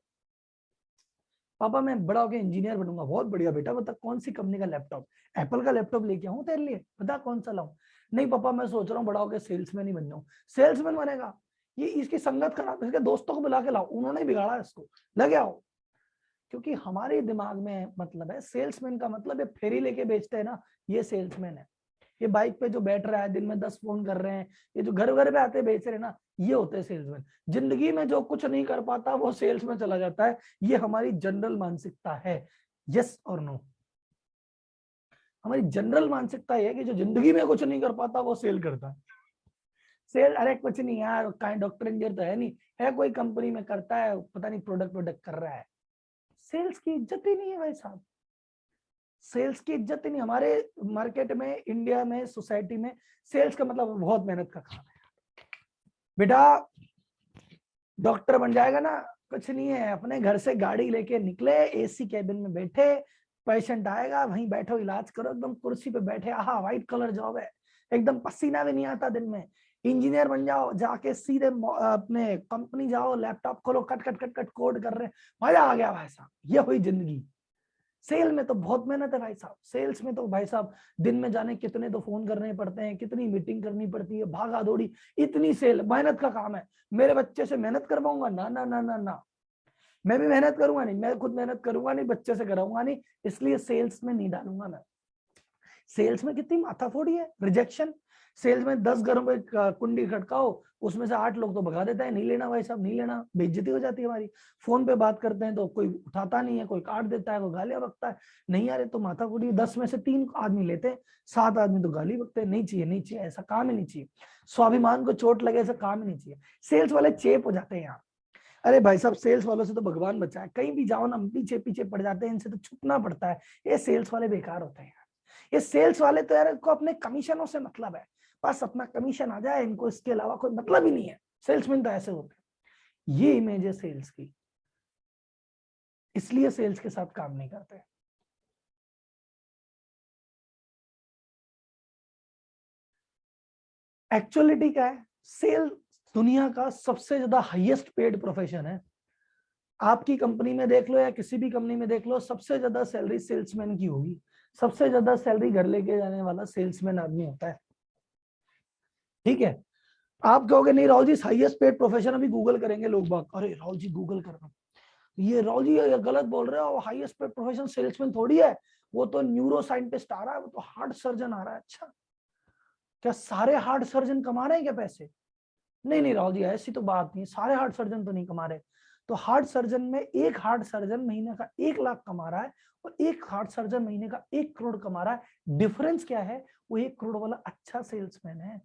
पापा मैं बड़ा होकर इंजीनियर बनूंगा, बहुत बढ़िया बेटा, बता कौन सी कंपनी का लैपटॉप, एप्पल का लैपटॉप लेके आऊं तेरे लिए, बता कौन सा लाऊं? नहीं पापा मैं सोच रहा हूँ बड़ा होकर सेल्समैन ही बन जाऊं। सेल्समैन बनेगा? ये इसकी संगत खराब है, इसके दोस्तों को बुला के लाओ, उन्होंने बिगाड़ा इसको, लगे आओ। क्योंकि हमारे दिमाग में मतलब है सेल्समैन का मतलब ये फेरी लेके बेचते हैं ना, ये सेल्समैन है। ये बाइक पे जो बैठ रहा है दिन में 10 फोन कर रहे हैं, ये जो घर घर पे आते बेच रहे हैं ना, ये होते हैं सेल्समैन। जिंदगी में जो कुछ नहीं कर पाता वो सेल्स में चला जाता है, ये हमारी जनरल मानसिकता है। यस और नो? हमारी जनरल मानसिकता है कि जो जिंदगी में कुछ नहीं कर पाता वो सेल करता है। सेल अरे कुछ नहीं यार, काइंड डॉक्टर इंजीनियर तो है नहीं, है कोई कंपनी में करता है, पता नहीं प्रोडक्ट प्रोडक्ट कर रहा है। सेल्स की इज्जत ही नहीं है भाई साहब, सेल्स की इज्जत ही नहीं। हमारे मार्केट में, इंडिया में, सोसाइटी में सेल्स का मतलब बहुत मेहनत का काम है। बेटा डॉक्टर बन जाएगा ना, कुछ नहीं है, अपने घर से गाड़ी लेके निकले, एसी कैबिन में बैठे, पेशेंट आएगा वहीं बैठो इलाज करो, एकदम कुर्सी पे बैठे, आहा व्हाइट कलर जॉब है, एकदम पसीना भी नहीं आता दिन में। इंजीनियर बन जाओ, जाके सीधे अपने कंपनी जाओ, लैपटॉप खोलो, cut cut cut cut code कर रहे, मजा आ गया भाई साहब, ये हुई जिंदगी। सेल में तो बहुत मेहनत है भाई साहब, सेल्स में तो भाई साहब दिन में जाने कितने तो फोन करने पड़ते हैं, कितनी मीटिंग करनी पड़ती है, भागा दौड़ी, इतनी सेल मेहनत का काम है। मेरे बच्चे से मेहनत करवाऊंगा? ना ना ना ना ना, मैं भी मेहनत करूंगा नहीं, मैं खुद मेहनत करूंगा नहीं, बच्चे से कराऊंगा नहीं, इसलिए सेल्स में नहीं डालूंगा मैं। सेल्स में कितनी माथाफोड़ी है, रिजेक्शन। सेल्स में 10 घरों में कुंडी खटकाओ, उसमें से 8 लोग तो भगा देता है, नहीं लेना भाई साहब नहीं लेना, बेइज्जती हो जाती है हमारी। फोन पे बात करते हैं तो कोई उठाता नहीं है, कोई काट देता है, कोई गालियां बकता है, नहीं यार तो माथाफोड़ी, 10 में से 3 आदमी लेते हैं, 7 आदमी तो गाली बकते हैं, नहीं चाहिए नहीं चाहिए, ऐसा काम ही नहीं चाहिए, स्वाभिमान को चोट लगे ऐसा काम ही नहीं चाहिए। सेल्स वाले चेप हो जाते हैं यार। अरे भाई साहब सेल्स वालों से तो भगवान बचाए, कहीं भी जाओ ना पीछे पीछे पड़ जाते हैं, इनसे तो छुपना पड़ता है, ये सेल्स वाले बेकार होते हैं यार। ये सेल्स वाले तो यार इनको अपने कमीशनों से मतलब है, बस अपना कमीशन आ जाए, इनको इसके अलावा कोई मतलब ही नहीं है। सेल्समैन तो ऐसे होते हैं, ये इमेज है सेल्स की, इसलिए सेल्स के साथ काम नहीं करते। एक्चुअलिटी क्या है, सेल दुनिया का सबसे ज्यादा हाईएस्ट पेड प्रोफेशन है। आपकी कंपनी में देख लो या किसी भी कंपनी में देख लो, सबसे ज्यादा सैलरी सेल्समैन की होगी, सबसे ज्यादा सैलरी घर लेके जाने वाला सेल्समैन आदमी होता है, ठीक है? आप कहोगे नहीं Rahul ji highest paid profession, अभी गूगल करेंगे लोग बाग, अरे राहुल जी गूगल कर रहा हूँ, ये राहुल जी ये गलत बोल रहे हो, हाईएस्ट पेड प्रोफेशन सेल्समैन थोड़ी है, वो तो न्यूरो साइंटिस्ट आ रहा है, वो तो हार्ट सर्जन आ रहा है। अच्छा, क्या सारे हार्ट सर्जन कमा रहे हैं क्या पैसे? नहीं नहीं राहुल जी ऐसी तो बात नहीं, सारे हार्ट सर्जन तो नहीं कमा रहे। तो हार्ट सर्जन में एक हार्ट सर्जन महीने का 1 लाख कमा रहा है और एक हार्ट सर्जन महीने का 1 करोड़ कमा रहा है। डिफरेंस क्या है? वो 1 करोड़ वाला अच्छा सेल्समैन है,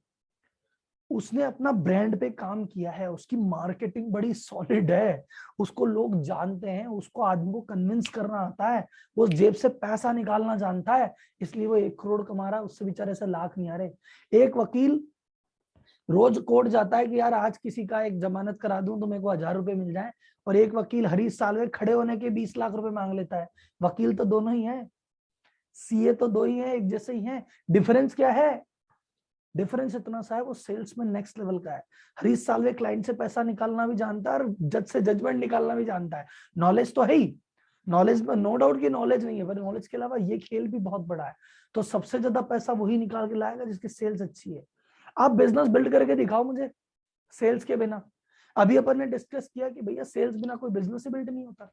उसने अपना ब्रांड पे काम किया है, उसकी मार्केटिंग बड़ी सॉलिड है, उसको लोग जानते हैं, उसको आदमी को कन्विंस करना आता है, वो जेब से पैसा निकालना जानता है, इसलिए वो 1 करोड़ कमा रहा है, उससे बेचारे से लाख नहीं आ रहे। एक वकील रोज कोर्ट जाता है कि यार आज किसी का एक जमानत करा दूं तो मेरे को 1000 रुपए मिल जाए, और एक वकील हरीश सालवे खड़े होने के 20 लाख रुपए मांग लेता है। वकील तो दोनों ही है, सीए तो दो ही है, एक जैसे ही है। डिफरेंस क्या है? डिफरेंस इतना सा है, वो सेल्समैन नेक्स्ट लेवल का है। हरीश सालवे क्लाइंट से पैसा निकालना भी जानता है और जज से जजमेंट निकालना भी जानता है। नॉलेज तो है ही, नॉलेज में नो डाउट की नॉलेज नहीं है, पर नॉलेज के अलावा ये खेल भी बहुत बड़ा है। तो सबसे ज्यादा पैसा वही निकाल के लाएगा जिसकी सेल्स अच्छी है। आप बिजनेस बिल्ड करके दिखाओ मुझे सेल्स के बिना। अभी अपन ने डिस्कस किया कि भैया सेल्स बिना कोई बिजनेस बिल्ड नहीं होता,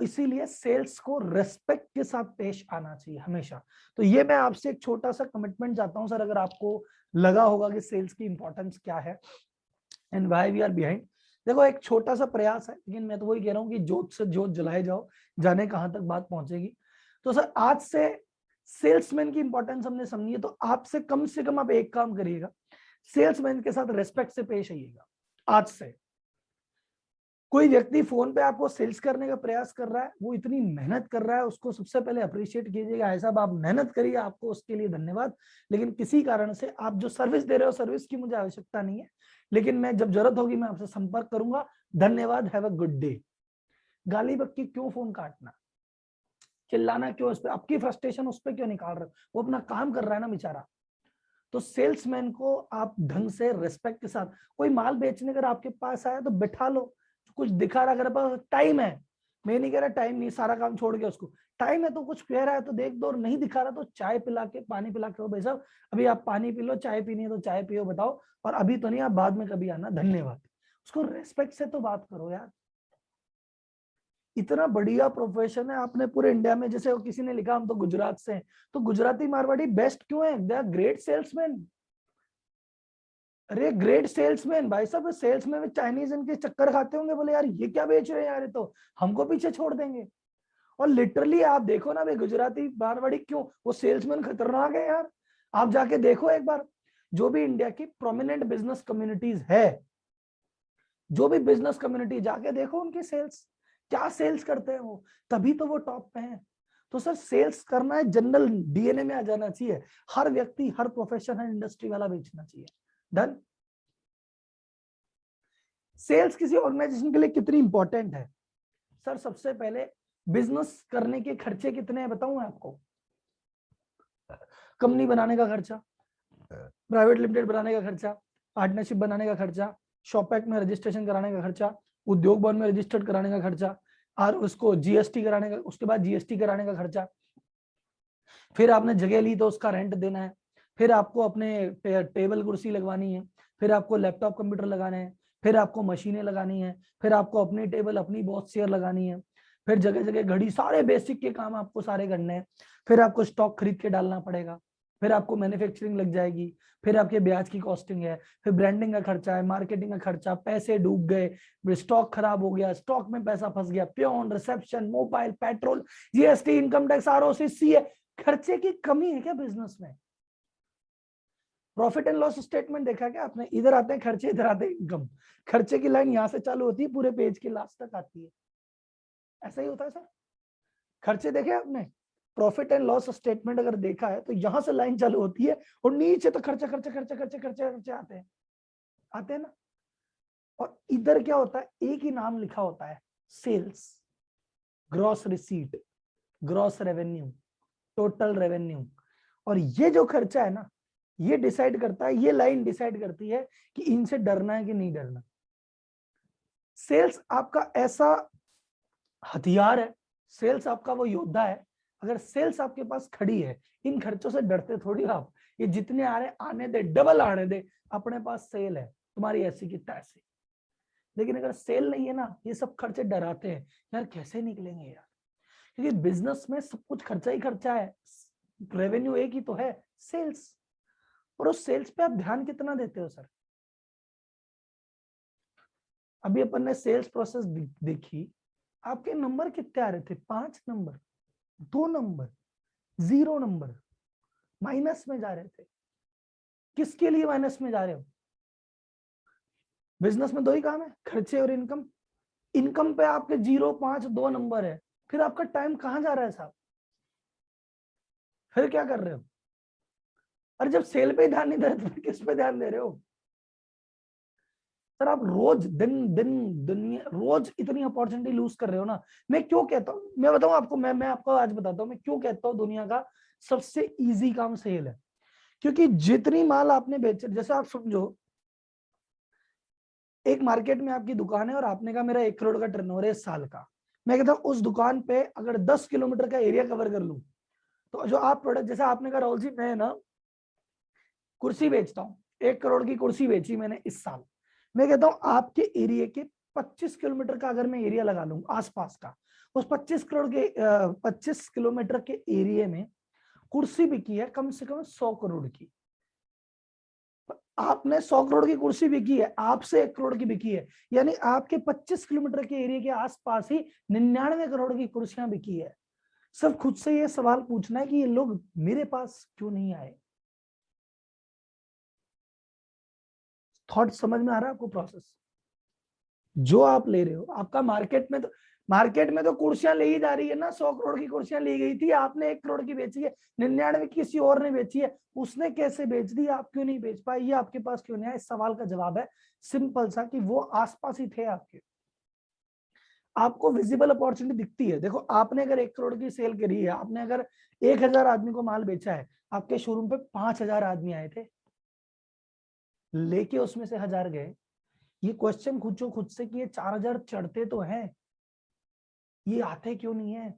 इसीलिए सेल्स को रेस्पेक्ट के साथ पेश आना चाहिए हमेशा। तो ये मैं आपसे एक छोटा सा कमिटमेंट चाहता हूं सर, अगर आपको लगा होगा कि सेल्स की इंपॉर्टेंस क्या है and why we are behind. देखो एक छोटा सा प्रयास है, लेकिन मैं तो वही कह रहा हूँ कि जोत से जोत जलाए जाओ, जाने कहां तक बात पहुंचेगी। तो सर आज से सेल्समैन की इंपॉर्टेंस हमने समझी है, तो आपसे कम से कम आप एक काम करिएगा, सेल्समैन के साथ रेस्पेक्ट से पेश आइएगा। आज से कोई व्यक्ति फोन पे आपको सेल्स करने का प्रयास कर रहा है, वो इतनी मेहनत कर रहा है, उसको सबसे पहले अप्रिशिएट कीजिएगा, ऐसा आप मेहनत करिए, आपको उसके लिए धन्यवाद। लेकिन किसी कारण से आप जो सर्विस दे रहे हो, सर्विस की मुझे आवश्यकता नहीं है, लेकिन मैं जब जरूरत होगी मैं आपसे संपर्क करूंगा। धन्यवाद, हैव अ गुड डे। गाली बक्की क्यों फोन काटना, चिल्लाना क्यों उस पर, आपकी फ्रस्ट्रेशन उस पर क्यों निकाल रहे हो? वो अपना काम कर रहा है ना बेचारा। तो सेल्समैन को आप ढंग से रेस्पेक्ट के साथ, कोई माल बेचने अगर आपके पास आया तो बिठा लो, कुछ दिखा रहा, अगर पास टाइम है, मैं नहीं कह रहा टाइम नहीं, सारा काम छोड़ के उसको टाइम है तो कुछ कह रहा है तो देख दो, और नहीं दिखा रहा तो चाय पिला के पानी पिला के, भाई साहब अभी आप पानी पी लो, चाय पीनी है तो चाय पियो, बताओ, और अभी तो नहीं, आप बाद में कभी आना, धन्यवाद। उसको रेस्पेक्ट से तो बात करो यार। इतना बढ़िया प्रोफेशन है, आपने पूरे इंडिया में, जैसे किसी ने लिखा हम तो गुजरात से हैं, तो गुजराती मारवाड़ी बेस्ट क्यों है? They are great salesman. अरे ग्रेट सेल्समैन, भाई साहब सेल्समैन में चाइनीज इनके चक्कर खाते होंगे, बोले यार ये क्या बेच रहे हैं यार, ये तो हमको पीछे छोड़ देंगे। और लिटरली आप देखो ना भाई, गुजराती मारवाड़ी क्यों, वो सेल्समैन खतरनाक है यार। आप जाके देखो एक बार, जो भी इंडिया की प्रोमिनेंट बिजनेस कम्युनिटीज है, जो भी बिजनेस कम्युनिटी, जाके देखो उनकी सेल्स, क्या सेल्स करते हैं वो, तभी तो वो टॉप पे हैं। तो सर सेल्स करना है, जनरल डीएनए में आ जाना चाहिए। हर व्यक्ति, हर प्रोफेशन, हर इंडस्ट्री वाला बेचना चाहिए। डन। सेल्स किसी ऑर्गेनाइजेशन के लिए कितनी इंपॉर्टेंट है? सर सबसे पहले बिजनेस करने के खर्चे कितने हैं बताऊं मैं आपको। कंपनी बनाने का खर्चा, प्राइवेट लिमिटेड बनाने का खर्चा, पार्टनरशिप बनाने का खर्चा, शॉपैक में रजिस्ट्रेशन कराने का खर्चा, उद्योग भवन में रजिस्टर्ड कराने का खर्चा, और उसको जीएसटी कराने का, उसके बाद जीएसटी कराने का खर्चा, फिर आपने जगह ली तो उसका रेंट देना है, फिर आपको अपने टेबल कुर्सी लगवानी है, फिर आपको लैपटॉप कंप्यूटर लगाने हैं, फिर आपको मशीनें लगानी है, फिर आपको अपनी टेबल अपनी बॉस चेयर लगानी है, फिर जगह जगह घड़ी, सारे बेसिक के काम आपको सारे करने हैं, फिर आपको स्टॉक खरीद के डालना पड़ेगा, फिर आपको मैन्युफैक्चरिंग लग जाएगी, फिर आपके ब्याज की कॉस्टिंग है, फिर ब्रांडिंग का खर्चा है, मार्केटिंग का खर्चा, पैसे डूब गए, स्टॉक खराब हो गया, स्टॉक में पैसा फंस गया, peon, reception, mobile, petrol, GST, income tax, ROC, CA, खर्चे की कमी है क्या बिजनेस में? प्रॉफिट एंड लॉस स्टेटमेंट देखा क्या आपने? इधर आते हैं खर्चे, इधर आते हैं इनकम, खर्चे की लाइन यहां से चालू होती है, पूरे पेज के लास्ट तक आती है। ऐसा ही होता है सर, खर्चे देखे आपने? प्रॉफिट एंड लॉस स्टेटमेंट अगर देखा है तो यहां से लाइन चालू होती है और नीचे तो खर्चे खर्चे खर्चे खर्चे खर्चे खर्चे आते हैं ना। और इधर क्या होता है, एक ही नाम लिखा होता है, sales, gross receipt, gross revenue, total revenue. और ये जो खर्चा है ना, ये डिसाइड करता है, ये लाइन डिसाइड करती है कि इनसे डरना है कि नहीं डरना। सेल्स आपका ऐसा हथियार है, सेल्स आपका वो योद्धा है, अगर सेल्स आपके पास खड़ी है, इन खर्चों से डरते थोड़ी आप, ये जितने आ रहे आने दे, डबल आने दे, अपने पास सेल है, तुम्हारी ऐसी की तैसी। लेकिन अगर सेल नहीं है ना, ये सब खर्चे डराते हैं, यार कैसे निकलेंगे यार, क्योंकि बिजनेस में सब कुछ खर्चा ही खर्चा है, रेवेन्यू एक ही तो है, सेल्स। और उस सेल्स पे आप ध्यान कितना देते हो सर? अभी अपन ने सेल्स प्रोसेस देखी, आपके नंबर कितने आ रहे थे? 5 नंबर, 2 नंबर, 0 नंबर, माइनस में जा रहे थे। किसके लिए माइनस में जा रहे हो? बिजनेस में दो ही काम है, खर्चे और इनकम। इनकम पे आपके 0, 5, 2 नंबर है, फिर आपका टाइम कहां जा रहा है साहब? फिर क्या कर रहे हो? अरे जब सेल पे ध्यान नहीं दे रहे तो किस पे ध्यान दे रहे हो सर? आप रोज दिन दिन दुनिया रोज इतनी अपॉर्चुनिटी लूज कर रहे हो ना। मैं क्यों कहता हूँ, मैं बताऊं आपको, मैं आपको आज बताता हूँ मैं क्यों कहता हूँ दुनिया का सबसे इजी काम सेल है। क्योंकि जितनी माल आपने बेचे, जैसे आप समझो एक मार्केट में आपकी दुकान है और आपने कहा मेरा 1 करोड़ का टर्नओवर है इस साल का। मैं कहता हूँ उस दुकान पे अगर 10 किलोमीटर का एरिया कवर कर लूं, तो जो आप प्रोडक्ट, जैसे आपने कहा राहुल जी मैं ना कुर्सी बेचता हूँ, 1 करोड़ की कुर्सी बेची मैंने इस साल। मैं कहता हूँ आपके एरिया के 25 किलोमीटर का अगर मैं एरिया लगा लूँ आसपास का, उस 25 किलोमीटर के एरिया में कुर्सी बिकी है कम से कम 100 करोड़ की। आपने 100 करोड़ की कुर्सी बिकी है, आपसे 1 करोड़ की बिकी है, यानी आपके 25 किलोमीटर के एरिया के आसपास ही 99 करोड़ की कुर्सियां बिकी है। सब खुद से ये सवाल पूछना है कि ये लोग मेरे पास क्यों नहीं आए। थॉट समझ में आ रहा है आपको? प्रोसेस जो आप ले रहे हो, आपका मार्केट में तो कुर्सियां ले ही जा रही है ना। 100 करोड़ की कुर्सियां ली गई थी, आपने 1 करोड़ की बेची है, 99 किसी और ने बेची है, उसने कैसे बेच दी, आप क्यों नहीं बेच पाए? ये आपके पास क्यों नहीं आया? इस सवाल का जवाब है सिंपल सा, कि वो आसपास ही थे आपके। आपको विजिबल अपॉर्चुनिटी दिखती है। देखो आपने अगर 1 करोड़ की सेल करी है, आपने अगर 1000 आदमी को माल बेचा है, आपके शोरूम पे 5000 आदमी आए थे, लेके उसमें से 1000 गए। ये क्वेश्चन पूछो खुद से कि ये 4000 चढ़ते तो हैं, ये आते क्यों नहीं है?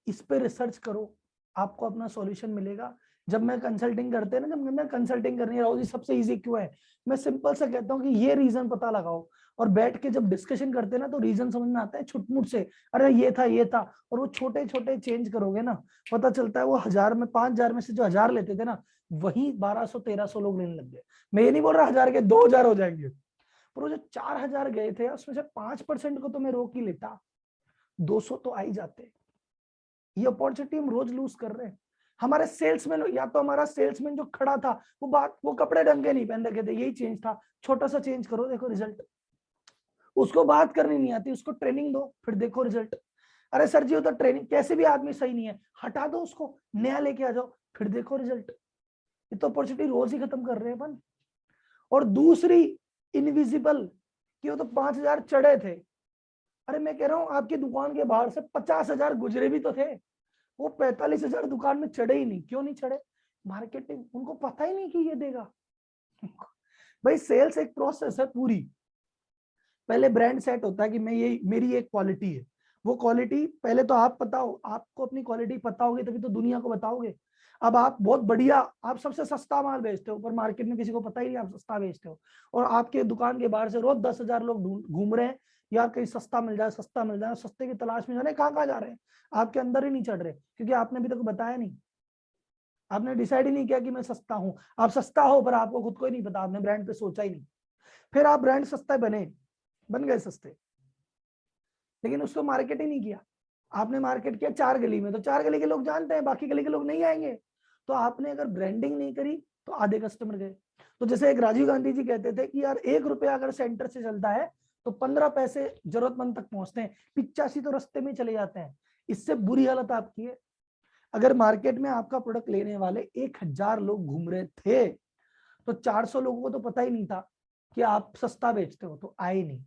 इस पे रिसर्च करो, आपको अपना सॉल्यूशन मिलेगा। जब मैं कंसल्टिंग करते हैं ना, जब मैं कंसल्टिंग करनी राहुल जी सबसे इजी क्यों है, मैं सिंपल सा कहता हूँ कि ये रीजन पता लगाओ, और बैठ के जब डिस्कशन करते हैं ना तो रीजन समझ में आता है छुटमुट से, अरे ये था, और वो छोटे छोटे चेंज करोगे ना, पता चलता है वो 1000 में 5000 में से जो 1000 लेते थे ना, वही 1200-1300 लोग लेने लग गए। मैं ये नहीं बोल रहा 1000 के 2000 हो जाएंगे, पर वो जो 4000 गए थे उसमें से 5% को तो मैं रोक ही लेता, 200 तो आ ही जाते। ये अपॉर्चुनिटी हम रोज लूज कर रहे हैं। हमारे सेल्समैन, या तो हमारा सेल्समैन जो खड़ा था वो कपड़े ढंग के नहीं पहन रखे थे, यही चेंज था, छोटा सा चेंज करो देखो रिजल्ट। उसको बात करनी नहीं आती, उसको ट्रेनिंग दो, फिर देखो रिजल्ट। अरे सर जी वो तो ट्रेनिंग, कैसे भी आदमी सही नहीं है, हटा दो उसको, नया लेके आ जाओ, फिर देखो रिजल्ट। ये तो अपॉर्चुनिटी रोज ही खत्म कर रहे हैं अपन। और दूसरी इनविजिबल, कि वो तो 5000 चढ़े थे, अरे मैं कह रहा हूं आपकी दुकान के बाहर से 50,000 गुजरे भी तो थे, वो 45,000 दुकान में चढ़े ही नहीं। क्यों नहीं चढ़े? मार्केटिंग, उनको पता ही नहीं कि ये देगा। भाई सेल्स एक प्रोसेस है पूरी। पहले ब्रांड सेट होता है कि मैं ये मेरी एक क्वालिटी है, वो क्वालिटी पहले तो आप पता हो, आपको अपनी क्वालिटी पता होगी तभी तो दुनिया को बताओगे। अब आप बहुत बढ़िया, आप सबसे सस्ता माल बेचते हो, पर मार्केट में किसी को पता ही नहीं आप सस्ता बेचते हो, और आपके दुकान के बाहर से रोज 10,000 लोग घूम रहे हैं, यार कहीं सस्ता मिल जाए, सस्ता मिल जाए, सस्ते की तलाश में जाने कहाँ कहाँ जा रहे हैं, आपके अंदर ही नहीं चढ़ रहे, क्योंकि आपने अभी तक बताया नहीं, आपने डिसाइड ही नहीं किया कि मैं सस्ता हूं। आप सस्ता हो पर आपको खुद को ही नहीं पता, आपने ब्रांड पे सोचा ही नहीं। फिर आप ब्रांड सस्ता बन गए सस्ते, लेकिन उसको मार्केट ही नहीं किया। आपने मार्केट किया 4 गली में, तो 4 गली के लोग जानते हैं, बाकी गली के लोग नहीं आएंगे। तो आपने अगर ब्रांडिंग नहीं करी तो आधे कस्टमर गए। तो जैसे एक राजीव गांधी जी कहते थे कि यार 1 रुपया अगर सेंटर से चलता है तो 15 पैसे जरूरतमंद तक पहुंचते हैं, 85 तो रास्ते में चले जाते हैं। इससे बुरी हालत आपकी है। अगर मार्केट में आपका प्रोडक्ट लेने वाले 1000 लोग घूम रहे थे, तो 400 लोगों को तो पता ही नहीं था कि आप सस्ता बेचते हो, तो आए नहीं।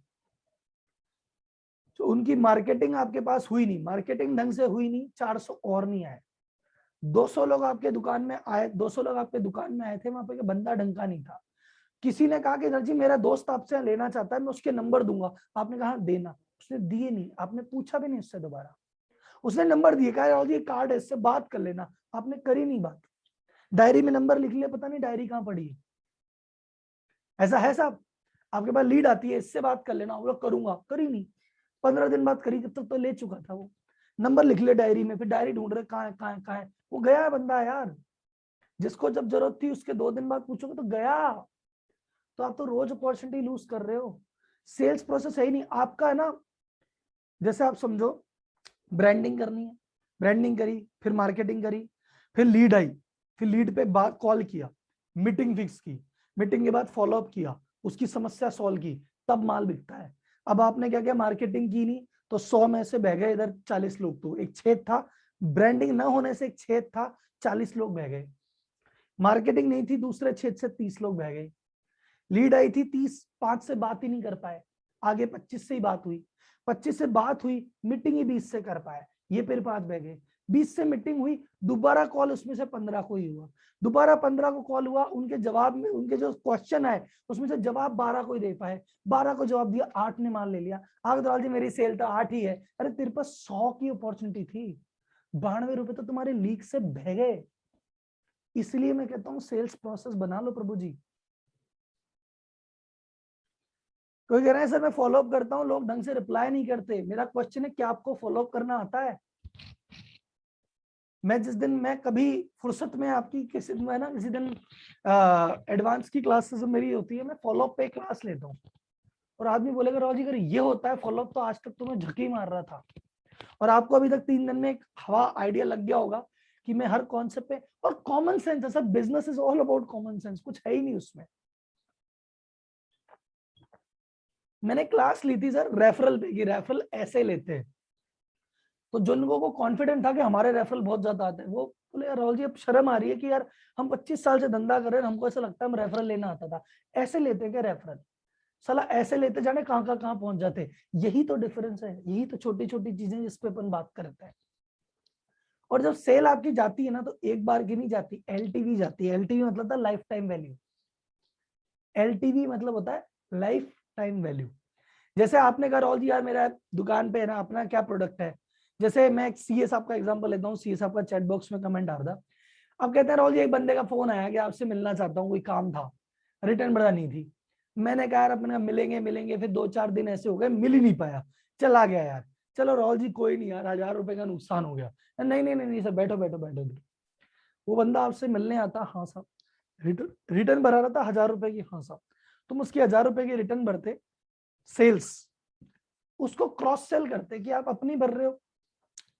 तो उनकी मार्केटिंग आपके पास हुई नहीं, मार्केटिंग ढंग से हुई नहीं, 400 और नहीं आए। 200 लोग आपके दुकान में आए, 200 लोग आपके दुकान में आए थे, वहां पे बंदा ढंग का नहीं था। किसी ने कहा कि सर जी मेरा दोस्त आपसे लेना चाहता है, मैं उसके नंबर दूंगा। आपने कहा देना, उसने दिए नहीं, आपने पूछा भी नहीं उससे दोबारा। उसने नंबर दिए, कहा राहुल जी कार्ड है, इससे बात कर लेना, आपने करी नहीं बात। डायरी में नंबर लिख लिया, पता नहीं डायरी कहाँ पड़ी है। ऐसा है साहब? आपके पास लीड आती है, इससे बात कर लेना, वो करूंगा, करी नहीं, 15 दिन बाद करी, तब तो ले चुका था वो। नंबर लिख ले डायरी में, फिर डायरी ढूंढ रहे कहाँ है कहाँ है कहाँ है, वो गया है बंदा यार। जिसको जब जरूरत थी उसके 2 दिन बाद पूछोगे तो गया। तो आप तो रोज अपॉर्चुनिटी लूज कर रहे हो। सेल्स प्रोसेस है ही नहीं आपका, है ना। जैसे आप समझो, ब्रांडिंग करनी है, ब्रांडिंग करी, फिर मार्केटिंग करी, फिर लीड आई, फिर लीड पे बात कॉल किया, मीटिंग फिक्स की, मीटिंग के बाद फॉलोअप किया, उसकी समस्या सॉल्व की, तब माल बिकता है। अब आपने क्या किया, मार्केटिंग की नहीं, तो 100 में से बह गए इधर 40 लोग, तो एक छेद था, ब्रांडिंग ना होने से एक छेद था, 40 लोग बह गए। मार्केटिंग नहीं थी, दूसरे छेद से 30 लोग बह गए। लीड आई थी 30, 5 से बात ही नहीं कर पाए, आगे 25 से ही बात हुई, 25 से बात हुई, मीटिंग ही 20 से कर पाए, ये फिर 5 बह गए। 20 से मीटिंग हुई, दोबारा कॉल उसमें से 15 को ही हुआ, दोबारा 15 को कॉल हुआ, उनके जवाब में, उनके जो क्वेश्चन आए उसमें से जवाब 12 को ही दे पाए, 12 को जवाब दिया, 8 ने मान ले लिया। आगे दलाल जी मेरी सेल तो 8 ही है, अरे तेरे पास 100 की अपॉर्चुनिटी थी, 92 रुपए तो तुम्हारे लीक से बह गए। इसलिए मैं कहता हूं सेल्स प्रोसेस बना लो प्रभु जी। कोई कह रहे हैं सर मैं फॉलोअप करता हूं, लोग ढंग से रिप्लाई नहीं करते। मेरा क्वेश्चन है, क्या आपको फॉलोअप करना आता है? मैं जिस दिन, मैं कभी फुर्सत में आपकी किसी दिन, ना किसी दिन एडवांस की क्लासेस मेरी होती है, मैं फॉलोअप पे क्लास लेता हूँ, और आदमी बोलेगा राव जी अगर ये होता है फॉलोअप, तो आज तक तो मैं झकी मार रहा था। और आपको अभी तक 3 दिन में एक हवा आइडिया लग गया होगा कि मैं हर कॉन्सेप्ट पे, और कॉमन सेंस है sir, business is all about common sense, कुछ है ही नहीं उसमें। मैंने क्लास ली थी सर रेफरल पे, कि रेफरल ऐसे लेते हैं, तो जिन लोगों को कॉन्फिडेंट था कि हमारे रेफरल बहुत ज्यादा आते हैं, वो बोले यार राहुल जी अब शर्म आ रही है कि यार हम 25 साल से धंधा कर रहे हैं, हमको ऐसा लगता है हम रेफरल लेना आता था। ऐसे लेते हैं क्या रेफरल? साला ऐसे लेते जाने कहाँ पहुंच जाते। यही तो डिफरेंस है, यही तो छोटी छोटी चीजें जिस पे अपन बात करते हैं। और जब सेल आपकी जाती है ना, तो एक बार की नहीं जाती, एलटीवी जाती है। एलटीवी मतलब था लाइफ टाइम वैल्यू। एलटीवी मतलब होता है लाइफ टाइम वैल्यू। जैसे आपने कहा राहुल जी यार मेरा दुकान पे है ना, अपना क्या प्रोडक्ट है, जैसे मैं एक सीए साहब का एग्जांपल लेता हूँ, सीए साहब का चैट बॉक्स में कमेंट आ रहा था। अब कहते हैं राहुल जी एक बंदे का फोन आया कि आपसे मिलना चाहता हूँ, कोई काम था, रिटर्न बढ़ा नहीं थी। मैंने कहा यार अपने मिलेंगे मिलेंगे, फिर 2-4 दिन ऐसे हो गए, मिल ही नहीं पाया, चला गया यार। चलो राहुल जी कोई नहीं यार, 1000 रुपए का नुकसान हो गया। नहीं नहीं नहीं नहीं सर, बैठो बैठो बैठो। वो बंदा आपसे मिलने आता, हाँ साहब। रिटर्न रिटर्न भरा रहा था 1000 रुपए की, हाँ साहब। तुम उसकी 1000 रुपए की रिटर्न भरते, सेल्स उसको क्रॉस सेल करते कि आप अपनी भर रहे हो,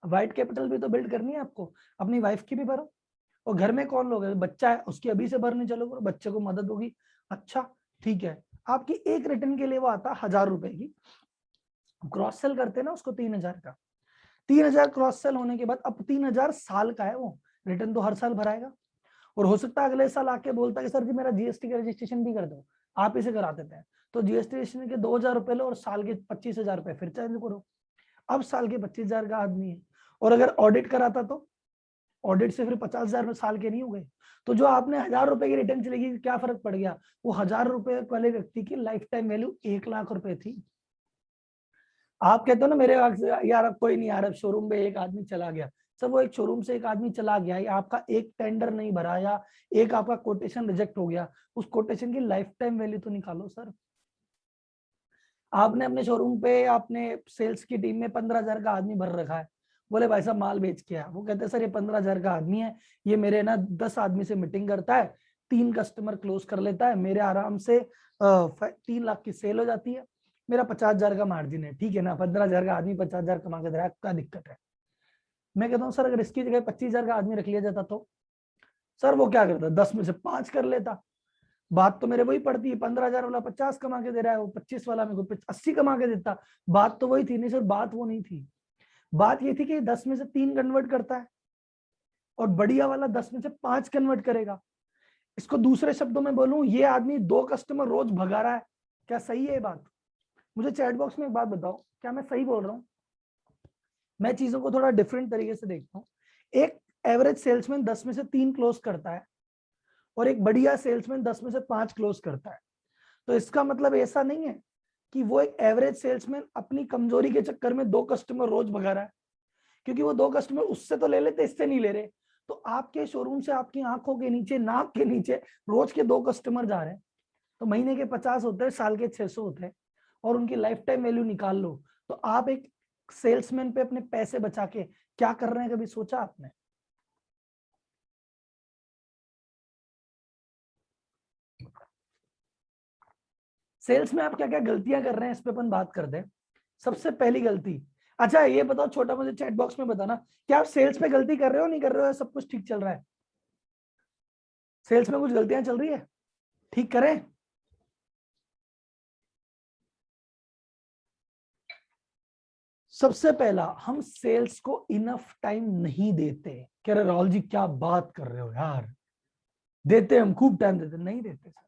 वाइट कैपिटल भी तो बिल्ड करनी है आपको, अपनी वाइफ की भी भरो। और घर में कौन लोग है, बच्चा है, उसकी अभी से भरने चलो, बच्चे को मदद होगी। अच्छा ठीक है, आपकी एक रिटर्न के लिए वो आता 1000 रुपए की, क्रॉस सेल करते ना उसको 3000 का। 3000 क्रॉस सेल होने के बाद अब 3000 साल का है, वो रिटर्न तो हर साल भराएगा। और हो सकता है अगले साल आके बोलता है कि सर जी मेरा जीएसटी का रजिस्ट्रेशन भी कर दो, आप इसे करा देते हैं। तो जीएसटी रजिस्ट्रेशन के 2000 रुपए लो, और साल के 25,000 रुपए फिर चार्ज करो। अब साल के 25,000 का आदमी है। और अगर ऑडिट कराता तो ऑडिट से फिर 50,000 में साल के नहीं हो गए। तो जो आपने 1000 रुपए की रिटर्न चलेगी, क्या फर्क पड़ गया? वो 1000 रुपए वाले व्यक्ति की लाइफ टाइम वैल्यू 1,00,000 रुपए थी। आप कहते हो ना मेरे यार अब कोई नहीं यार, अब शोरूम में एक आदमी चला गया। सर वो एक शोरूम से एक आदमी चला गया, या आपका एक टेंडर नहीं भरा, या एक आपका कोटेशन रिजेक्ट हो गया, उस कोटेशन की लाइफ टाइम वैल्यू तो निकालो सर। आपने अपने शोरूम पे, आपने सेल्स की टीम में 15,000 का आदमी भर रखा है, बोले भाई साहब माल बेच के आ। वो कहते हैं सर ये 15,000 का आदमी है, ये मेरे ना 10 आदमी से मीटिंग करता है, 3 कस्टमर क्लोज कर लेता है, मेरे आराम से 3 लाख की सेल हो जाती है, मेरा 50,000 का मार्जिन है। ठीक है ना, 15,000 का आदमी 50,000 कमा के दे रहा है, क्या दिक्कत है? मैं कहता हूँ सर अगर इसकी जगह 25,000 का आदमी रख लिया जाता तो? सर वो क्या करता, 10 में से 5 कर लेता। बात तो मेरे वही पड़ती है, 15,000 वाला 50 कमा के दे रहा है, वो 25 वाला मेरे को 80 कमा के देता। बात तो वही थी। नहीं सर बात वो नहीं थी, बात ये थी कि 10 में से 3 कन्वर्ट करता है, और बढ़िया वाला 10 में से 5 कन्वर्ट करेगा। इसको दूसरे शब्दों में बोलूं, ये आदमी 2 कस्टमर रोज भगा रहा है। क्या सही है ये बात? मुझे चैट बॉक्स में एक बात बताओ, क्या मैं सही बोल रहा हूँ? मैं चीजों को थोड़ा डिफरेंट तरीके से देखता हूँ। एक एवरेज सेल्समैन 10 में से 3 क्लोज करता है, और एक बढ़िया सेल्समैन 10 में से 5 क्लोज करता है। तो इसका मतलब ऐसा नहीं है कि वो एक एवरेज सेल्समैन अपनी कमजोरी के चक्कर में 2 कस्टमर रोज भगा रहा है, क्योंकि वो 2 कस्टमर उससे तो ले लेते, इससे नहीं ले रहे। तो आपके शोरूम से आपकी आंखों के नीचे, नाक के नीचे रोज के 2 कस्टमर जा रहे हैं, तो महीने के 50 होते हैं, साल के 600 होते हैं, और उनकी लाइफ टाइम वैल्यू निकाल लो, तो आप एक सेल्समैन पे अपने पैसे बचा के क्या कर रहे हैं, कभी सोचा आपने? सेल्स में आप क्या क्या गलतियां कर रहे हैं, इस पे अपन बात करते हैं। सबसे पहली गलती, अच्छा ये बताओ, छोटा मुझे चैट बॉक्स में बताना, क्या आप सेल्स पे गलती कर रहे हो, नहीं कर रहे हो, सब कुछ ठीक चल रहा है? सेल्स में कुछ गलतियां चल रही है, ठीक करें? सबसे पहला, हम सेल्स को इनफ टाइम नहीं देते। कह रहे राहुल जी क्या बात कर रहे हो यार, देते हम खूब टाइम देते, नहीं देते सर।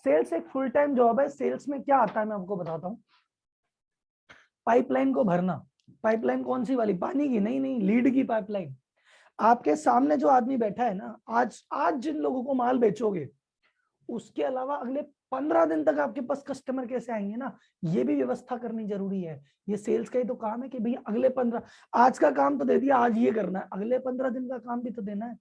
सेल्स एक फुल टाइम जॉब है। सेल्स में क्या आता है मैं आपको बताता हूँ। पाइपलाइन को भरना। पाइपलाइन कौन सी वाली, पानी की? नहीं नहीं, लीड की पाइपलाइन। आपके सामने जो आदमी बैठा है ना, आज आज जिन लोगों को माल बेचोगे, उसके अलावा अगले 15 दिन तक आपके पास कस्टमर कैसे आएंगे ना, ये भी व्यवस्था करनी जरूरी है। ये सेल्स का ही तो काम है कि भैया अगले 15, आज का काम तो दे दिया, आज ये करना है, अगले 15 दिन का काम भी तो देना है।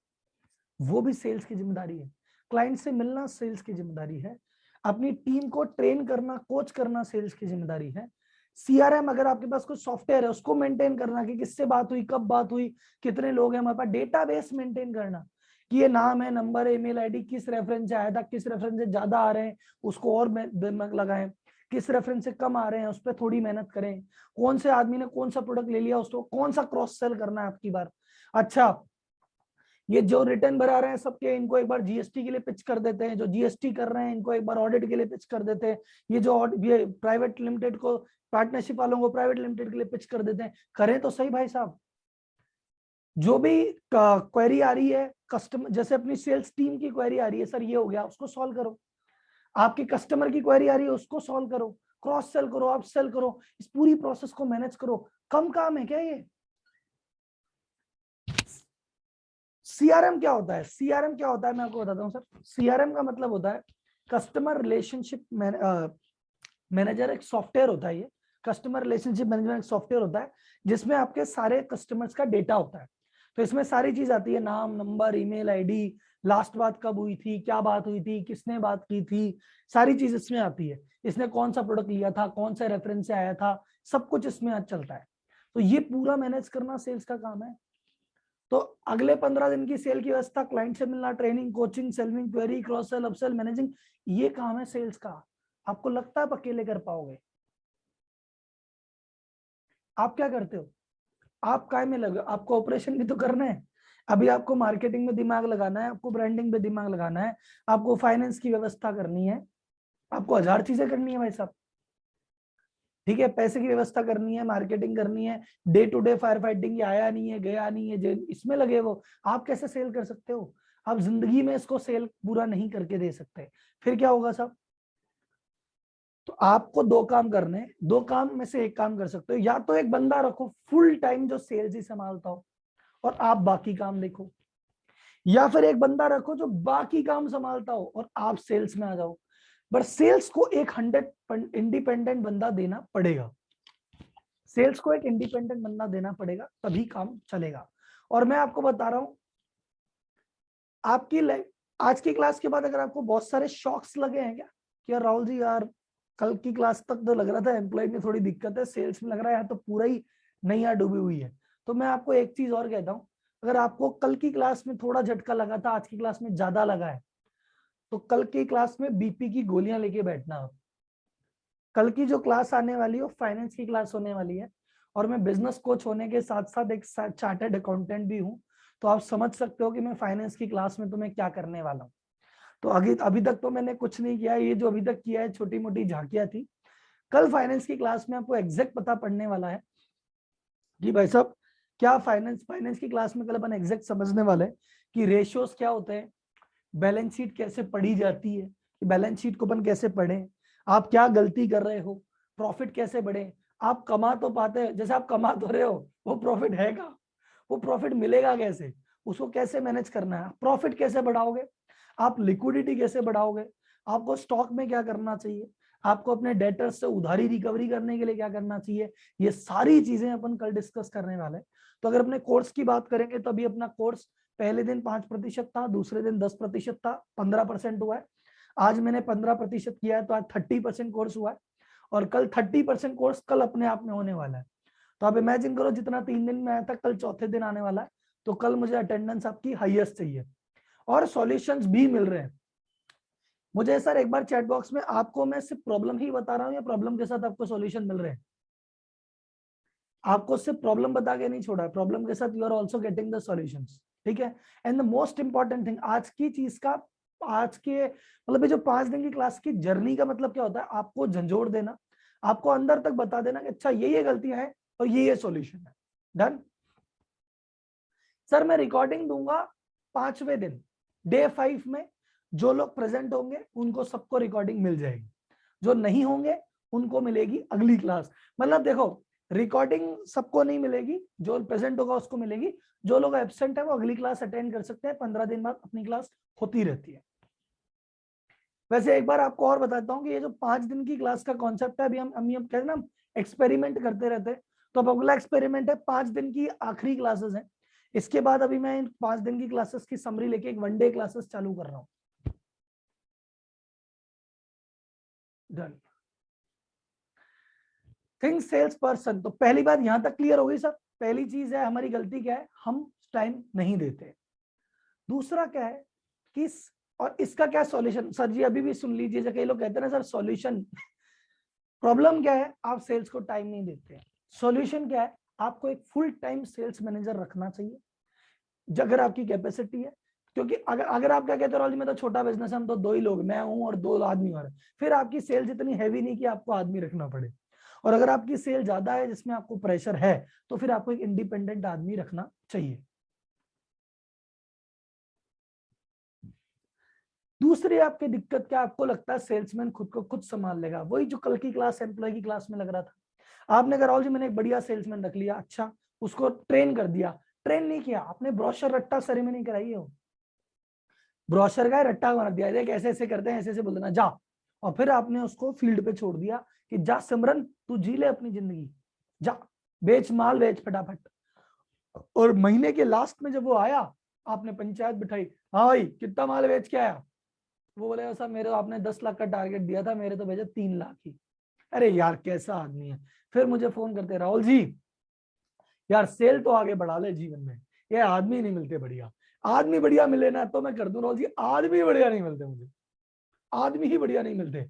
वो भी सेल्स की जिम्मेदारी है। क्लाइंट से मिलना सेल्स की जिम्मेदारी है। अपनी टीम को ट्रेन करना, कोच करना सेल्स की जिम्मेदारी है। सीआरएम, अगर आपके पास कोई सॉफ्टवेयर है, उसको मेंटेन करना कि किससे बात हुई, कब बात हुई, कितने लोग हैं हमारे पास, डेटाबेस मेंटेन करना कि ये नाम है, नंबर है, ईमेल आईडी, किस रेफरेंस से आया था, किस रेफरेंस से ज्यादा आ रहे हैं उसको और दिमाग लगाएं, किस रेफरेंस से कम आ रहे हैं उस पर थोड़ी मेहनत करें, कौन से आदमी ने कौन सा प्रोडक्ट ले लिया, उसको कौन सा क्रॉस सेल करना है आपकी बार। अच्छा, ये जो रिटर्न भरा रहे हैं सबके, इनको एक बार जीएसटी के लिए पिच कर देते हैं, जो जीएसटी कर रहे हैं इनको एक बार ऑडिट के लिए पिच कर देते हैं, ये प्राइवेट लिमिटेड को, पार्टनरशिप वालों को प्राइवेट लिमिटेड के लिए पिच कर देते हैं। करें तो सही भाई साहब। जो भी क्वेरी आ रही है कस्टमर, जैसे अपनी सेल्स टीम की क्वेरी आ रही है, सर ये हो गया, उसको सॉल्व करो। आपकी कस्टमर की क्वेरी आ रही है, उसको सॉल्व करो, क्रॉस सेल करो, आप सेल करो, इस पूरी प्रोसेस को मैनेज करो। कम काम है क्या ये? सीआरएम क्या होता है? सीआरएम क्या होता है मैं आपको बताता हूँ सर। सीआरएम का मतलब होता है कस्टमर रिलेशनशिप मैनेजर। एक सॉफ्टवेयर होता है ये, कस्टमर रिलेशनशिप मैनेजमेंट एक सॉफ्टवेयर होता है जिसमें आपके सारे कस्टमर्स का डेटा होता है। तो इसमें सारी चीज आती है, नाम, नंबर, ईमेल आईडी, लास्ट बात कब हुई थी, क्या बात हुई थी, किसने बात की थी, सारी चीज इसमें आती है। इसने कौन सा प्रोडक्ट लिया था, कौन सा रेफरेंस से आया था, सब कुछ इसमें आज चलता है। तो ये पूरा मैनेज करना सेल्स का काम है। तो अगले 15 दिन की सेल की व्यवस्था, क्लाइंट से मिलना, training, coaching, selling, query, cross sell, upsell, managing, ये काम है सेल्स का। आपको लगता है आप अकेले कर पाओगे? आप क्या करते हो? आप काय में लगे, आपको ऑपरेशन भी तो करना है। अभी आपको मार्केटिंग में दिमाग लगाना है, आपको ब्रांडिंग पे दिमाग लगाना है, आपको फाइनेंस की व्यवस्था करनी है, आपको 1000 चीजें करनी है भाई साहब। ठीक है, पैसे की व्यवस्था करनी है, मार्केटिंग करनी है, day to day fire fighting, आया नहीं है, गया नहीं है, इसमें लगे वो। आप कैसे सेल कर सकते हो? आप जिंदगी में इसको सेल पूरा नहीं करके दे सकते। फिर क्या होगा साहब? तो आपको 2 काम करने हैं, 2 काम में से एक काम कर सकते हो, या तो एक बंदा रखो फुल टाइम जो सेल्स ही संभालता हो और आप बाकी काम देखो, या फिर एक बंदा रखो जो बाकी काम संभालता हो और आप सेल्स में आ जाओ। बट सेल्स को एक 100 इंडिपेंडेंट बंदा देना पड़ेगा। सेल्स को एक इंडिपेंडेंट बंदा देना पड़ेगा, तभी काम चलेगा। और मैं आपको बता रहा हूं, आपकी लाइफ, आज की क्लास के बाद अगर आपको बहुत सारे शॉक्स लगे हैं क्या कि यार राहुल जी यार, कल की क्लास तक तो लग रहा था एम्प्लॉय में थोड़ी दिक्कत है, सेल्स में लग रहा है यार तो पूरा ही नैया डूबी हुई है, तो मैं आपको एक चीज और कहता हूँ। अगर आपको कल की क्लास में थोड़ा झटका लगा था, आज की क्लास में ज्यादा लगा है, तो कल की क्लास में बीपी की गोलियां लेके बैठना हो। कल की जो क्लास आने वाली है वो फाइनेंस की क्लास होने वाली है, और मैं बिजनेस कोच होने के साथ साथ एक चार्टर्ड अकाउंटेंट भी हूँ। तो आप समझ सकते हो कि मैं फाइनेंस की क्लास में तुम्हें क्या करने वाला हूँ। तो अभी अभी तक तो मैंने कुछ नहीं किया, ये जो अभी तक किया है छोटी मोटी झांकियां थी। कल फाइनेंस की क्लास में आपको एग्जैक्ट पता पड़ने वाला है कि भाई साहब क्या फाइनेंस फाइनेंस की क्लास में कल अपन एग्जैक्ट समझने वाले हैं कि रेशियोज क्या होते हैं, बैलेंस शीट कैसे पढ़ी जाती है, कि बैलेंस शीट को अपन कैसे पढ़ें, आप क्या गलती कर रहे हो, प्रॉफिट कैसे बढ़े। आप कमा तो पाते हैं, जैसे आप कमा तो रहे हो, वो प्रॉफिट है का, वो प्रॉफिट मिलेगा कैसे, उसको कैसे मैनेज करना है, प्रॉफिट कैसे बढ़ाओगे, आप लिक्विडिटी कैसे बढ़ाओगे, आपको स्टॉक में क्या करना चाहिए, आपको अपने डेटर्स से उधारी रिकवरी करने के लिए क्या करना चाहिए, ये सारी चीजें अपन कल डिस्कस करने वाले हैं। तो अगर अपने कोर्स की बात करेंगे तो अभी अपना कोर्स पहले दिन 5% था, दूसरे दिन 10% था, 15% हुआ है। आज मैंने 15% किया है, तो आज 30% कोर्स हुआ है, और कल 30% कोर्स कल अपने आप में होने वाला है। तो आप इमेजिन करो, जितना 3 दिन में आया था कल चौथे दिन आने वाला है, तो कल मुझे अटेंडेंस आपकी हाईएस्ट चाहिए, और सॉल्यूशंस भी मिल रहे हैं मुझे। सर एक बार चैट बॉक्स में, आपको मैं सिर्फ प्रॉब्लम ही बता रहा हूँ या प्रॉब्लम के साथ आपको सॉल्यूशन मिल रहे हैं? आपको सिर्फ प्रॉब्लम बता के नहीं छोड़ा है, प्रॉब्लम के साथ you are also getting the solutions, ठीक है। And the most important thing, आज की चीज का, आज के मतलब ये जो 5 दिन की क्लास की जर्नी का मतलब क्या होता है, आपको झंझोड़ देना, आपको अंदर तक बता देना कि अच्छा ये गलतियां हैं और ये सॉल्यूशन है। डन। सर मैं रिकॉर्डिंग दूंगा 5वें दिन, डे 5 में जो लोग प्रेजेंट होंगे उनको सबको रिकॉर्डिंग मिल जाएगी, जो नहीं होंगे उनको मिलेगी अगली क्लास। मतलब देखो, रिकॉर्डिंग सबको नहीं मिलेगी, जो प्रेजेंट होगा उसको मिलेगी, जो लोग एब्सेंट है वो अगली क्लास अटेंड कर सकते हैं। 15 दिन बाद अपनी क्लास होती रहती है। वैसे एक बार आपको और बताता हूँ कि ये जो 5 दिन की क्लास का कॉन्सेप्ट है, अभी हम कहते हैं ना, एक्सपेरिमेंट करते रहते हैं, तो अब अगला एक्सपेरिमेंट है 5 दिन की आखिरी क्लासेस है। इसके बाद अभी मैं इन 5 दिन की क्लासेस की समरी लेके एक 1 डे क्लासेस चालू कर रहा हूँ। डन। थिंक सेल्स पर्सन, तो पहली बात यहां तक क्लियर हो गई सर। पहली चीज है, हमारी गलती क्या है, हम टाइम नहीं देते। दूसरा क्या है कि और इसका क्या सॉल्यूशन, सर जी अभी भी सुन लीजिए, कई लोग कहते हैं ना सर सॉल्यूशन, प्रॉब्लम क्या है, आप सेल्स को टाइम नहीं देते। सॉल्यूशन क्या है, आपको एक फुल टाइम सेल्स मैनेजर रखना चाहिए अगर आपकी कैपेसिटी है। क्योंकि अगर अगर आप क्या कहते हो, राहुल जी मैं तो छोटा बिजनेस है, हम तो 2 ही लोग, मैं हूं और 2 आदमी और है, फिर आपकी सेल्स इतनी हैवी नहीं कि आपको आदमी रखना पड़े। और अगर आपकी सेल ज्यादा है जिसमें आपको प्रेशर है, तो फिर आपको एक इंडिपेंडेंट आदमी रखना चाहिए। दूसरी आपकी दिक्कत क्या, आपको लगता है सेल्समैन खुद को खुद संभाल लेगा, वही जो कल की क्लास एम्प्लॉय की क्लास में लग रहा था। आपने कहा राहुल जी मैंने एक बढ़िया सेल्समैन रख लिया, अच्छा उसको ट्रेन कर दिया, ट्रेन नहीं किया आपने, ब्रोशर रट्टा सेरेमनी कराई है, ब्रोशर का रट्टा मार दिया, देख ऐसे ऐसे करते हैं, ऐसे ऐसे बोल देना जा, और फिर आपने उसको फील्ड पे छोड़ दिया कि जा सिमरन तू जी ले अपनी जिंदगी, जा बेच माल बेच फटाफट। और महीने के लास्ट में जब वो आया, आपने पंचायत बिठाई, हाँ भाई कितना माल बेच के आया, वो बोले ऐसा मेरे आपने 10 लाख का टारगेट दिया था, मेरे तो भेजा 3 लाख ही। अरे यार कैसा आदमी है। फिर मुझे फोन करते, राहुल जी यार सेल तो आगे बढ़ा ले जीवन में, ये आदमी नहीं मिलते बढ़िया, आदमी बढ़िया मिले ना तो मैं कर दूं राहुल जी, आदमी बढ़िया नहीं मिलते मुझे, आदमी ही बढ़िया नहीं मिलते।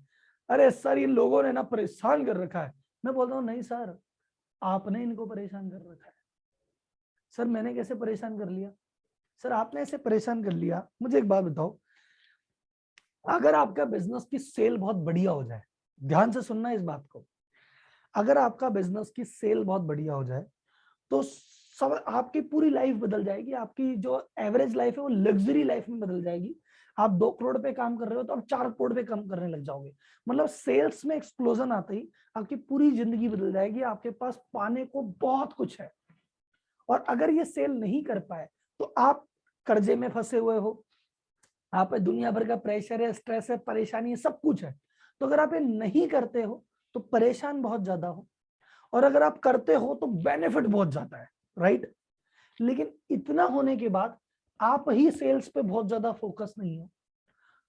अरे सर इन लोगों ने ना परेशान कर रखा है। मैं बोलता हूँ नहीं सर, आपने इनको परेशान कर रखा है। सर मैंने कैसे परेशान कर लिया? सर आपने ऐसे परेशान कर लिया, मुझे एक बात बताओ, अगर आपका बिजनेस की सेल बहुत बढ़िया हो जाए, ध्यान से सुनना इस बात को, अगर आपका बिजनेस की सेल बहुत बढ़िया हो जाए, तो सब आपकी पूरी लाइफ बदल जाएगी, आपकी जो एवरेज लाइफ है वो लग्जरी लाइफ में बदल जाएगी। आप 2 करोड़ पे काम कर रहे हो तो आप 4 करोड़ पे काम करने लग जाओगे। मतलब सेल्स में एक्सप्लोजन आते ही आपकी पूरी जिंदगी बदल जाएगी, आपके पास पाने को बहुत कुछ है। और अगर ये सेल नहीं कर पाए तो आप कर्जे में फंसे हुए हो, आप पे दुनिया भर का प्रेशर है, स्ट्रेस है, परेशानी है, सब कुछ है। तो अगर आप ये नहीं करते हो तो परेशान बहुत ज्यादा हो, और अगर आप करते हो तो बेनिफिट बहुत ज्यादा है, राइट। लेकिन इतना होने के बाद आप ही सेल्स पे बहुत ज्यादा फोकस नहीं हो,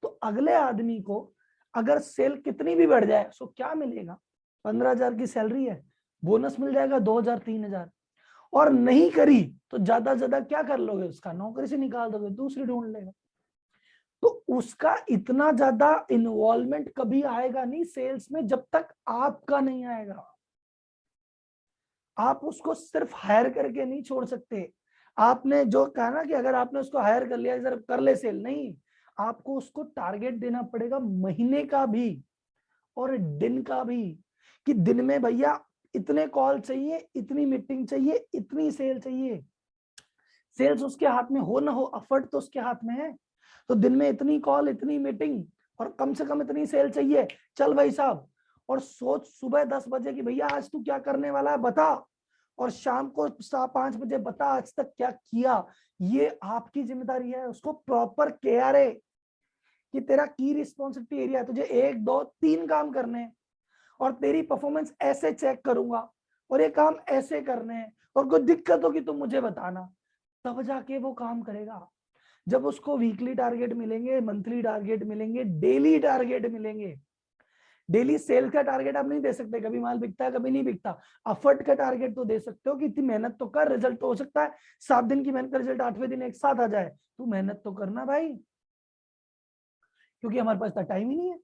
तो अगले आदमी को अगर सेल कितनी भी बढ़ जाए सो क्या मिलेगा, 15,000 की सैलरी है, बोनस मिल जाएगा 2,000 3,000, और नहीं करी तो ज्यादा से ज्यादा क्या कर लोगे, उसका नौकरी से निकाल दोगे, दूसरी ढूंढ लेगा। तो उसका इतना ज्यादा इन्वॉल्वमेंट कभी आएगा नहीं सेल्स में जब तक आपका नहीं आएगा। आप उसको सिर्फ हायर करके नहीं छोड़ सकते। आपने जो कहा ना कि अगर आपने उसको हायर कर लिया जरा कर ले सेल, नहीं, आपको उसको टारगेट देना पड़ेगा महीने का भी और दिन का भी, कि दिन में भैया इतने कॉल चाहिए, इतनी मीटिंग चाहिए, इतनी सेल चाहिए। सेल्स उसके हाथ में हो ना हो, एफर्ट तो उसके हाथ में है। तो दिन में इतनी कॉल, इतनी मीटिंग और कम से कम इतनी सेल चाहिए, चल भाई साहब। और सोच सुबह 10 बजे की भैया आज तू क्या करने वाला है बता, और शाम को 5 बजे बता आज तक क्या किया। ये आपकी जिम्मेदारी है, उसको प्रॉपर केयर है कि तेरा की रिस्पॉन्सिबिलिटी एरिया है, तुझे 1 2 3 काम करने हैं और तेरी परफॉर्मेंस ऐसे चेक करूंगा और ये काम ऐसे करने हैं, और कोई दिक्कत होगी तो मुझे बताना। तब जाके वो काम करेगा। जब उसको वीकली टारगेट मिलेंगे, मंथली टारगेट मिलेंगे, डेली टारगेट मिलेंगे। डेली सेल का टारगेट आप नहीं दे सकते, कभी माल बिकता है कभी नहीं बिकता। एफर्ट का टारगेट तो दे सकते हो कि इतनी मेहनत तो कर, रिजल्ट तो हो सकता है 7 दिन की मेहनत का रिजल्ट 8वें दिन एक साथ आ जाए, तू मेहनत तो करना भाई, क्योंकि हमारे पास इतना टाइम ही नहीं है।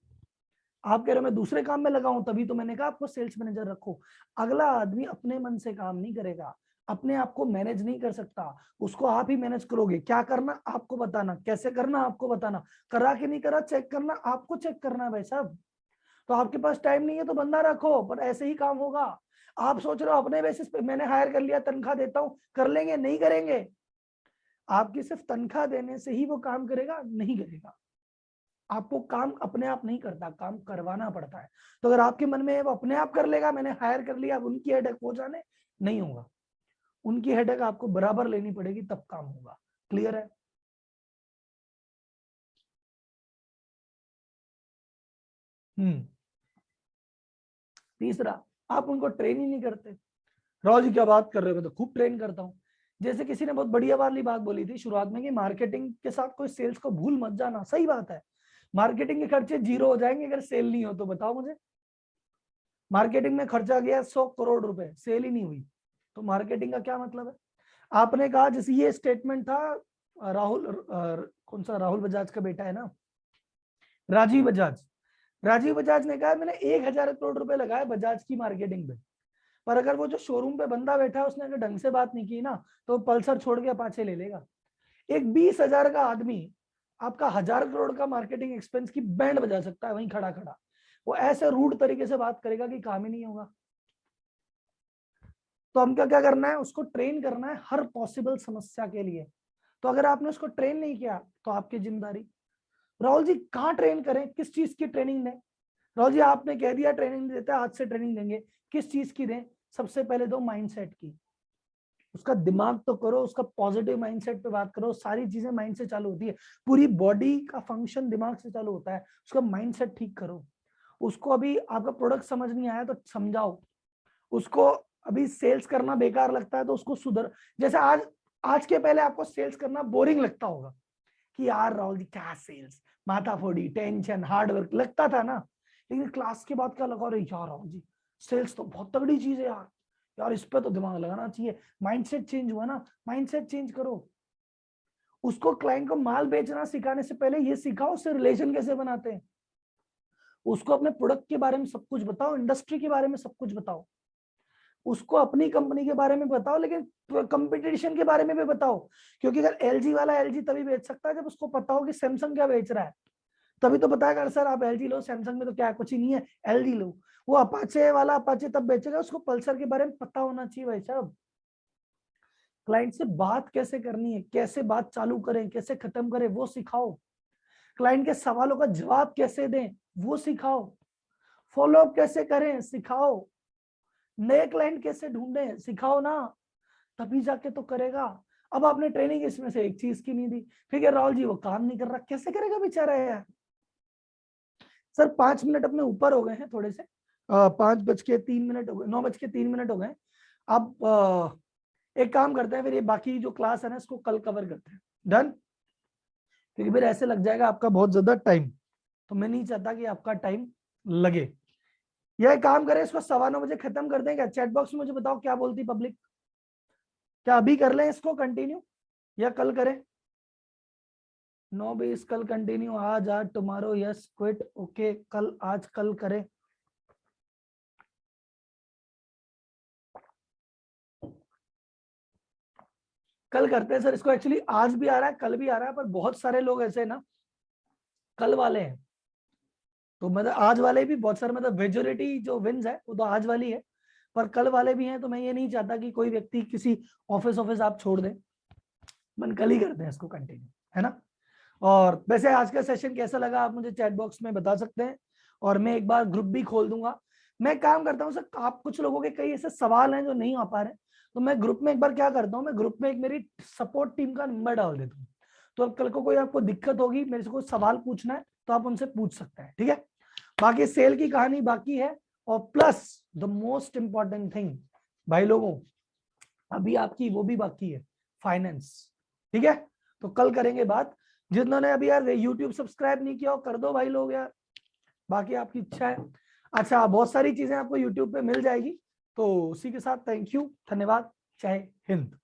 आप कह रहे हो मैं दूसरे काम में लगाऊं, तभी तो मैंने कहा आपको सेल्स मैनेजर रखो। अगला आदमी अपने मन से काम नहीं करेगा, अपने आप को मैनेज नहीं कर सकता, उसको आप ही मैनेज करोगे। क्या करना आपको बताना, कैसे करना आपको बताना, करा कि नहीं करा चेक करना आपको, चेक करना है भाई साहब। तो आपके पास टाइम नहीं है तो बंदा रखो, पर ऐसे ही काम होगा। आप सोच रहे हो अपने बेसिस पे मैंने हायर कर लिया, तनख्वाह देता हूं, कर लेंगे, नहीं करेंगे। आपकी सिर्फ तनख्वाह देने से ही वो काम करेगा, नहीं करेगा। आपको काम अपने आप नहीं करता, काम करवाना पड़ता है। तो अगर आपके मन में वो अपने आप कर लेगा, मैंने हायर कर लिया, अब उनकी हेडेक हो जाने, नहीं होगा। उनकी हेडेक आपको बराबर लेनी पड़ेगी, तब काम होगा। क्लियर है? तीसरा, आप उनको ट्रेन ही नहीं करते। राहुल जी क्या बात कर रहे हो, मैं तो खूब ट्रेन करता हूँ। जैसे किसी ने बहुत बढ़िया वाली बात बोली थी शुरुआत में कि मार्केटिंग के साथ कोई सेल्स को भूल मत जाना। सही बात है, मार्केटिंग के खर्चे 0 हो जाएंगे अगर सेल नहीं हो तो। बताओ मुझे, मार्केटिंग में खर्चा गया 100 करोड़ रुपए, सेल ही नहीं हुई, तो मार्केटिंग का क्या मतलब है? आपने कहा, जैसे ये स्टेटमेंट था राहुल, कौन सा राहुल बजाज का बेटा है ना, राजीव बजाज। राजीव बजाज ने कहा मैंने 1000 करोड़ रुपए लगाए बजाज की मार्केटिंग पे, पर अगर वो जो शोरूम पे बंदा बैठा है उसने अगर ढंग से बात नहीं की ना, तो पल्सर छोड़ के अपाचे ले लेगा। एक 20,000 का आदमी आपका 1000 करोड़ का मार्केटिंग एक्सपेंस की बैंड बजा सकता है वहीं खड़ा खड़ा। वो ऐसे रूड तरीके से बात करेगा कि काम ही नहीं होगा। तो हमको क्या करना है, उसको ट्रेन करना है हर पॉसिबल समस्या के लिए। तो अगर आपने उसको ट्रेन नहीं किया तो आपकी जिम्मेदारी। राहुल जी कहाँ ट्रेन करें, किस चीज की ट्रेनिंग दें? राहुल जी आपने कह दिया ट्रेनिंग देते हैं, आज से ट्रेनिंग देंगे, किस चीज की दें? सबसे पहले दो माइंडसेट की। उसका दिमाग तो करो, उसका पॉजिटिव माइंडसेट पे बात करो। सारी चीजें माइंड से चालू होती है, पूरी बॉडी का फंक्शन दिमाग से चालू होता है। उसका माइंडसेट ठीक करो। उसको अभी आपका प्रोडक्ट समझ नहीं आया तो समझाओ उसको। अभी सेल्स करना बेकार लगता है तो उसको सुधर। जैसे आज आज के पहले आपको सेल्स करना बोरिंग लगता होगा कि यार राहुल जी क्या सेल्स, माथा फोड़ी, टेंशन, हार्ड वर्क लगता था ना। लेकिन क्लास के बाद क्या लगा, रही यार राहुल जी सेल्स तो बहुत तगड़ी चीज है यार, यार इस पे तो दिमाग लगाना चाहिए। माइंडसेट चेंज हुआ ना, माइंडसेट चेंज करो। उसको क्लाइंट को माल बेचना सिखाने से पहले ये सिखाओ उससे रिलेशन कैसे बनाते हैं। उसको अपने प्रोडक्ट के बारे में सब कुछ बताओ, इंडस्ट्री के बारे में सब कुछ बताओ, उसको अपनी कंपनी के बारे में बताओ, लेकिन कंपटीशन के बारे में भी बताओ। क्योंकि अगर एलजी वाला एलजी तभी बेच सकता है जब उसको पता हो कि सैमसंग क्या बेच रहा है, तभी तो बताएगा सर आप एलजी लो, सैमसंग में तो क्या कुछ ही नहीं है, एलजी लो। वो अपाचे वाला अपाचे तब बेचेगा, उसको पल्सर के बारे में पता होना चाहिए भाई साहब। क्लाइंट से बात कैसे करनी है, कैसे बात चालू करें, कैसे खत्म करें, वो सिखाओ। क्लाइंट के सवालों का जवाब कैसे दें, वो सिखाओ। फॉलोअप कैसे करें, सिखाओ। नए क्लाइंट कैसे ढूंढें, सिखाओ ना, तभी जाके तो करेगा। अब आपने ट्रेनिंग इसमें से एक चीज की नहीं दी, फिर क्या राहुल जी वो काम नहीं कर रहा, कैसे करेगा बेचारा यार। सर 5 मिनट अपने ऊपर हो गए हैं थोड़े से, 5:03 हो गए, 9:03 हो गए। अब एक काम करते हैं, फिर ये बाकी जो क्लास है ना इसको कल कवर करते हैं। डन? क्योंकि फिर ऐसे लग जाएगा आपका बहुत ज्यादा टाइम, तो मैं नहीं चाहता कि आपका टाइम लगे। यह काम करें, इसको 9:15 खत्म कर दें क्या? चैट बॉक्स में मुझे बताओ क्या बोलती पब्लिक। क्या अभी कर लें इसको कंटिन्यू या कल करें? 9:20 कल कंटिन्यू, आज टुमारो यस क्विट, ओके कल, आज कल करें। कल करते हैं सर इसको। एक्चुअली आज भी आ रहा है कल भी आ रहा है, पर बहुत सारे लोग ऐसे ना कल वाले हैं, तो मतलब आज वाले भी बहुत सारे, मतलब मेजोरिटी जो विन्स है वो तो आज वाली है, पर कल वाले भी हैं। तो मैं ये नहीं चाहता कि कोई व्यक्ति किसी ऑफिस ऑफिस आप छोड़ दें, मन कल ही करते हैं इसको कंटिन्यू, है ना। और वैसे आज का सेशन कैसा लगा आप मुझे चैट बॉक्स में बता सकते हैं, और मैं एक बार ग्रुप भी खोल दूंगा। मैं काम करता हूँ सर, आप कुछ लोगों के कई ऐसे सवाल हैं जो नहीं आ पा रहे, तो मैं ग्रुप में एक बार क्या करता हूँ, मैं ग्रुप में एक मेरी सपोर्ट टीम का नंबर डाल देता हूँ। तो अब कल को कोई आपको दिक्कत होगी, मेरे से कोई सवाल पूछना है तो आप उनसे पूछ सकते हैं, ठीक है। बाकी सेल की कहानी बाकी है, और plus the most important thing भाई लोगों, अभी आपकी वो भी बाकी है, फाइनेंस। ठीक है, तो कल करेंगे बात। जिन्होंने अभी यार यूट्यूब सब्सक्राइब नहीं किया हो कर दो भाई लोग यार, बाकी आपकी इच्छा है। अच्छा, बहुत सारी चीजें आपको यूट्यूब पे मिल जाएगी। तो उसी के साथ थैंक यू, धन्यवाद, जय हिंद।